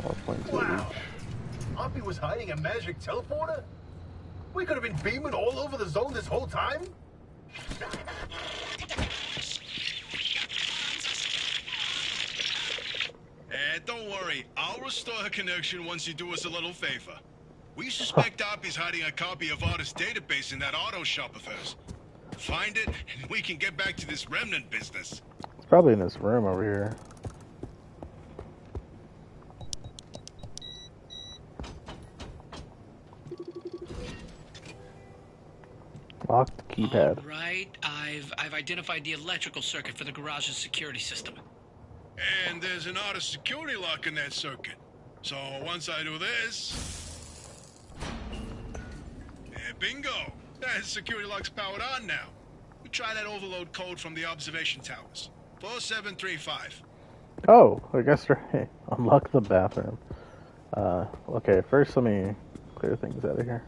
4 points Wow. each. Oppie was hiding a magic teleporter? We could have been beaming all over the zone this whole time? Don't worry. I'll restore her connection once you do us a little favor. We suspect Oppie's hiding a copy of Artist database in that auto shop of hers. Find it, and we can get back to this remnant business. It's probably in this room over here. Locked keypad. Right, I've identified the electrical circuit for the garage's security system. And there's an auto security lock in that circuit. So once I do this... bingo! That security lock's powered on now. We try that overload code from the observation towers. 4735. Oh, I guess right. Unlock the bathroom. Okay, first let me clear things out of here.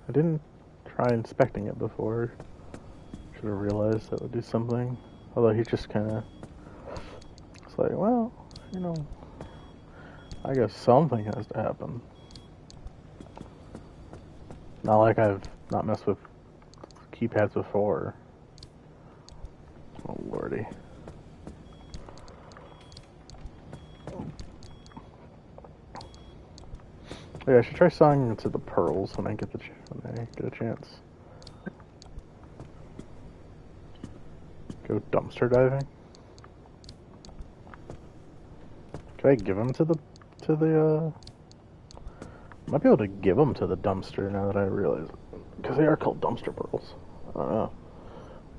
I didn't try inspecting it before. Should have realized that would do something. Although he just kind of... It's like, well, you know, I guess something has to happen. Not like I've not messed with keypads before. Oh, lordy. Yeah, I should try selling to the pearls when I get a chance. Go dumpster diving. Can I give them to the I might be able to give them to the dumpster now that I realize it. Because they are called dumpster pearls. I don't know.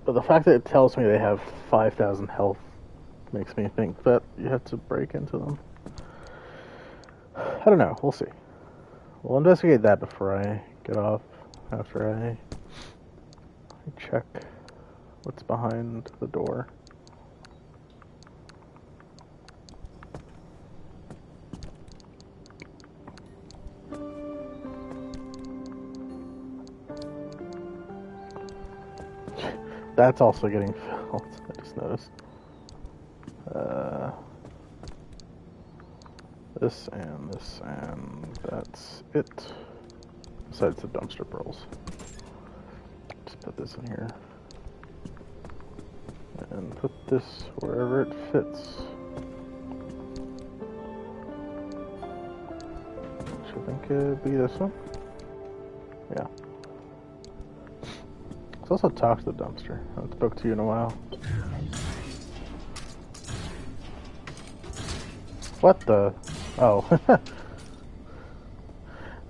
But the fact that it tells me they have 5,000 health makes me think that you have to break into them. I don't know. We'll see. We'll investigate that before I get off. After I check what's behind the door. That's also getting filled, I just noticed. This and that's it. Besides the dumpster pearls. Just put this in here. And put this wherever it fits. Which I think could be this one. Yeah. Let's also talk to the dumpster. I haven't spoke to you in a while. What the? Oh.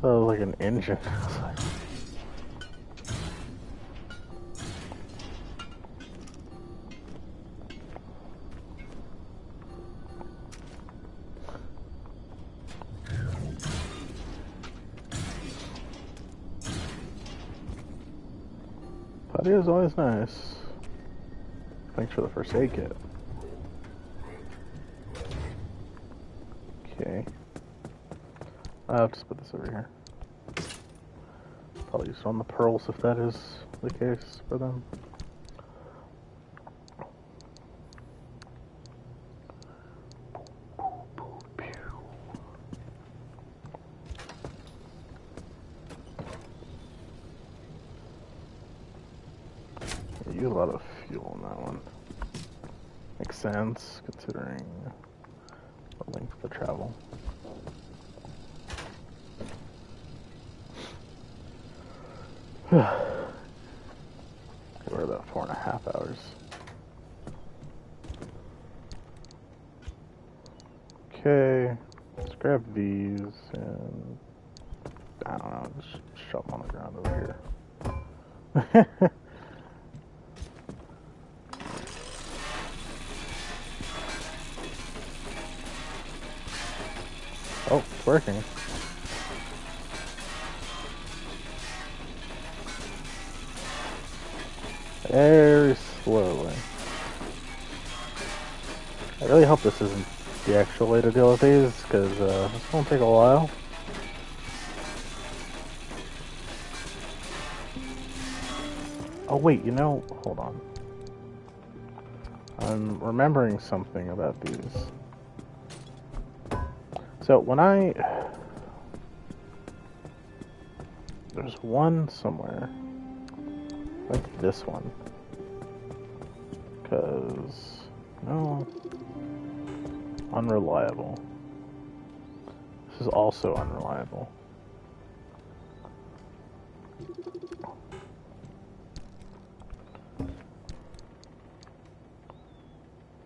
Oh, like an engine. Patio is always nice. thanks for the first aid kit. Okay. I'll just put this over here. Probably use it on the pearls if that is the case for them. Use a lot of fuel on that one. Makes sense considering the length of the travel. We're about 4.5 hours. Okay, let's grab these and I don't know, just shove them on the ground over here. Oh, it's working. Very slowly. I really hope this isn't the actual way to deal with these, because this won't take a while. Oh wait, you know, hold on. I'm remembering something about these. So when there's one somewhere, like this one, because, no, unreliable. This is also unreliable.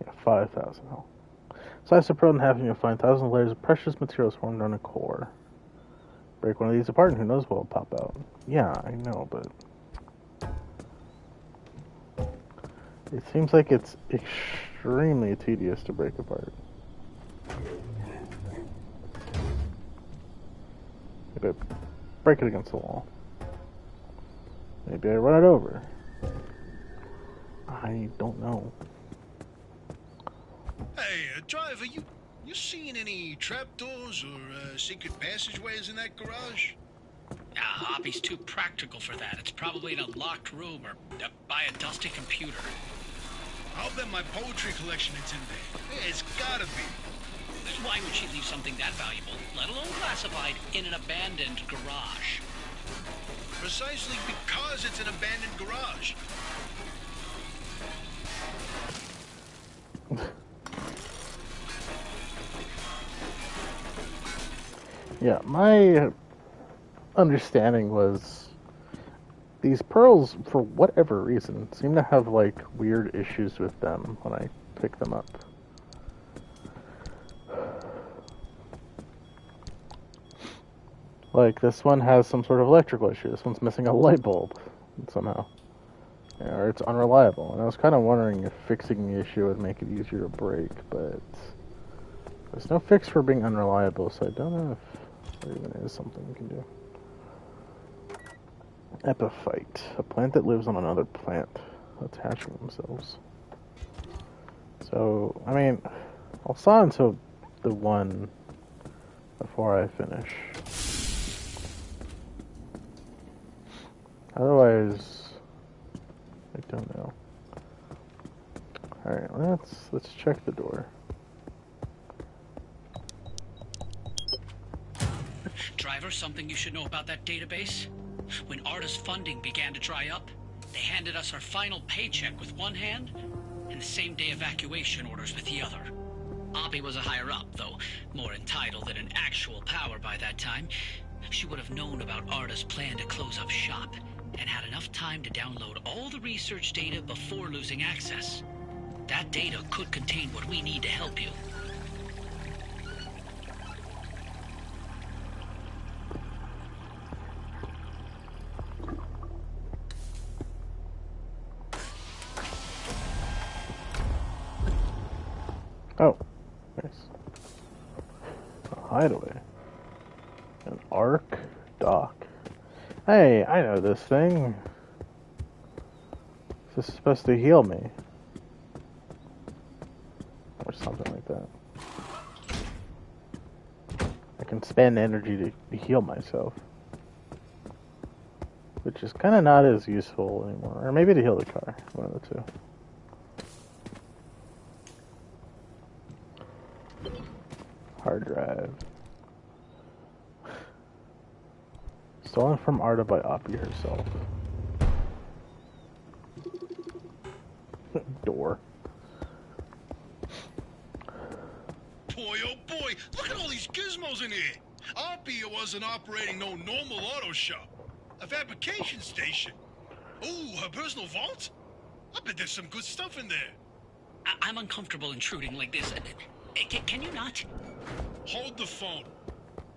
Yeah, 5,000 health. Slice of pearl and having you find thousands of layers of precious materials formed on a core. Break one of these apart and who knows what will pop out. Yeah, I know, but it seems like it's extremely tedious to break apart. Maybe I break it against the wall. Maybe I run it over. I don't know. Hey, driver, you seen any trapdoors or secret passageways in that garage? Nah, Hoppy's too practical for that. It's probably in a locked room or by a dusty computer. I'll bet my poetry collection is in there. Yeah, it's gotta be. Why would she leave something that valuable, let alone classified, in an abandoned garage? Precisely because it's an abandoned garage. Yeah, my understanding was these pearls, for whatever reason, seem to have like weird issues with them when I pick them up. Like this one has some sort of electrical issue. This one's missing a light bulb somehow. Yeah, or it's unreliable. And I was kind of wondering if fixing the issue would make it easier to break, but there's no fix for being unreliable, so I don't know if there even is something we can do. Epiphyte, a plant that lives on another plant, attaching themselves. So, I mean, I'll saw into the one before I finish. Otherwise, I don't know. Alright, let's check the door. Driver, something you should know about that database? When Arda's funding began to dry up, they handed us our final paycheck with one hand and the same-day evacuation orders with the other. Abby was a higher-up, though more entitled than an actual power by that time. She would have known about Arda's plan to close up shop and had enough time to download all the research data before losing access. That data could contain what we need to help you. Oh, nice. A hideaway. An arc dock. Hey, I know this thing. This is supposed to heal me. spend energy to heal myself. Which is kind of not as useful anymore. Or maybe to heal the car. One of the two. Hard drive. Stolen from Arda by Oppie herself. Door. Boy, oh boy, look at all these gizmos in here. Oppie wasn't operating no normal auto shop. A fabrication station. Oh, her personal vault? I bet there's some good stuff in there. I'm uncomfortable intruding like this. Can you not? Hold the phone.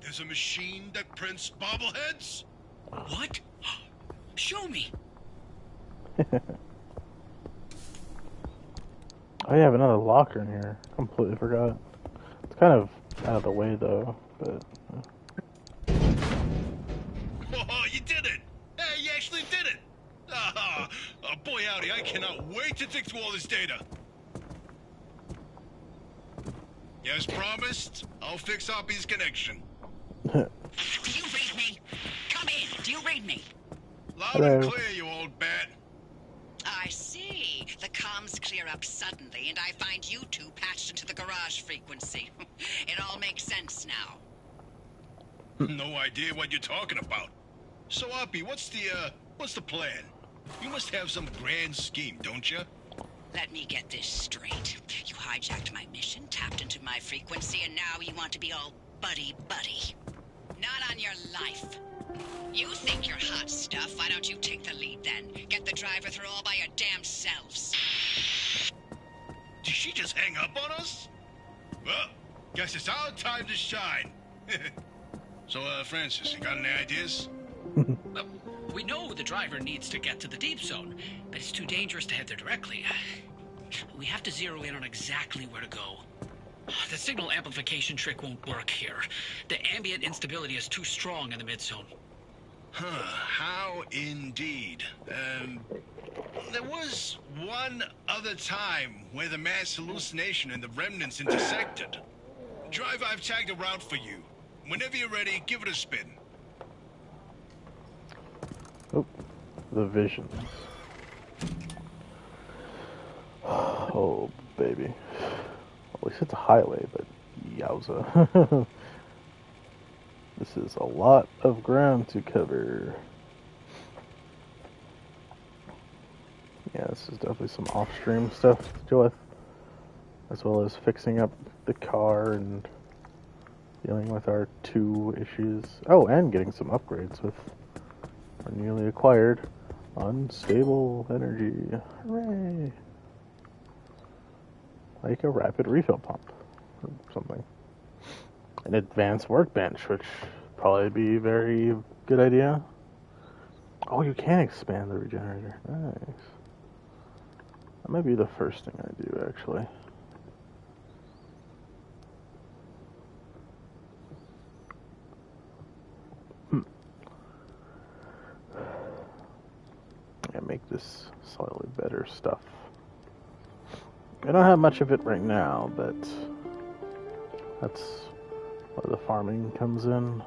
There's a machine that prints bobbleheads? What? Show me. Oh, you have another locker in here. Completely forgot. It's kind of out of the way though, but. Oh, you did it! Hey, you actually did it! Oh, boy howdy, I cannot wait to dig through all this data. As promised, I'll fix Oppie's connection. Do you read me? Come in, do you read me? Loud and clear, you old bat. I see. The comms clear up suddenly, and I find you two patched into the garage frequency. It all makes sense now. No idea what you're talking about. So, Oppie, what's the plan? You must have some grand scheme, don't you? Let me get this straight. You hijacked my mission, tapped into my frequency, and now you want to be all buddy-buddy. Not on your life. You think you're hot stuff. Why don't you take the lead then? Get the driver through all by your damn selves. Did she just hang up on us? Well, guess it's our time to shine. So, Francis, you got any ideas? We know the driver needs to get to the deep zone, but it's too dangerous to head there directly. We have to zero in on exactly where to go. The signal amplification trick won't work here. The ambient instability is too strong in the mid-zone. Huh, how indeed. There was one other time where the mass hallucination and the remnants intersected. Drive, I've tagged a route for you. Whenever you're ready, give it a spin. Oh, the visions. Oh, baby. At least it's a highway, but yowza. This is a lot of ground to cover. Yeah, this is definitely some off-stream stuff to deal with, as well as fixing up the car and dealing with our 2 issues. Oh, and getting some upgrades with our newly acquired unstable energy. Hooray! Like a rapid refill pump or something. An advanced workbench, which probably be a very good idea. Oh, you can expand the regenerator. Nice. That might be the first thing I do, actually. Yeah, make this slightly better stuff. I don't have much of it right now, but that's where the farming comes in.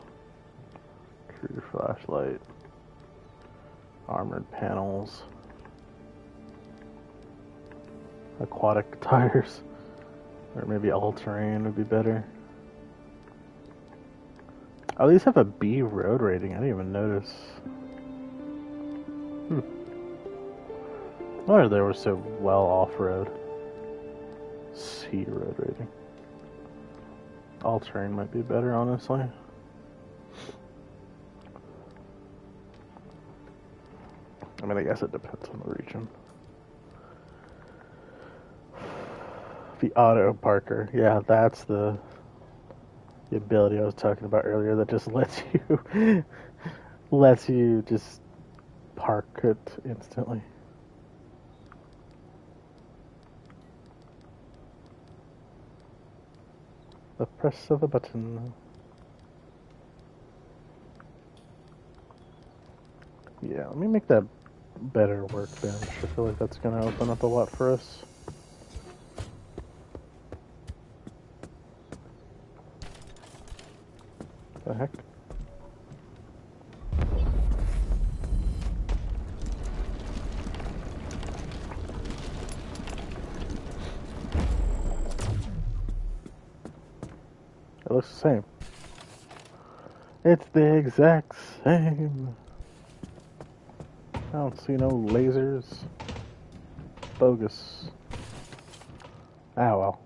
True flashlight, armored panels, aquatic tires, or maybe all-terrain would be better. Oh, these have a B road rating. I didn't even notice. I wonder they were so well off-road. C road rating. All-terrain might be better, honestly. I mean, I guess it depends on the region. The auto parker. Yeah, that's the ability I was talking about earlier that just lets you just park it instantly. The press of a button. Yeah, let me make that better workbench. I feel like that's going to open up a lot for us. The heck? It looks the same. It's the exact same. I don't see no lasers. Bogus. Ah well.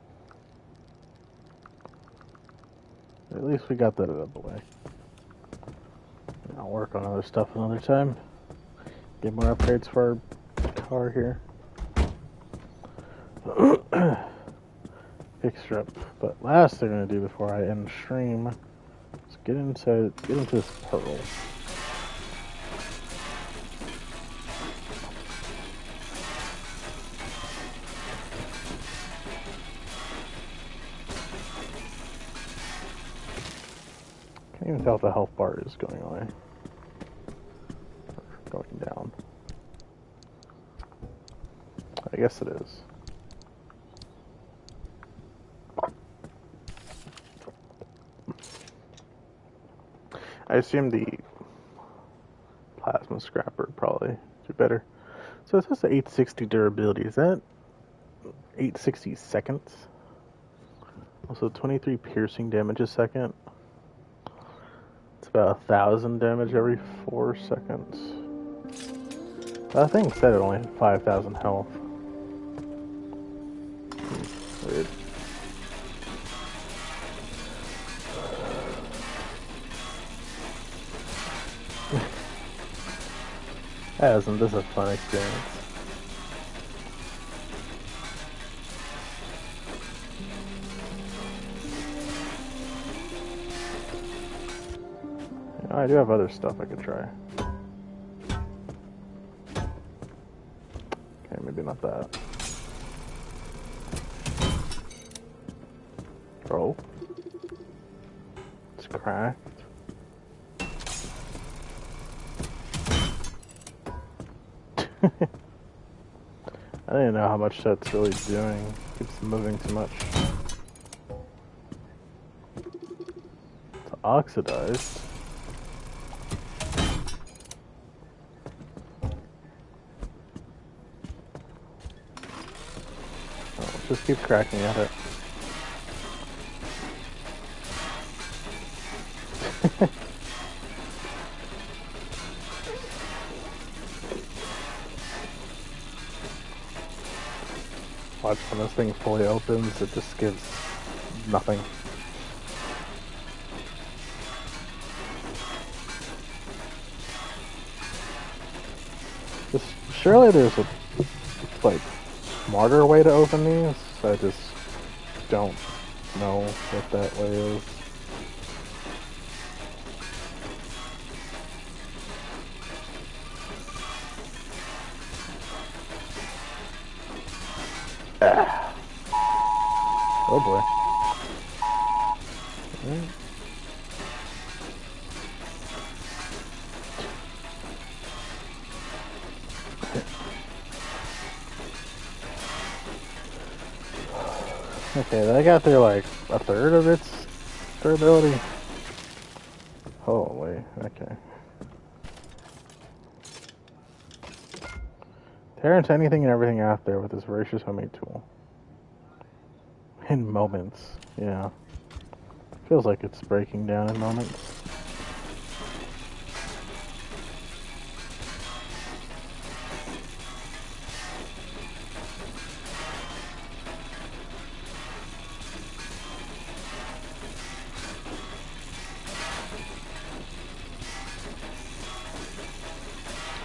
At least we got that out of the way. I'll work on other stuff another time. Get more upgrades for our car here. Fixture up. But last thing I'm gonna do before I end stream is get into this pearl. Can't even tell if the health bar is going away. Or going down. I guess it is. I assume the plasma scrapper would probably do better. So it says 860 durability. Is that 860 seconds? Also 23 piercing damage a second. It's about 1,000 damage every 4 seconds. I think it said it only had 5,000 health. Weird. Isn't this a fun experience? You know, I do have other stuff I could try. Okay, maybe not that. Oh. It's cracked. I didn't know how much that's really doing. It keeps moving too much. It's oxidized. Oh, just keep cracking at it. Watch when this thing fully opens, it just gives nothing. Surely there's a, like, smarter way to open these. I just don't know what that way is. Ah. Oh boy. Right. Okay, that got through like a third of its durability. Holy, okay. Tear into anything and everything out there with this voracious homemade tool. In moments, yeah. Feels like it's breaking down in moments.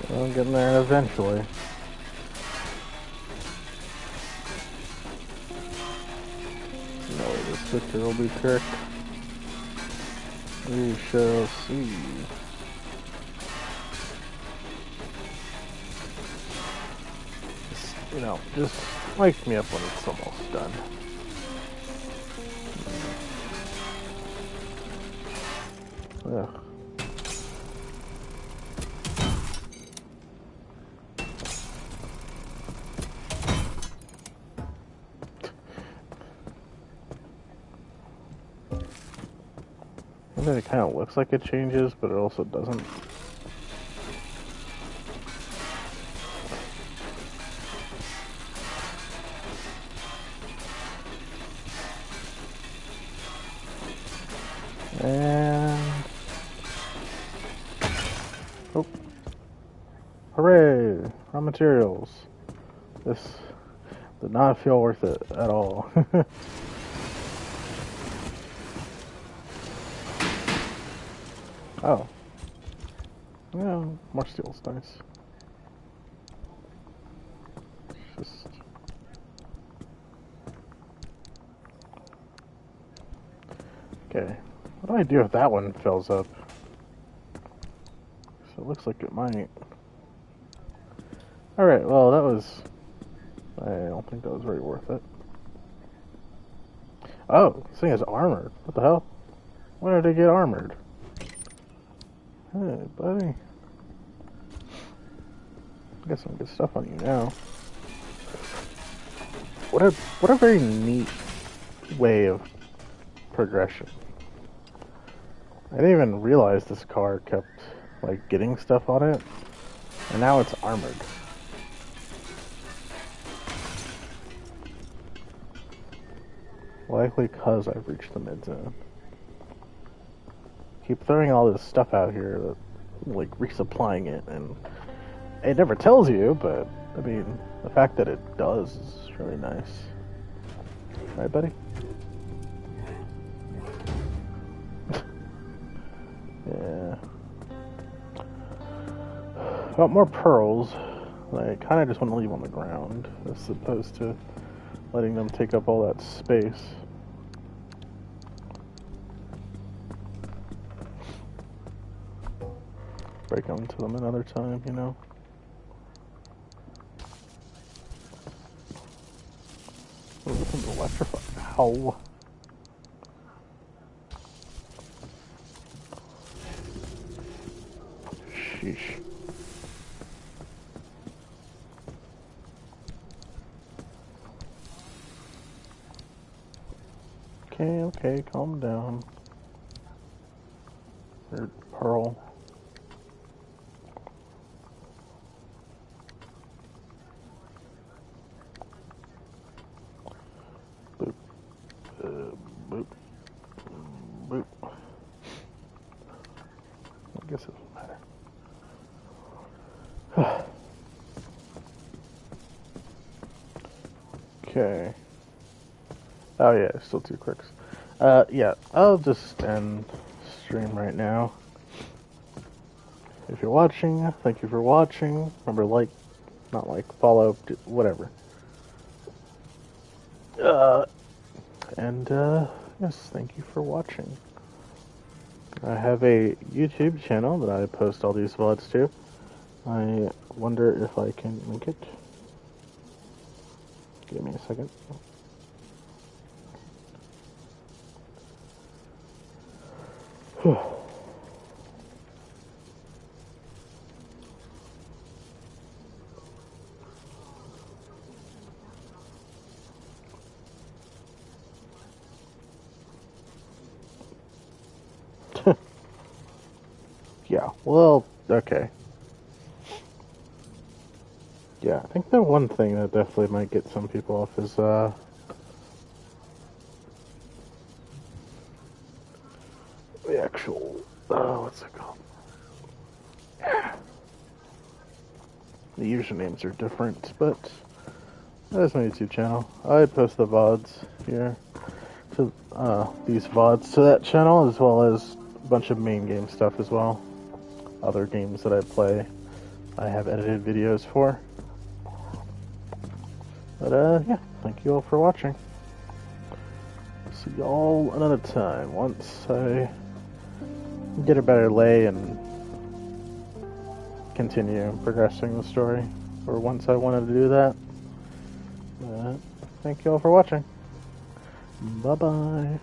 Well, getting there eventually. Picture will be correct. We shall see. Just, you know, just wake me up when it's almost done. Ugh. I think it kind of looks like it changes, but it also doesn't. And oh, hooray! Raw materials. This did not feel worth it at all. Oh. Yeah, more steel's nice. Just... Okay. What do I do if that one fills up? So it looks like it might. Alright, well that was... I don't think that was very worth it. Oh, this thing is armored. What the hell? When did it get armored? Hey, buddy. Got some good stuff on you now. What a very neat way of progression. I didn't even realize this car kept like getting stuff on it, and now it's armored. Likely because I've reached the mid-zone. Keep throwing all this stuff out here, that, like resupplying it, and it never tells you, but I mean, the fact that it does is really nice. Right, buddy? Yeah. Got more pearls. I kind of just want to leave on the ground, as opposed to letting them take up all that space. Break onto them another time, you know. Oh, this one's electrified. Ow. Sheesh. Okay, calm down. Weird pearl. Boop. Boop. Boop. I guess it doesn't matter. Okay. Oh yeah, still 2 quicks. Yeah, I'll just end stream right now. If you're watching, thank you for watching. Remember, not like, follow, whatever. Yes, thank you for watching. I have a YouTube channel that I post all these VODs to. I wonder if I can link it. Give me a second. Yeah, well, okay. Yeah, I think the one thing that definitely might get some people off is, the actual, what's it called? The usernames are different, but that's my YouTube channel. I post the VODs here, to, these VODs to that channel, as well as a bunch of main game stuff as well. Other games that I play, I have edited videos for. But, yeah, thank you all for watching. See y'all another time, once I get a better lay and continue progressing the story, or once I wanted to do that. Thank you all for watching. Bye-bye.